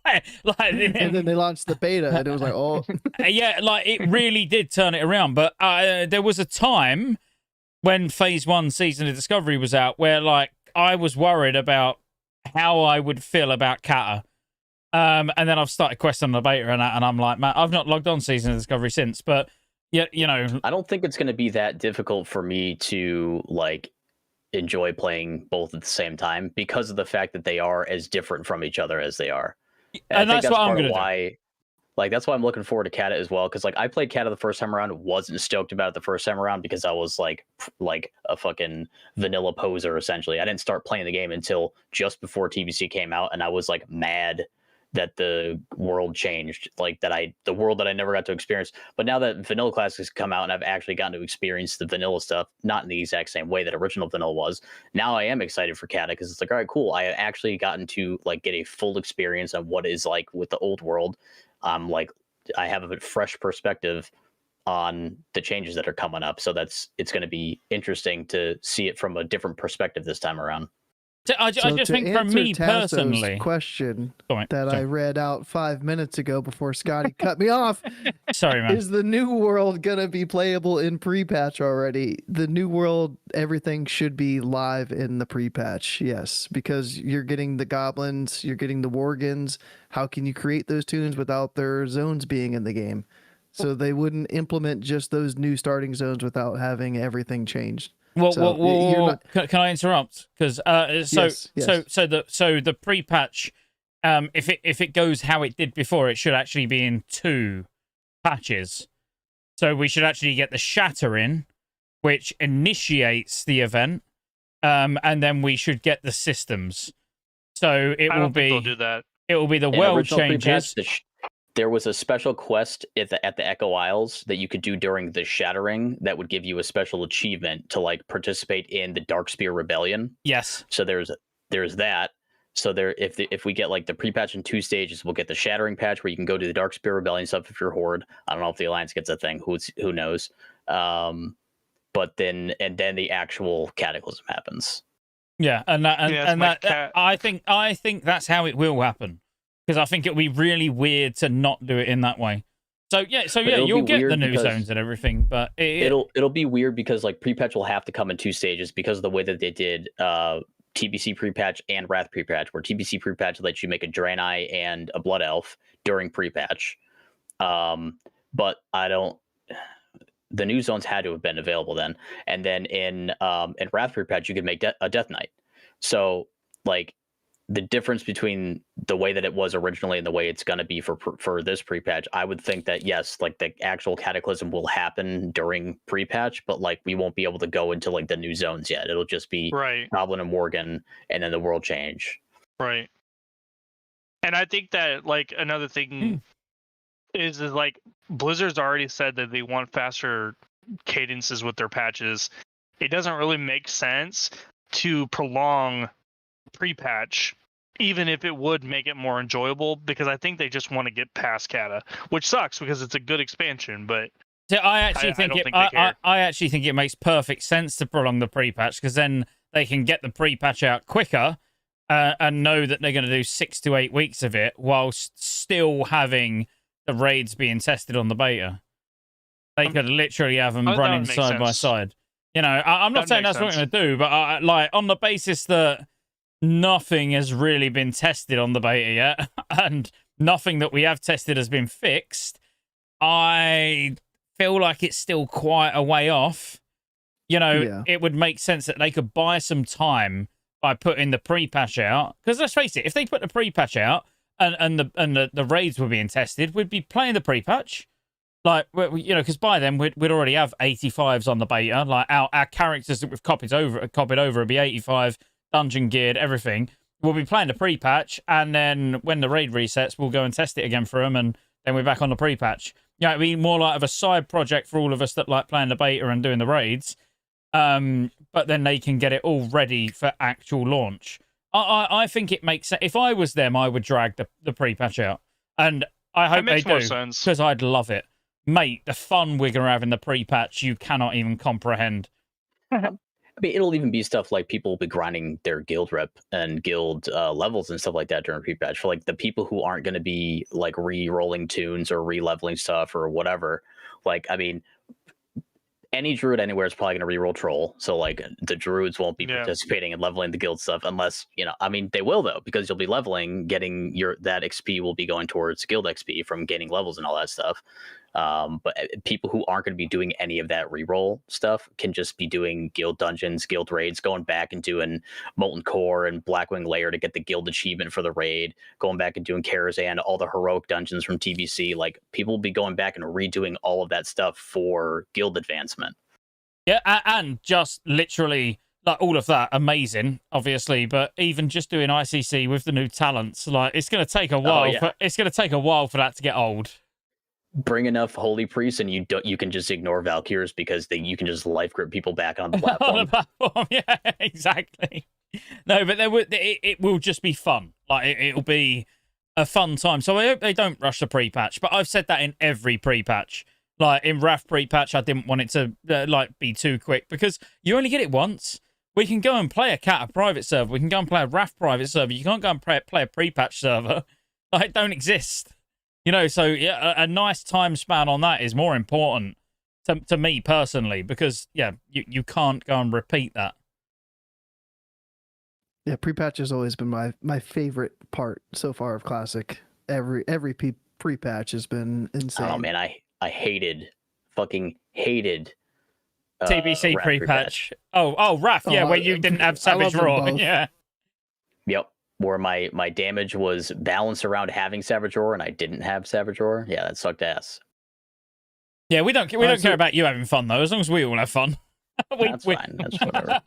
And then they launched the beta, and it was like, oh. Yeah, like it really did turn it around. But there was a time when Phase 1 Season of Discovery was out where like I was worried about how I would feel about Cata. And then I've started questioning the beta and I'm like, man, I've not logged on Season of Discovery since. But yeah, you know, I don't think it's going to be that difficult for me to like enjoy playing both at the same time because of the fact that they are as different from each other as they are. And I think that's what I'm part going of to why. do. Like, that's why I'm looking forward to Cata as well, because like I played Cata the first time around, wasn't stoked about it the first time around because I was like a fucking vanilla poser essentially. I didn't start playing the game until just before TBC came out, and I was like mad that the world changed, like the world that I never got to experience. But now that Vanilla Classic has come out and I've actually gotten to experience the vanilla stuff, not in the exact same way that original vanilla was, now I am excited for Cata because it's like, all right, cool. I have actually gotten to like get a full experience on what is like with the old world. Like I have a fresh perspective on the changes that are coming up. So it's going to be interesting to see it from a different perspective this time around. I just think for me personally, question sorry. I read out 5 minutes ago before Scotty cut me off. Sorry, man. Is the new world gonna be playable in pre-patch already? The new world, everything should be live in the pre-patch. Yes, because you're getting the goblins, you're getting the worgans. How can you create those tunes without their zones being in the game? So they wouldn't implement just those new starting zones without having everything changed. Well, can I interrupt? Because yes. so the pre-patch, if it goes how it did before, it should actually be in 2 patches. So we should actually get the Shatter in, which initiates the event, and then we should get the systems. So it will be. They'll do that. It will be the world changes. There was a special quest at the Echo Isles that you could do during the Shattering that would give you a special achievement to like participate in the Darkspear Rebellion. Yes. So there's that. So if we get like the pre-patch in 2 stages, we'll get the Shattering patch where you can go to the Darkspear Rebellion stuff if you're Horde. I don't know if the Alliance gets a thing. Who knows? But then the actual Cataclysm happens. Yeah, I think that's how it will happen. Because I think it'll be really weird to not do it in that way. So yeah, you'll get the new zones and everything, but it'll be weird because like pre-patch will have to come in 2 stages because of the way that they did TBC pre-patch and Wrath pre-patch, where TBC pre-patch lets you make a Draenei and a Blood Elf during pre-patch. But the new zones had to have been available then, and then in Wrath pre-patch you could make a Death Knight. So like, the difference between the way that it was originally and the way it's going to be for this pre-patch, I would think that yes, like the actual Cataclysm will happen during pre-patch, but like we won't be able to go into like the new zones yet. It'll just be Goblin and Worgen, and then the world change. Right. And I think that like another thing is like Blizzard's already said that they want faster cadences with their patches. It doesn't really make sense to prolong pre-patch, even if it would make it more enjoyable, because I think they just want to get past Cata, which sucks because it's a good expansion. But I actually think it makes perfect sense to prolong the pre-patch, because then they can get the pre-patch out quicker and know that they're going to do 6 to 8 weeks of it whilst still having the raids being tested on the beta. They could literally have them running side by side. You know, I'm not saying that's what I'm going to do, but like on the basis that nothing has really been tested on the beta yet, and nothing that we have tested has been fixed, I feel like it's still quite a way off. You know, It would make sense that they could buy some time by putting the pre-patch out. Because let's face it, if they put the pre-patch out and the raids were being tested, we'd be playing the pre-patch. Like, you know, because by then we'd already have 85s on the beta. Like our characters that we've copied over would be 85. Dungeon geared, everything. We'll be playing the pre-patch, and then when the raid resets, we'll go and test it again for them, and then we're back on the pre-patch. Yeah, it'd be more like of a side project for all of us that like playing the beta and doing the raids. But then they can get it all ready for actual launch. I think it makes sense. If I was them, I would drag the pre-patch out, and I hope they makes more do sense. because I'd love it, mate. The fun we're gonna have in the pre-patch, you cannot even comprehend. I mean, it'll even be stuff like people will be grinding their guild rep and guild levels and stuff like that during pre-patch for like the people who aren't going to be like re-rolling tunes or re-leveling stuff or whatever. Like, I mean, any druid anywhere is probably going to re-roll troll, so like the druids won't be participating in leveling the guild stuff unless, you know, I mean, they will though, because you'll be leveling, getting that XP will be going towards guild XP from gaining levels and all that stuff. But people who aren't going to be doing any of that reroll stuff can just be doing guild dungeons, guild raids, going back and doing Molten Core and Blackwing Lair to get the guild achievement for the raid, going back and doing Karazhan, all the heroic dungeons from TBC. Like, people will be going back and redoing all of that stuff for guild advancement. Yeah, and just literally like all of that, amazing, obviously. But even just doing ICC with the new talents, like it's going to take a while. It's going to take a while for that to get old. Bring enough holy priests and you can just ignore Valkyrs because you can just life grip people back on the platform. On the platform, yeah, exactly. No, but it will just be fun. Like it'll be a fun time. So I hope they don't rush the pre-patch. But I've said that in every pre-patch. Like in Wrath pre-patch, I didn't want it to be too quick because you only get it once. We can go and play a Cata private server. We can go and play a Wrath private server. You can't go and play a pre-patch server. Like, it don't exist. You know, so yeah, a nice time span on that is more important to me personally because, yeah, you can't go and repeat that. Yeah, pre-patch has always been my favorite part so far of Classic. Every pre-patch has been insane. Oh, man, I fucking hated TBC pre-patch. Oh, Wrath, yeah, where you didn't have Savage Roar. Yeah. Yep. Where my damage was balanced around having Savage Roar and I didn't have Savage Roar. Yeah, that sucked ass. Yeah, we don't care about you having fun though, as long as we all have fun. That's fine. That's whatever.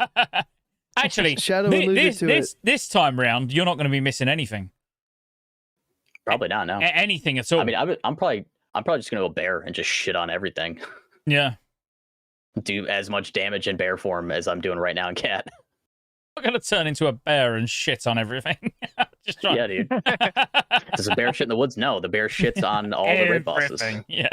Actually, Shadow alluded to it. This time round, you're not going to be missing anything. Probably not. No. Anything at all. I mean, I'm probably just gonna go bear and just shit on everything. Yeah. Do as much damage in bear form as I'm doing right now in cat. I'm going to turn into a bear and shit on everything. Just try. Yeah, dude. Does a bear shit in the woods? No, the bear shits on all the raid bosses. Yeah.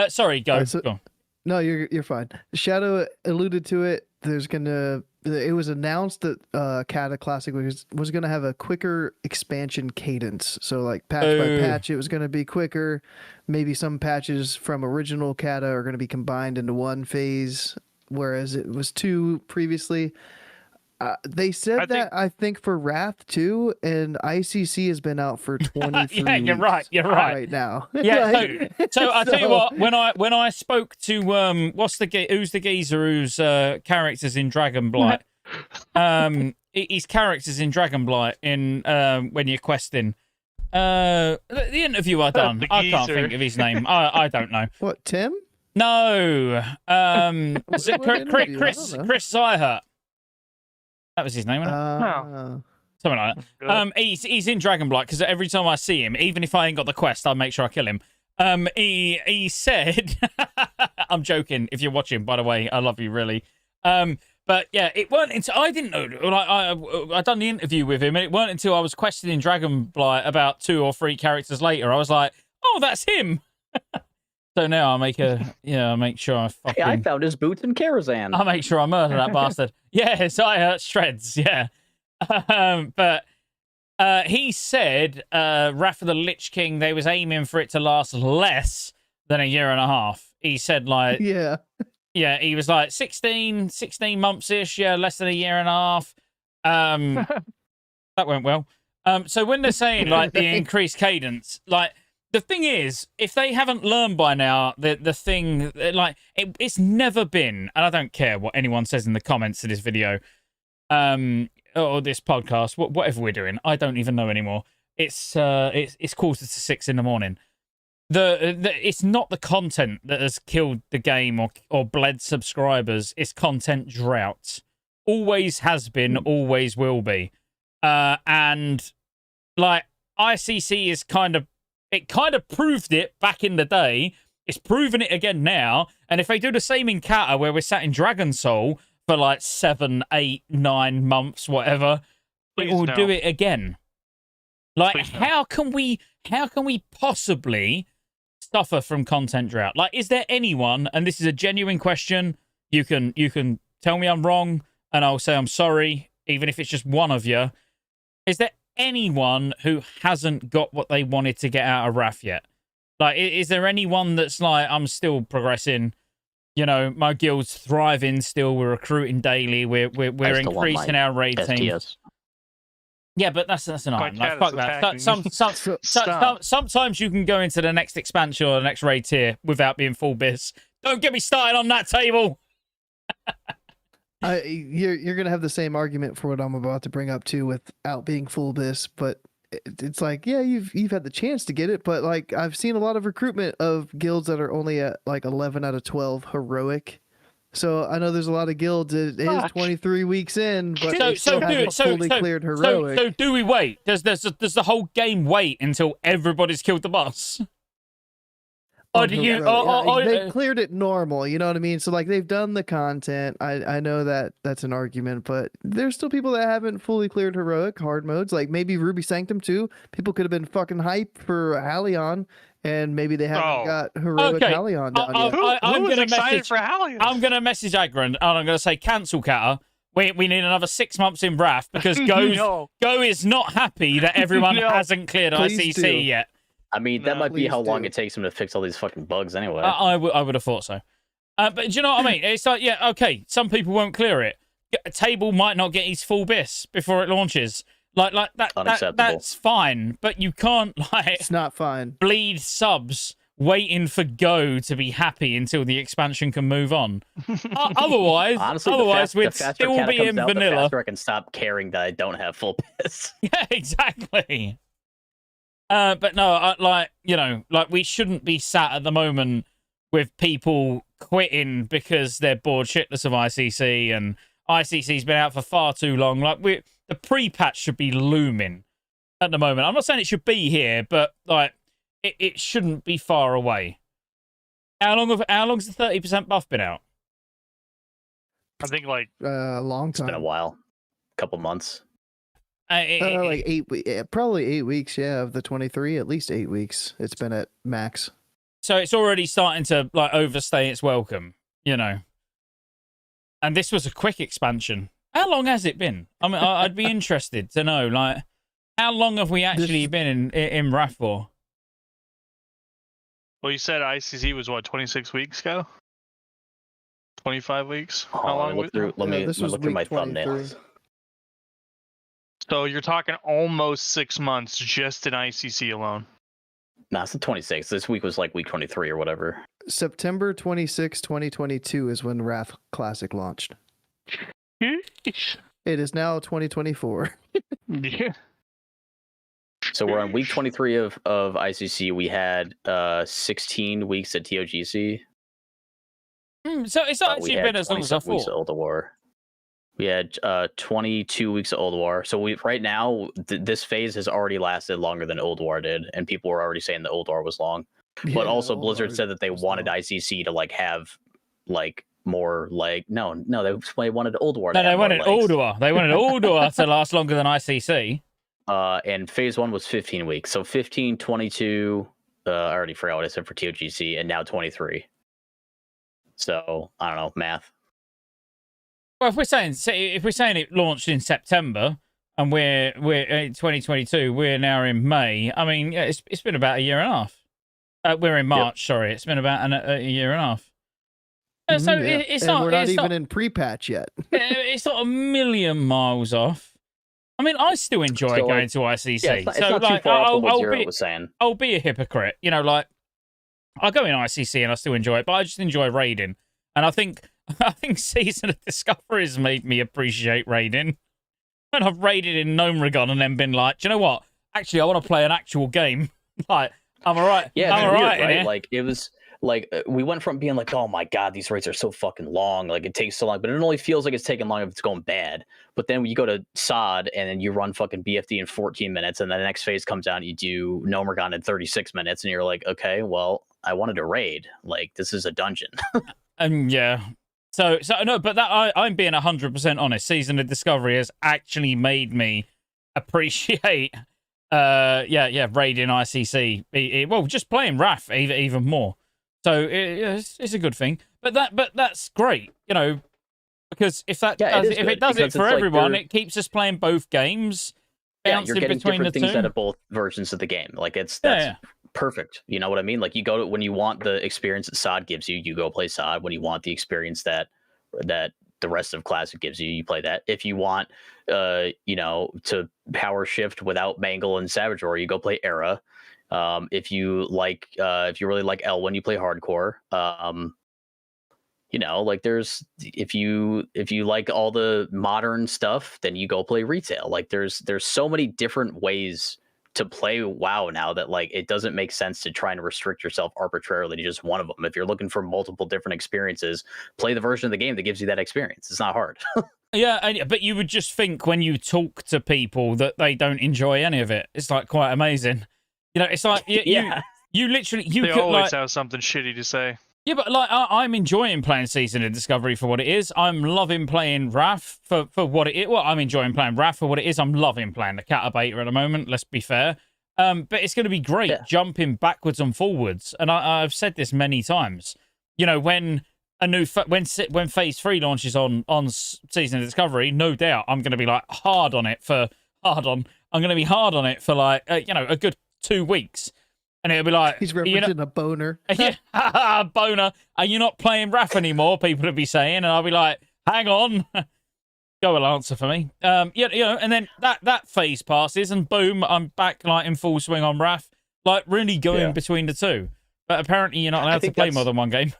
Sorry, go. Go. No, you're fine. Shadow alluded to it. It was announced that Cataclysm was gonna have a quicker expansion cadence. So like patch by patch, it was gonna be quicker. Maybe some patches from original Cata are gonna be combined into one phase, whereas it was two previously. They said I think for Wrath too, and ICC has been out for 23 yeah, you're right. You're right now. Yeah. So I tell you what, when I spoke to who's the geezer whose characters in Dragonblight, his characters in Dragonblight in when you're questing. The interview I done, I can't think of his name. I don't know. What, Tim? No. Was it Chris Zyhurt? That was his name, wasn't it? Something like that. He's in Dragonblight because every time I see him, even if I ain't got the quest, I'll make sure I kill him. He said, I'm joking. If you're watching, by the way, I love you really. But yeah, it weren't until I didn't know. Like I done the interview with him, and it weren't until I was questioning Dragonblight about 2 or 3 characters later, I was like, oh, that's him. So now I make sure I fucking... Hey, I found his boots in Karazhan. I'll make sure I murder that bastard. Yes, I hurt shreds, yeah. But he said Wrath of the Lich King, they was aiming for it to last less than a year and a half. He said like... Yeah, he was like 16 months-ish, yeah, less than a year and a half. That went well. So when they're saying like the increased cadence, like... The thing is, if they haven't learned by now, the thing, like, it's never been, and I don't care what anyone says in the comments to this video, or this podcast, whatever we're doing, I don't even know anymore. It's 5:45 in the morning. It's not the content that has killed the game or bled subscribers. It's content drought. Always has been, always will be. And, like, ICC is It kind of proved it back in the day. It's proven it again now. And if they do the same in Cata, where we're sat in Dragon Soul for like 7, 8, 9 months, whatever, Please or no. do it again. Like, Please no. how can we possibly suffer from content drought? Like, is there anyone, and this is a genuine question, you can tell me I'm wrong, and I'll say I'm sorry, even if it's just one of you. Is there anyone who hasn't got what they wanted to get out of Wrath yet? Like, is there anyone that's like, I'm still progressing, you know, my guild's thriving still, we're recruiting daily, we're increasing our raid team. STS. Yeah, but that's annoying. My Like, cat fuck is that. attacking. Stop. Sometimes you can go into the next expansion or the next raid tier without being full bis. Don't get me started on that table. You're gonna have the same argument for what I'm about to bring up too, without being full bis, but it's like, yeah, you've had the chance to get it, but like I've seen a lot of recruitment of guilds that are only at like 11 out of 12 heroic. So I know there's a lot of guilds that is 23 weeks in, but they still haven't fully cleared heroic. So do we wait? Does the whole game wait until everybody's killed the boss? Or do you? They cleared it normal, you know what I mean? So like they've done the content. I know that that's an argument, but there's still people that haven't fully cleared heroic hard modes. Like maybe Ruby Sanctum too. People could have been fucking hype for Halion, and maybe they haven't got heroic Halion down yet. Who was excited for Halion? I'm gonna message Agron and I'm gonna say cancel Cata. We need another 6 months in Wrath because Go is not happy that everyone hasn't cleared ICC yet. I mean, that might be how long do. it takes him to fix all these fucking bugs anyway. I would have thought so. But do you know what I mean? It's like, yeah, okay, some people won't clear it. A table might not get his full bis before it launches. Like that. That's fine, but you can't It's not fine. bleed subs waiting for Go to be happy until the expansion can move on. Otherwise, Honestly, we'd the faster still Cata be comes in out, vanilla. The faster I can stop caring that I don't have full bis. Yeah, exactly. But no, we shouldn't be sat at the moment with people quitting because they're bored shitless of ICC, and ICC's been out for far too long. Like, the pre-patch should be looming at the moment. I'm not saying it should be here, but like it shouldn't be far away. How long's the 30% buff been out? I think like A long It's time. been a while, couple months. Like 8 probably 8 weeks, yeah, of the 23, at least 8 weeks. It's been at max. So it's already starting to like overstay its welcome, you know. And this was a quick expansion. How long has it been? I mean, I'd be interested to know, like, how long have we actually been in Wrath for? well, you said ICC was what 26 weeks ago, 25 weeks. Oh, How long? let me this was look through my week 23. thumbnails. So you're talking almost 6 months just in ICC alone. Nah, it's the 26th. This week was like week 23 or whatever. September 26, 2022 is when Wrath Classic launched. Yeesh. It is now 2024. Yeah. So we're on week 23 of ICC. We had 16 weeks at TOGC. So it's not actually been as long as I weeks thought. of Old War. We had 22 weeks of Old War. So right now, this phase has already lasted longer than Old War did, and people were already saying the Old War was long. But also, Blizzard said that they wanted ICC to like have like more like no, they wanted Old War. No, they wanted Old War. They wanted Old War to last longer than ICC. And phase 1 was 15 weeks. So 15, 22. I already forgot what I said for TOGC, and now 23. So I don't know math. Well, if we're saying it launched in September and we're in 2022, we're now in May. I mean, yeah, it's been about a year and a half. We're in March. Yep. Sorry, it's been about a year and a half. So it's not. We're not even in pre-patch yet. It's not a million miles off. I mean, I still enjoy going to ICC. Yeah, it's not too far off from what Zero was saying. I'll be a hypocrite. You know, like, I go in ICC and I still enjoy it, but I just enjoy raiding. And I think Season of Discovery has made me appreciate raiding. When I've raided in Gnomeregan and then been like, do you know what? Actually, I want to play an actual game. Like, I'm alright. Yeah, I'm alright. Right? Like, it was like we went from being like, oh my god, these raids are so fucking long. Like, it takes so long, but it only feels like it's taking long if it's going bad. But then when you go to SOD and then you run fucking BFD in 14 minutes, and then the next phase comes out and you do Gnomeregan in 36 minutes, and you're like, okay, well, I wanted to raid. Like, this is a dungeon. Yeah. So no, but that I'm being 100% honest. Season of Discovery has actually made me appreciate raiding ICC. Well, just playing RAF even more. So it's a good thing. But that's great, because if it does it for everyone, it keeps us playing both games. Yeah, you're getting between different the things two. out of both versions of the game. Like that's perfect. You know what I mean? Like you go to, when you want the experience that SOD gives you, you go play SOD. When you want the experience that the rest of Classic gives you, you play that. If you want to power shift without Mangle and Savage Roar, you go play Era. If you really like Elwyn, you play Hardcore. Like there's if you like all the modern stuff, then you go play retail. Like there's so many different ways to play WoW now that like it doesn't make sense to try and restrict yourself arbitrarily to just one of them. If you're looking for multiple different experiences, play the version of the game that gives you that experience. It's not hard. Yeah, but you would just think when you talk to people that they don't enjoy any of it. It's like quite amazing. It's like you literally they always have something shitty to say. Yeah, but like I'm enjoying playing Season of Discovery for what it is. I'm loving playing RAF for what it is. Well, I'm enjoying playing RAF for what it is. I'm loving playing the Cata beta at the moment. Let's be fair. But it's going to be great jumping backwards and forwards. And I've said this many times. When when Phase 3 launches on Season of Discovery, no doubt I'm going to be like hard on it for I'm going to be hard on it for like a good 2 weeks. And it'll be like... He's representing a boner. Yeah, boner. Are you not playing RAF anymore? People would be saying. And I'll be like, hang on. Go will answer for me. And then that phase passes and boom, I'm back like in full swing on RAF. Like really going between the two. But apparently you're not allowed to play more than one game.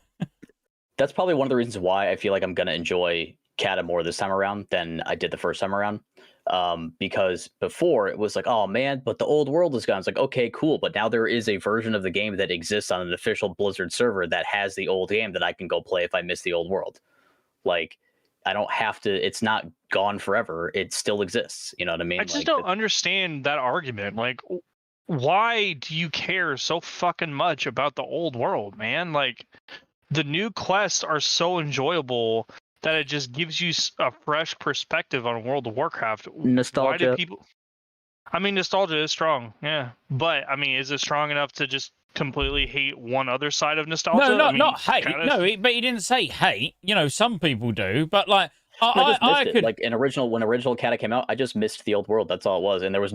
That's probably one of the reasons why I feel like I'm going to enjoy Cata more this time around than I did the first time around. Because before it was like, oh man, but the old world is gone. It's like, okay, cool. But now there is a version of the game that exists on an official Blizzard server that has the old game that I can go play if I miss the old world. Like, I don't have to, it's not gone forever. It still exists. You know what I mean? I just don't understand that argument. Like, why do you care so fucking much about the old world, man? Like, the new quests are so enjoyable that it just gives you a fresh perspective on World of Warcraft. Nostalgia. Why do people... I mean, nostalgia is strong, yeah. But, I mean, is it strong enough to just completely hate one other side of nostalgia? No, not hate. No, but he didn't say hate. Some people do. But, like, I could... Like, when original Cata came out, I just missed the old world. That's all it was. And there was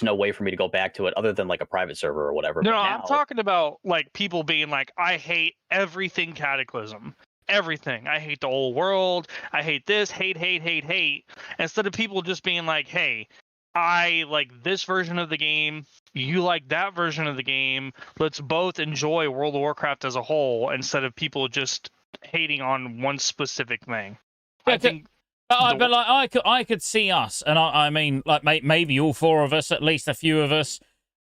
no way for me to go back to it other than, like, a private server or whatever. No, I'm talking about, like, people being like, I hate everything Cataclysm. Everything. I hate the old world. I hate this. Hate. Instead of people just being like, hey, I like this version of the game. You like that version of the game. Let's both enjoy World of Warcraft as a whole instead of people just hating on one specific thing. Yeah, but like I could see us, and I mean, like maybe all four of us, at least a few of us.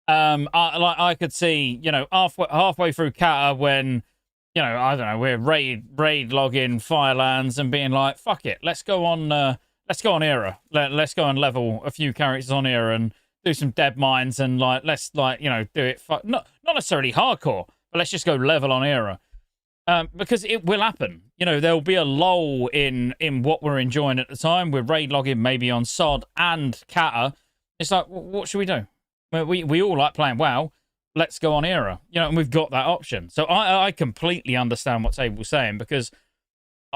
I could see, halfway through Cata when. I don't know, we're raid login Firelands and being like, fuck it, let's go on Era. Let's go and level a few characters on Era and do some dead mines and let's do it. Not necessarily hardcore, but let's just go level on Era. Because it will happen. There'll be a lull in what we're enjoying at the time. We're raid logging maybe on SOD and Cata. It's like, what should we do? We all like playing WoW. Let's go on Era, and we've got that option. So I completely understand what Table's saying, because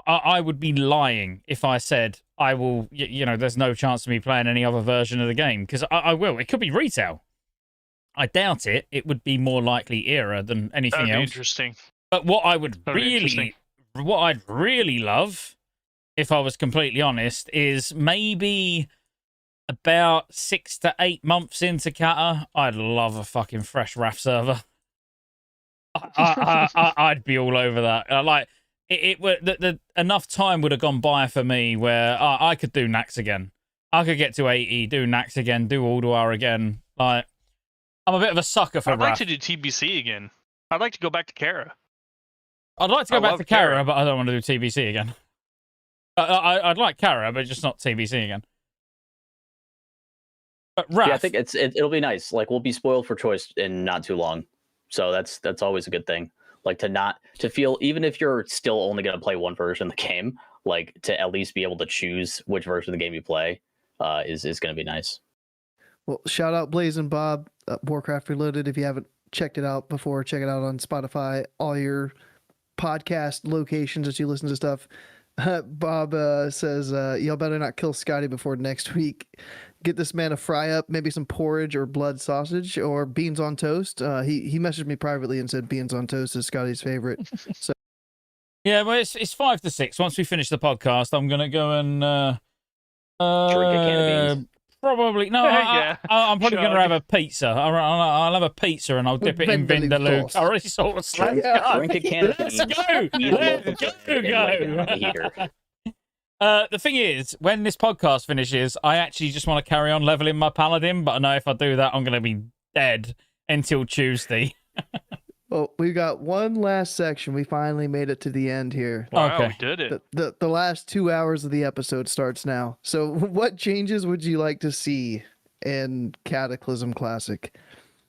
I would be lying if I said I will, there's no chance of me playing any other version of the game, because I will. It could be retail. I doubt it. It would be more likely Era than anything That'd be else. Interesting. But what I'd really love, if I was completely honest, is maybe about 6 to 8 months into Cata, I'd love a fucking fresh RAF server. I'd be all over that. Like enough time would have gone by for me where I could do Nax again. I could get to 80, do Nax again, do Alduar again. Like, I'm a bit of a sucker for RAF. I'd like to do TBC again. I'd like to go back to Kara. I'd like to go back to Kara, but I don't want to do TBC again. I'd like Kara, but just not TBC again. Yeah, I think it'll be nice. Like, we'll be spoiled for choice in not too long, so that's always a good thing. Like, to feel, even if you're still only going to play one version of the game, like to at least be able to choose which version of the game you play is going to be nice. Well, shout out Blaze and Bob, Warcraft Reloaded. If you haven't checked it out before, check it out on Spotify, all your podcast locations that you listen to stuff. Bob says, y'all better not kill Scotty before next week. Get this man a fry up, maybe some porridge or blood sausage or beans on toast. He messaged me privately and said beans on toast is Scotty's favorite. So Yeah, well, it's 5 to 6. Once we finish the podcast, I'm gonna go and Drink a can of beans. probably no. Yeah. I'm probably Chug. gonna have a pizza. I'll have a pizza and I'll dip it in Vindaloo Vindaloo. toast. I already sort of slept. Yeah. Drink a can of Let's beans. go! eat a loaf Let's of toast, and lay it on the heater. go! The thing is, when this podcast finishes, I actually just want to carry on leveling my paladin, but I know if I do that, I'm going to be dead until Tuesday. well, we got one last section. We finally made it to the end here. Wow, Okay. we did it. The last 2 hours of the episode starts now. So what changes would you like to see in Cataclysm Classic?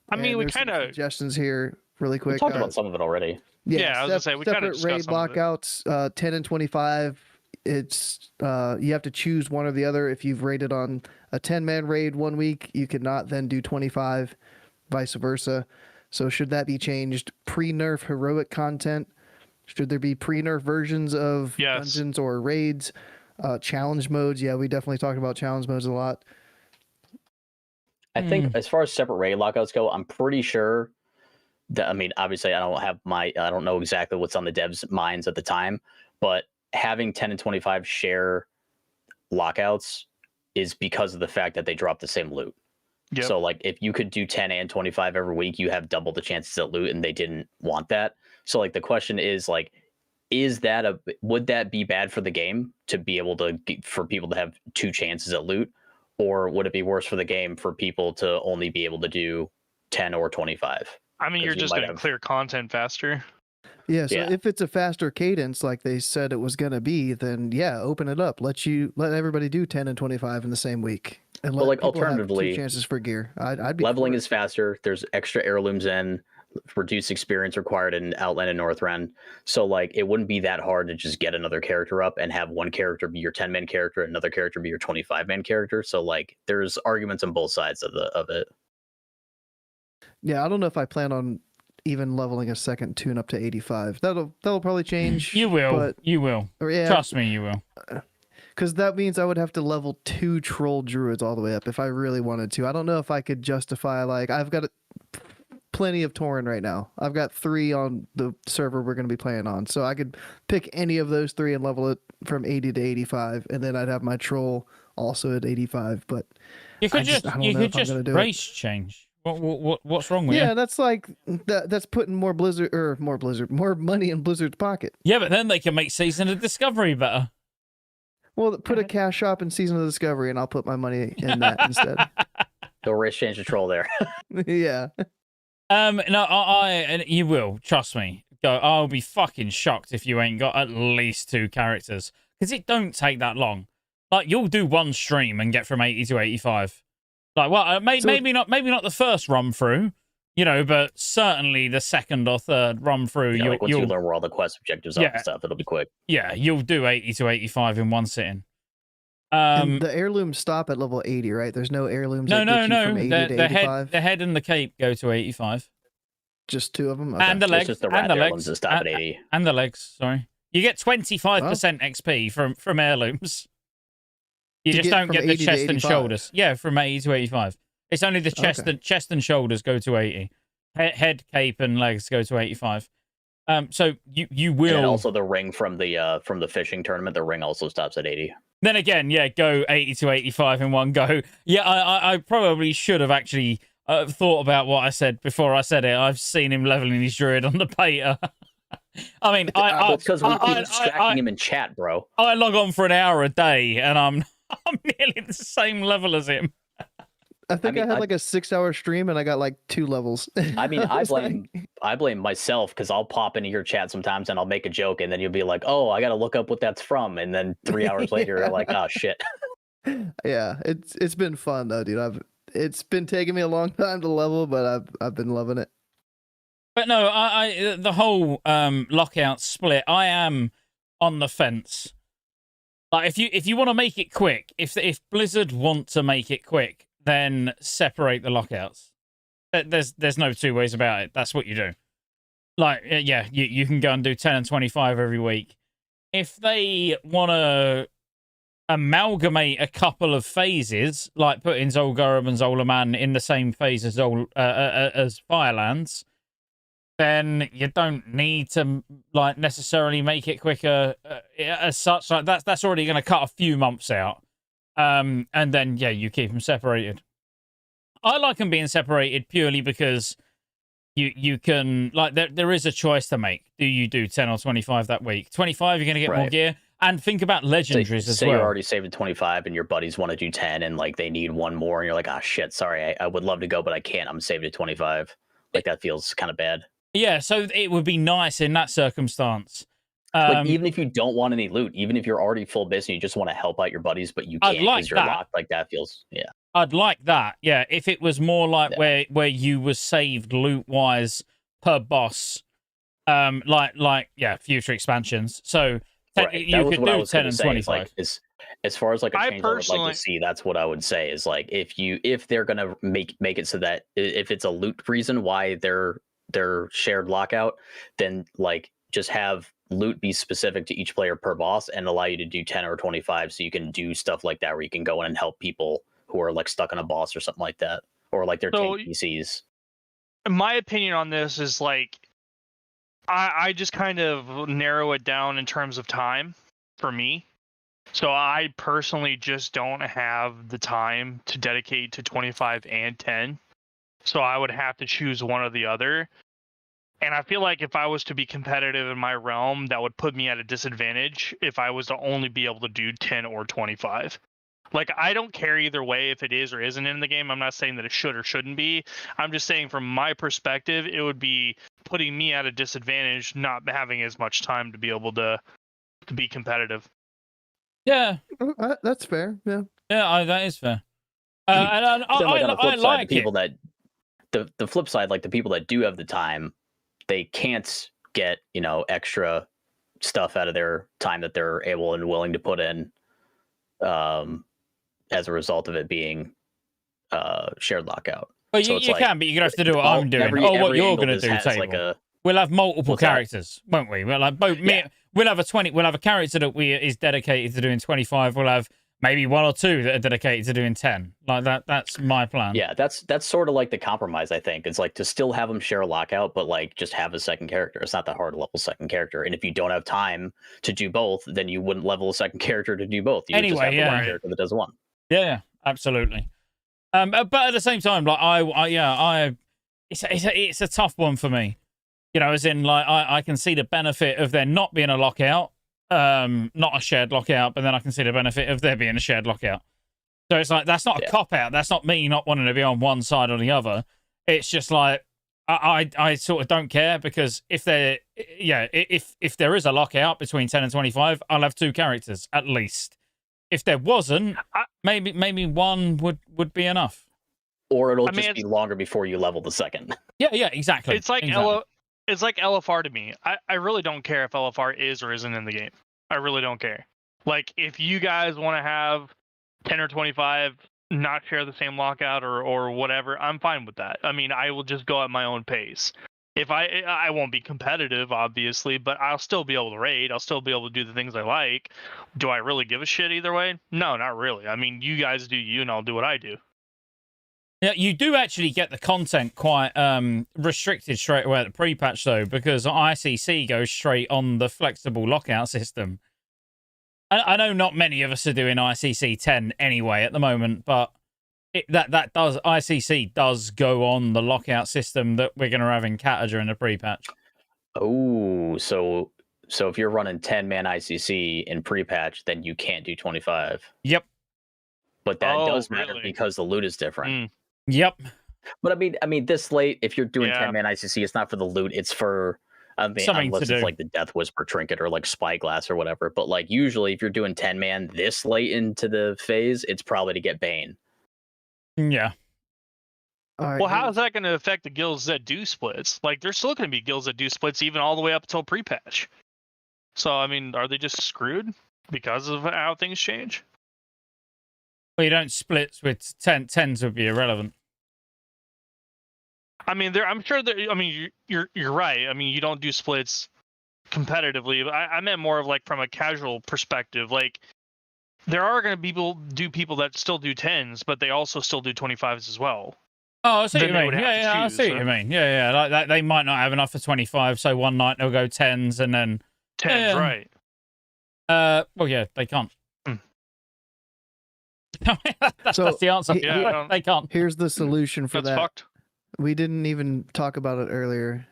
I mean, And we there's some kind of suggestions here really We quick. talked about some of it already. Yeah, I was gonna say, we kinda separate discussed raid some of it. lockouts, 10 and 25. It's you have to choose one or the other. If you've raided on a 10-man raid 1 week, you cannot then do 25, vice versa. So should that be changed? Pre-nerf heroic content. Should there be pre-nerf versions of Yes. dungeons or raids? Challenge modes. Yeah, we definitely talked about challenge modes a lot. I think as far as separate raid lockouts go, I'm pretty sure that, I mean, obviously I don't know exactly what's on the devs' minds at the time, but having 10 and 25 share lockouts is because of the fact that they drop the same loot. Yep. So like if you could do 10 and 25 every week, you have double the chances at loot, and they didn't want that. So like the question is like, would that be bad for the game to be able to for people to have 2 chances at loot, or would it be worse for the game for people to only be able to do 10 or 25? I mean, 'Cause you're you just might going to have- clear content faster. Yeah, so Yeah. if it's a faster cadence like they said it was going to be, then yeah, open it up. Let everybody do 10 and 25 in the same week. And But, let like, people have alternatively, 2 chances for gear. I'd be Leveling for it. is faster. There's extra heirlooms in, reduced experience required in Outland and Northrend. So like it wouldn't be that hard to just get another character up and have one character be your 10-man character, another character be your 25-man character. So like there's arguments on both sides of it. Yeah, I don't know if I plan on even leveling a second tune up to 85. That'll probably change. You will. But, You will. or yeah, Trust me, you will. because that means I would have to level 2 troll druids all the way up if I really wanted to. I don't know if I could justify, like, I've got plenty of Tauren right now. I've got 3 on the server we're going to be playing on. So I could pick any of those 3 and level it from 80 to 85. And then I'd have my troll also at 85. But You could I just, don't know you if could I'm just gonna do it. race change. What's wrong with yeah, you? that's like, that's putting more money in Blizzard's pocket. Yeah, but then they can make Season of Discovery better. Well, put a cash shop in Season of Discovery and I'll put my money in that instead. Go race change the troll there. Yeah. No, and you will. Trust me. I'll be fucking shocked if you ain't got at least 2 characters, because it don't take that long. Like you'll do one stream and get from 80 to 85. Like, well, maybe not the first run through, but certainly the second or third run through. Yeah, like once you you'll learn where all the quest objectives are Yeah. and stuff, it'll be quick. Yeah, you'll do 80 to 85 in one sitting. And the heirlooms stop at level 80, right? There's no heirlooms No. that get you from 80 to The 85. head and the cape go to 85. Just 2 of them? And the It's legs. just the and rat the heirlooms legs. that stop at and, 80. and the legs, sorry. You get 25% XP from heirlooms. You To just get don't from get the 80 to chest and 85. shoulders. Yeah, from 80 to 85. It's only the chest and shoulders go to 80. Head, cape, and legs go to 85. So you will. And also the ring from the fishing tournament, the ring also stops at 80. Then again, yeah, go 80 to 85 in one go. Yeah, I probably should have actually thought about what I said before I said it. I've seen him leveling his druid on the beta. I mean, It's because we keep distracting him in chat, bro. I log on for an hour a day, and I'm nearly the same level as him. I think I, mean, had like a 6-hour stream and I got like 2 levels. I mean, I was blame myself because I'll pop into your chat sometimes and I'll make a joke, and then you'll be like, "Oh, I got to look up what that's from," and then 3 hours later, you're like, "Oh shit." Yeah, it's been fun though, dude. It's been taking me a long time to level, but I've been loving it. But no, I the whole lockout split, I am on the fence. Like if you want to make it quick, if Blizzard want to make it quick, then separate the lockouts. There's no two ways about it. That's what you do. Like, yeah, you can go and do 10 and 25 every week. If they want to amalgamate a couple of phases, like putting Zolgarub and Zolaman in the same phase as Firelands, then you don't need to like necessarily make it quicker as such. Like that's already going to cut a few months out, and then yeah, you keep them separated. I like them being separated purely because you can like there is a choice to make. Do you do 10 or 25 that week? 25, you're going to get more gear. And think about legendaries as say well. You're already saving 25 and your buddies want to do 10 and like they need one more and you're like, ah, shit, sorry, I would love to go, but I can't. I'm saving to 25. Like that feels kind of bad. Yeah, so it would be nice in that circumstance. Like even if you don't want any loot, even if you're already full busy, you just want to help out your buddies, but you can't because you're locked. Like that feels, yeah. I'd like that, yeah. If it was more like where you was saved loot wise per boss, like future expansions. So you could do 10 and 25. Like, as far as like a change I would like to see, that's what I would say is like if they're gonna make it so that if it's a loot reason why they're shared lockout, then like just have loot be specific to each player per boss and allow you to do 10 or 25 so you can do stuff like that where you can go in and help people who are like stuck on a boss or something like that, or like their tank PCs. My opinion on this is like I just kind of narrow it down in terms of time for me. So I personally just don't have the time to dedicate to 25 and 10. So I would have to choose one or the other. And I feel like if I was to be competitive in my realm, that would put me at a disadvantage if I was to only be able to do 10 or 25. Like, I don't care either way if it is or isn't in the game. I'm not saying that it should or shouldn't be. I'm just saying from my perspective, it would be putting me at a disadvantage not having as much time to be able to be competitive. Yeah. That's fair, yeah. Yeah, that is fair. And I like people that the flip side, like the people that do have the time, they can't get, extra stuff out of their time that they're able and willing to put in as a result of it being shared lockout. But so you can, but you're going to have to do what I'm doing. What you're going to do, table. We'll have multiple characters, won't we? We'll have we'll have a character that is dedicated to doing 25. We'll have maybe one or two that are dedicated to doing 10. Like that. That's my plan. Yeah, that's sort of like the compromise, I think. It's like to still have them share a lockout, but like just have a second character. It's not that hard to level second character. And if you don't have time to do both, then you wouldn't level a second character to do both. You would just have one character that does one. Yeah, absolutely. But at the same time, like it's a tough one for me. As in like I can see the benefit of there not being a lockout. Not a shared lockout, but then I can see the benefit of there being a shared lockout. So it's like that's not a cop out. That's not me not wanting to be on one side or the other. It's just like I sort of don't care because if there is a lockout between 10 and 25, I'll have two characters at least. If there wasn't, maybe one would be enough. Or it'll just be longer before you level the second. Yeah, exactly. It's like It's like LFR to me. I really don't care if LFR is or isn't in the game. I really don't care. Like, if you guys want to have 10 or 25, not share the same lockout or whatever, I'm fine with that. I mean, I will just go at my own pace. If I won't be competitive, obviously, but I'll still be able to raid. I'll still be able to do the things I like. Do I really give a shit either way? No, not really. I mean, you guys do you, and I'll do what I do. Yeah, you do actually get the content quite restricted straight away at the pre-patch, though, because ICC goes straight on the flexible lockout system. I know not many of us are doing ICC 10 anyway at the moment, but ICC does go on the lockout system that we're going to have in Cata during the pre-patch. Oh, so if you're running 10-man ICC in pre-patch, then you can't do 25. Yep. But that does matter because the loot is different. Yep. But I mean, this late, if you're doing 10-man ICC, it's not for the loot. It's for unless it's like the Death Whisper trinket or like Spyglass or whatever. But like usually, if you're doing 10-man this late into the phase, it's probably to get Bane. Yeah. Well, how is that going to affect the guilds that do splits? Like, there's still going to be guilds that do splits even all the way up until pre-patch. So, I mean, are they just screwed because of how things change? Well, you don't split with tens would be irrelevant. I mean, I'm sure that. I mean, you're right. I mean, you don't do splits competitively, but I meant more of like from a casual perspective. Like, there are going to be people that still do tens, but they also still do 25s as well. Oh, I see what you Then they mean. would have to Yeah, I choose, see what you mean. Yeah. Like that, they might not have enough for 25, so one night they'll go tens and then Tens, right? Well, yeah, they can't. Hmm. that's So, the answer. Yeah, They can't. Here's the solution for That's that. fucked. We didn't even talk about it earlier.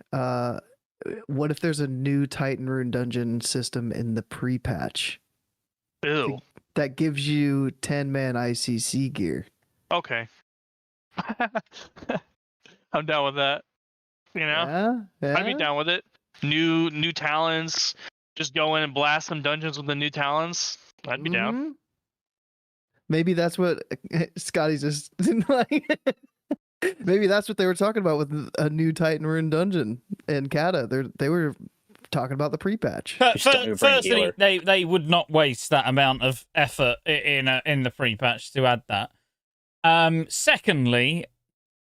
What if there's a new Titan Rune dungeon system in the pre-patch Ew. that gives you 10-man ICC gear? Okay. I'm down with that. You know, Yeah, I'd be down with it. New talents. Just go in and blast some dungeons with the new talents. I'd be down. Mhm. Maybe that's what Scotty's just like. Maybe that's what they were talking about with a new Titan Rune dungeon in Cata. They were talking about the pre-patch. Just don't even bring a Firstly, healer. they would not waste that amount of effort in the pre-patch to add that. Secondly,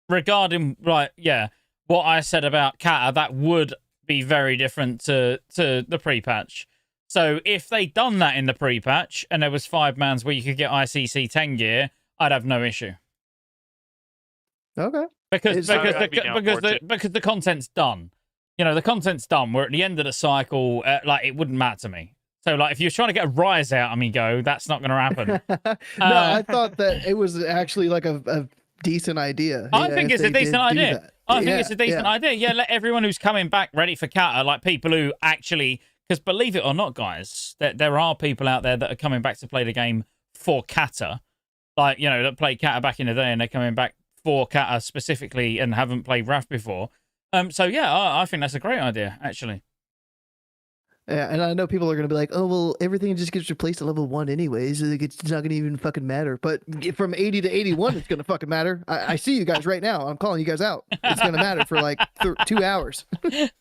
regarding what I said about Cata, that would be very different to the pre-patch. So if they'd done that in the pre-patch and there was 5-mans where you could get ICC 10 gear, I'd have no issue. Okay. Because It's- because the content's done. You know, the content's done. We're at the end of the cycle. Like, it wouldn't matter to me. So, like, if you're trying to get a rise out of me, that's not going to happen. No, I thought that it was actually like a decent idea. I Yeah, think if it's a they decent did do idea. that. I think Yeah, it's a decent yeah. idea. Yeah, let everyone who's coming back ready for Cata, like people who actually, because believe it or not, guys, there are people out there that are coming back to play the game for Cata. Like, you know, that played Cata back in the day and they're coming back for Cata specifically and haven't played Wrath before. So yeah, I think that's a great idea, actually. Yeah, and I know people are going to be like, oh, well, everything just gets replaced at level 1 anyways. Like, it's not going to even fucking matter. But from 80 to 81, it's going to fucking matter. I see you guys right now. I'm calling you guys out. It's going to matter for like 2 hours. But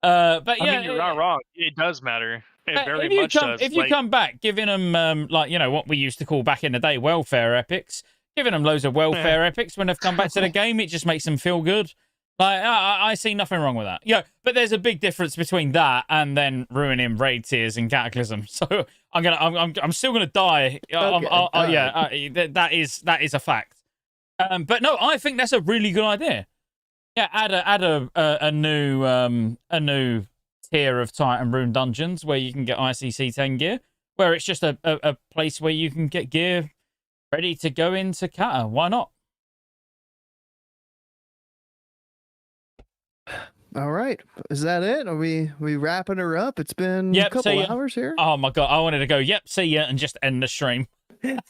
yeah, I mean, you're not wrong. It does matter. It very much does. If you come back, giving them like, you know, what we used to call back in the day welfare epics, giving them loads of welfare epics when they've come back to the game, it just makes them feel good. Like, I see nothing wrong with that. Yeah, but there's a big difference between that and then ruining raid tiers in Cataclysm. So I'm still gonna die. Okay, that is a fact. But no, I think that's a really good idea. Yeah, add a new tier of Titan Rune dungeons where you can get ICC 10 gear, where it's just a place where you can get gear ready to go into Cata. Why not? All right. Is that it? Are we wrapping her up? It's been a couple hours here. Oh my god, I wanted to go, yep, see ya, and just end the stream. That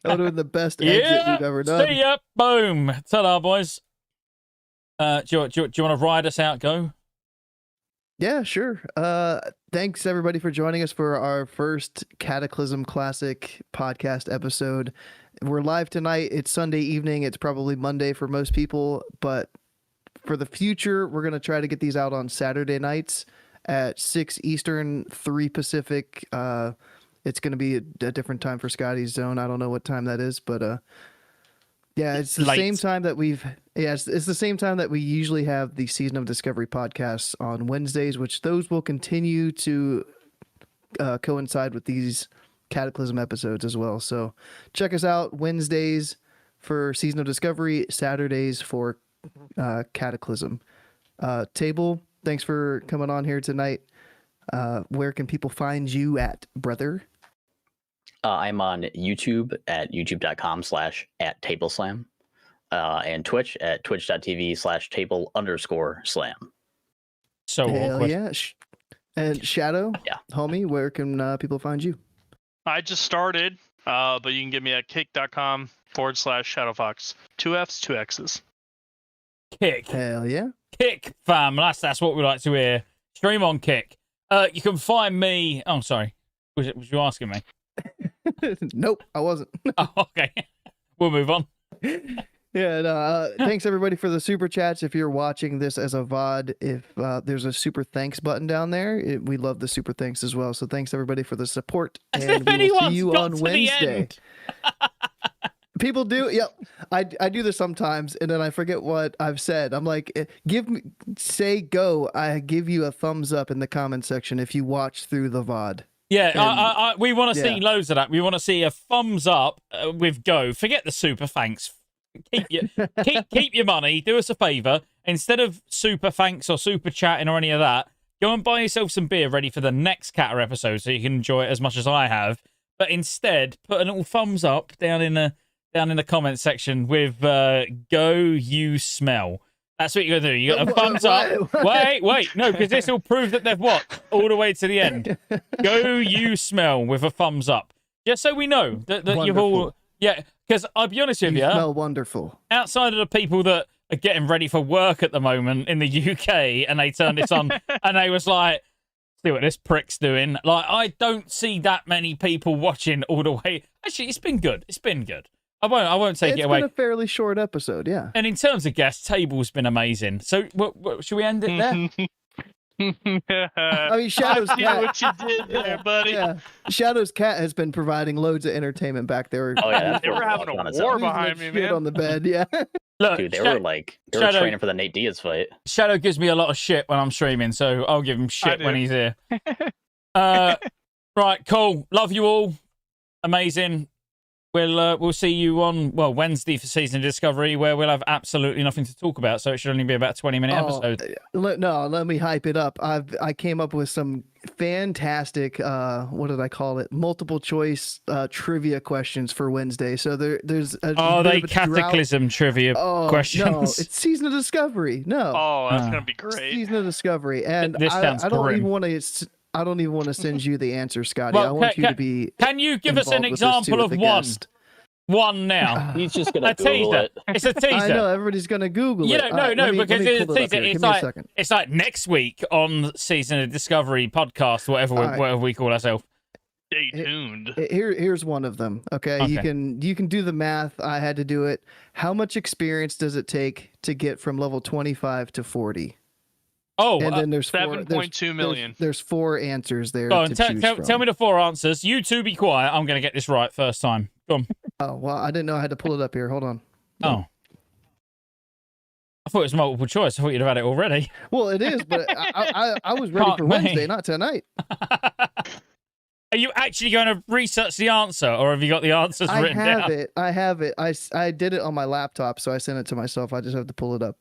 would have been the best exit we've ever done. See ya, boom. Ta-da, boys. Do you want to ride us out, Go? Yeah, sure. Thanks everybody for joining us for our first Cataclysm Classic podcast episode. We're live tonight. It's Sunday evening. It's probably Monday for most people, but for the future, we're going to try to get these out on Saturday nights at 6 Eastern, 3 Pacific. It's going to be a different time for Scotty's zone. I don't know what time that is, but yeah, it's the same time that it's the same time that we usually have the Season of Discovery podcasts on Wednesdays, which those will continue to coincide with these Cataclysm episodes as well. So check us out Wednesdays for Season of Discovery, Saturdays for Cataclysm. Table, thanks for coming on here tonight. Where can people find you at, brother? I'm on YouTube at youtube.com/@tableslam and Twitch at twitch.tv/table_slam. So Hell awkward. yeah. And Shadow, Yeah. homie, where can people find you? I just started, but you can get me at kick.com/shadowfox. 2 F's, 2 X's. Kick. Hell yeah. Kick, fam. That's what we like to hear. Stream on Kick. You can find me. Oh, sorry. Was you asking me? Nope, I wasn't. Oh, okay. We'll move on. Yeah, no, thanks everybody for the super chats. If you're watching this as a VOD, if there's a super thanks button down there, we love the super thanks as well. So thanks everybody for the support, As and if we will see anyone's you got on to the Wednesday. end. People do, yeah. I do this sometimes, and then I forget what I've said. I'm like, say go. I give you a thumbs up in the comment section if you watch through the VOD. Yeah, we want to see yeah. loads of that. We want to see a thumbs up with go. Forget the super thanks. Keep your money. Do us a favor. Instead of super thanks or super chatting or any of that, go and buy yourself some beer ready for the next Cata episode so you can enjoy it as much as I have. But instead, put a little thumbs up down in the comment section with go you smell. That's what you're gonna do. You got a thumbs up. Wait, no, because this will prove that they've watched all the way to the end. Go you smell with a thumbs up. Just so we know that you've all. Yeah, because I'll be honest with you. You smell wonderful. Outside of the people that are getting ready for work at the moment in the UK and they turned this on and they was like, see what this prick's doing. Like, I don't see that many people watching all the way. Actually, it's been good. It's been good. I won't take it away. It's been a fairly short episode, yeah. And in terms of guests, Table's been amazing. So, should we end it there? I mean, Shadow's I see cat. what you did there, buddy. Yeah, Shadow's cat has been providing loads of entertainment back there. Oh yeah, They were having a war behind me, man. On the bed, yeah. Look, dude, they were training for the Nate Diaz fight. Shadow gives me a lot of shit when I'm streaming, so I'll give him shit when he's here. Right, cool. Love you all. Amazing. We'll see you on Wednesday for Season of Discovery, where we'll have absolutely nothing to talk about, so it should only be about a 20-minute episode. Let me hype it up. I came up with some fantastic what did I call it? Multiple choice trivia questions for Wednesday. So there's they Cataclysm trivia questions? No, it's Season of Discovery. No. Oh, that's gonna be great. Season of Discovery, and this sounds I don't grim. even want to. I don't even want to send you the answer, Scotty. Well, I want you to be. Can you give us an example of one? One now. He's just gonna a Google teaser. it. It's a teaser. I know everybody's gonna Google it. Because it's a teaser. It's It's like next week on Season of Discovery podcast, whatever we call ourselves. Stay tuned. Here's one of them. Okay, you can do the math. I had to do it. How much experience does it take to get from level 25 to 40? Oh, and then there's 7.2 million. There's 4 answers there. Go on, tell me the 4 answers. You two be quiet. I'm going to get this right first time. Go on. Oh, well, I didn't know I had to pull it up here. Hold on. Oh. I thought it was multiple choice. I thought you'd have had it already. Well, it is, but I was ready for Wednesday, not tonight. Are you actually going to research the answer, or have you got the answers written down? I have it. I did it on my laptop, so I sent it to myself. I just have to pull it up.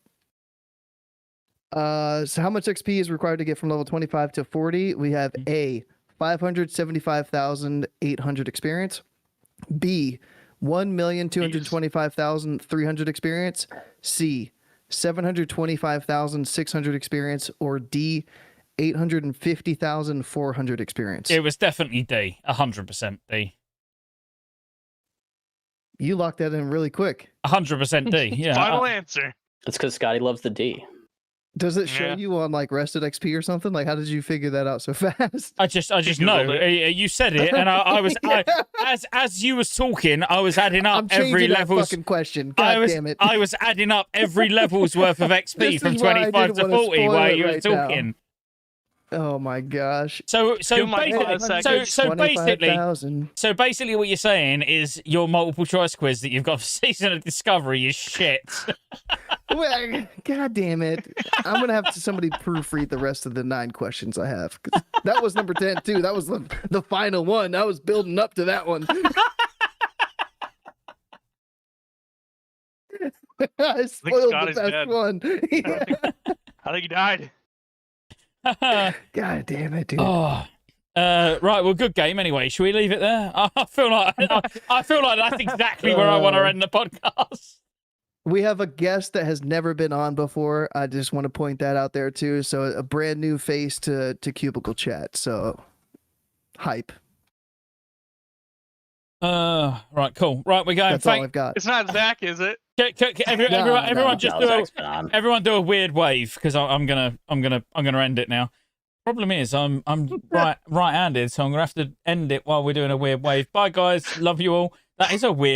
So how much XP is required to get from level 25 to 40? We have A, 575,800 experience. B, 1,225,300 experience. C, 725,600 experience. Or D, 850,400 experience. It was definitely D. 100% D. You locked that in really quick. 100% D. Yeah. Final answer. It's because Scotty loves the D. Does it show you on like Rested XP or something? Like, how did you figure that out so fast? I just know. You said it, and I was as you was talking, I was adding up every level's fucking question. God damn it! I was adding up every level's worth of XP from 25 to 40 while you were talking. Now. Oh my gosh! So basically, what you're saying is your multiple choice quiz that you've got for Season of Discovery is shit. Well, God damn it! I'm gonna have somebody proofread the rest of the 9 questions I have. That was number 10 too. That was the final one. I was building up to that one. I spoiled the best one. I think he died. God damn it, dude. Oh. Right, well, good game anyway. Should we leave it there? I feel like that's exactly where I want to end the podcast. We have a guest that has never been on before. I just want to point that out there too. So a brand new face to Cubicle Chat. So hype. Right, cool. Right, we're going. That's all I've got. It's not Zach, is it? Everyone do a weird wave because I'm gonna end it now. Problem is I'm right-handed, so I'm gonna have to end it while we're doing a weird wave. Bye guys, love you all. That is a weird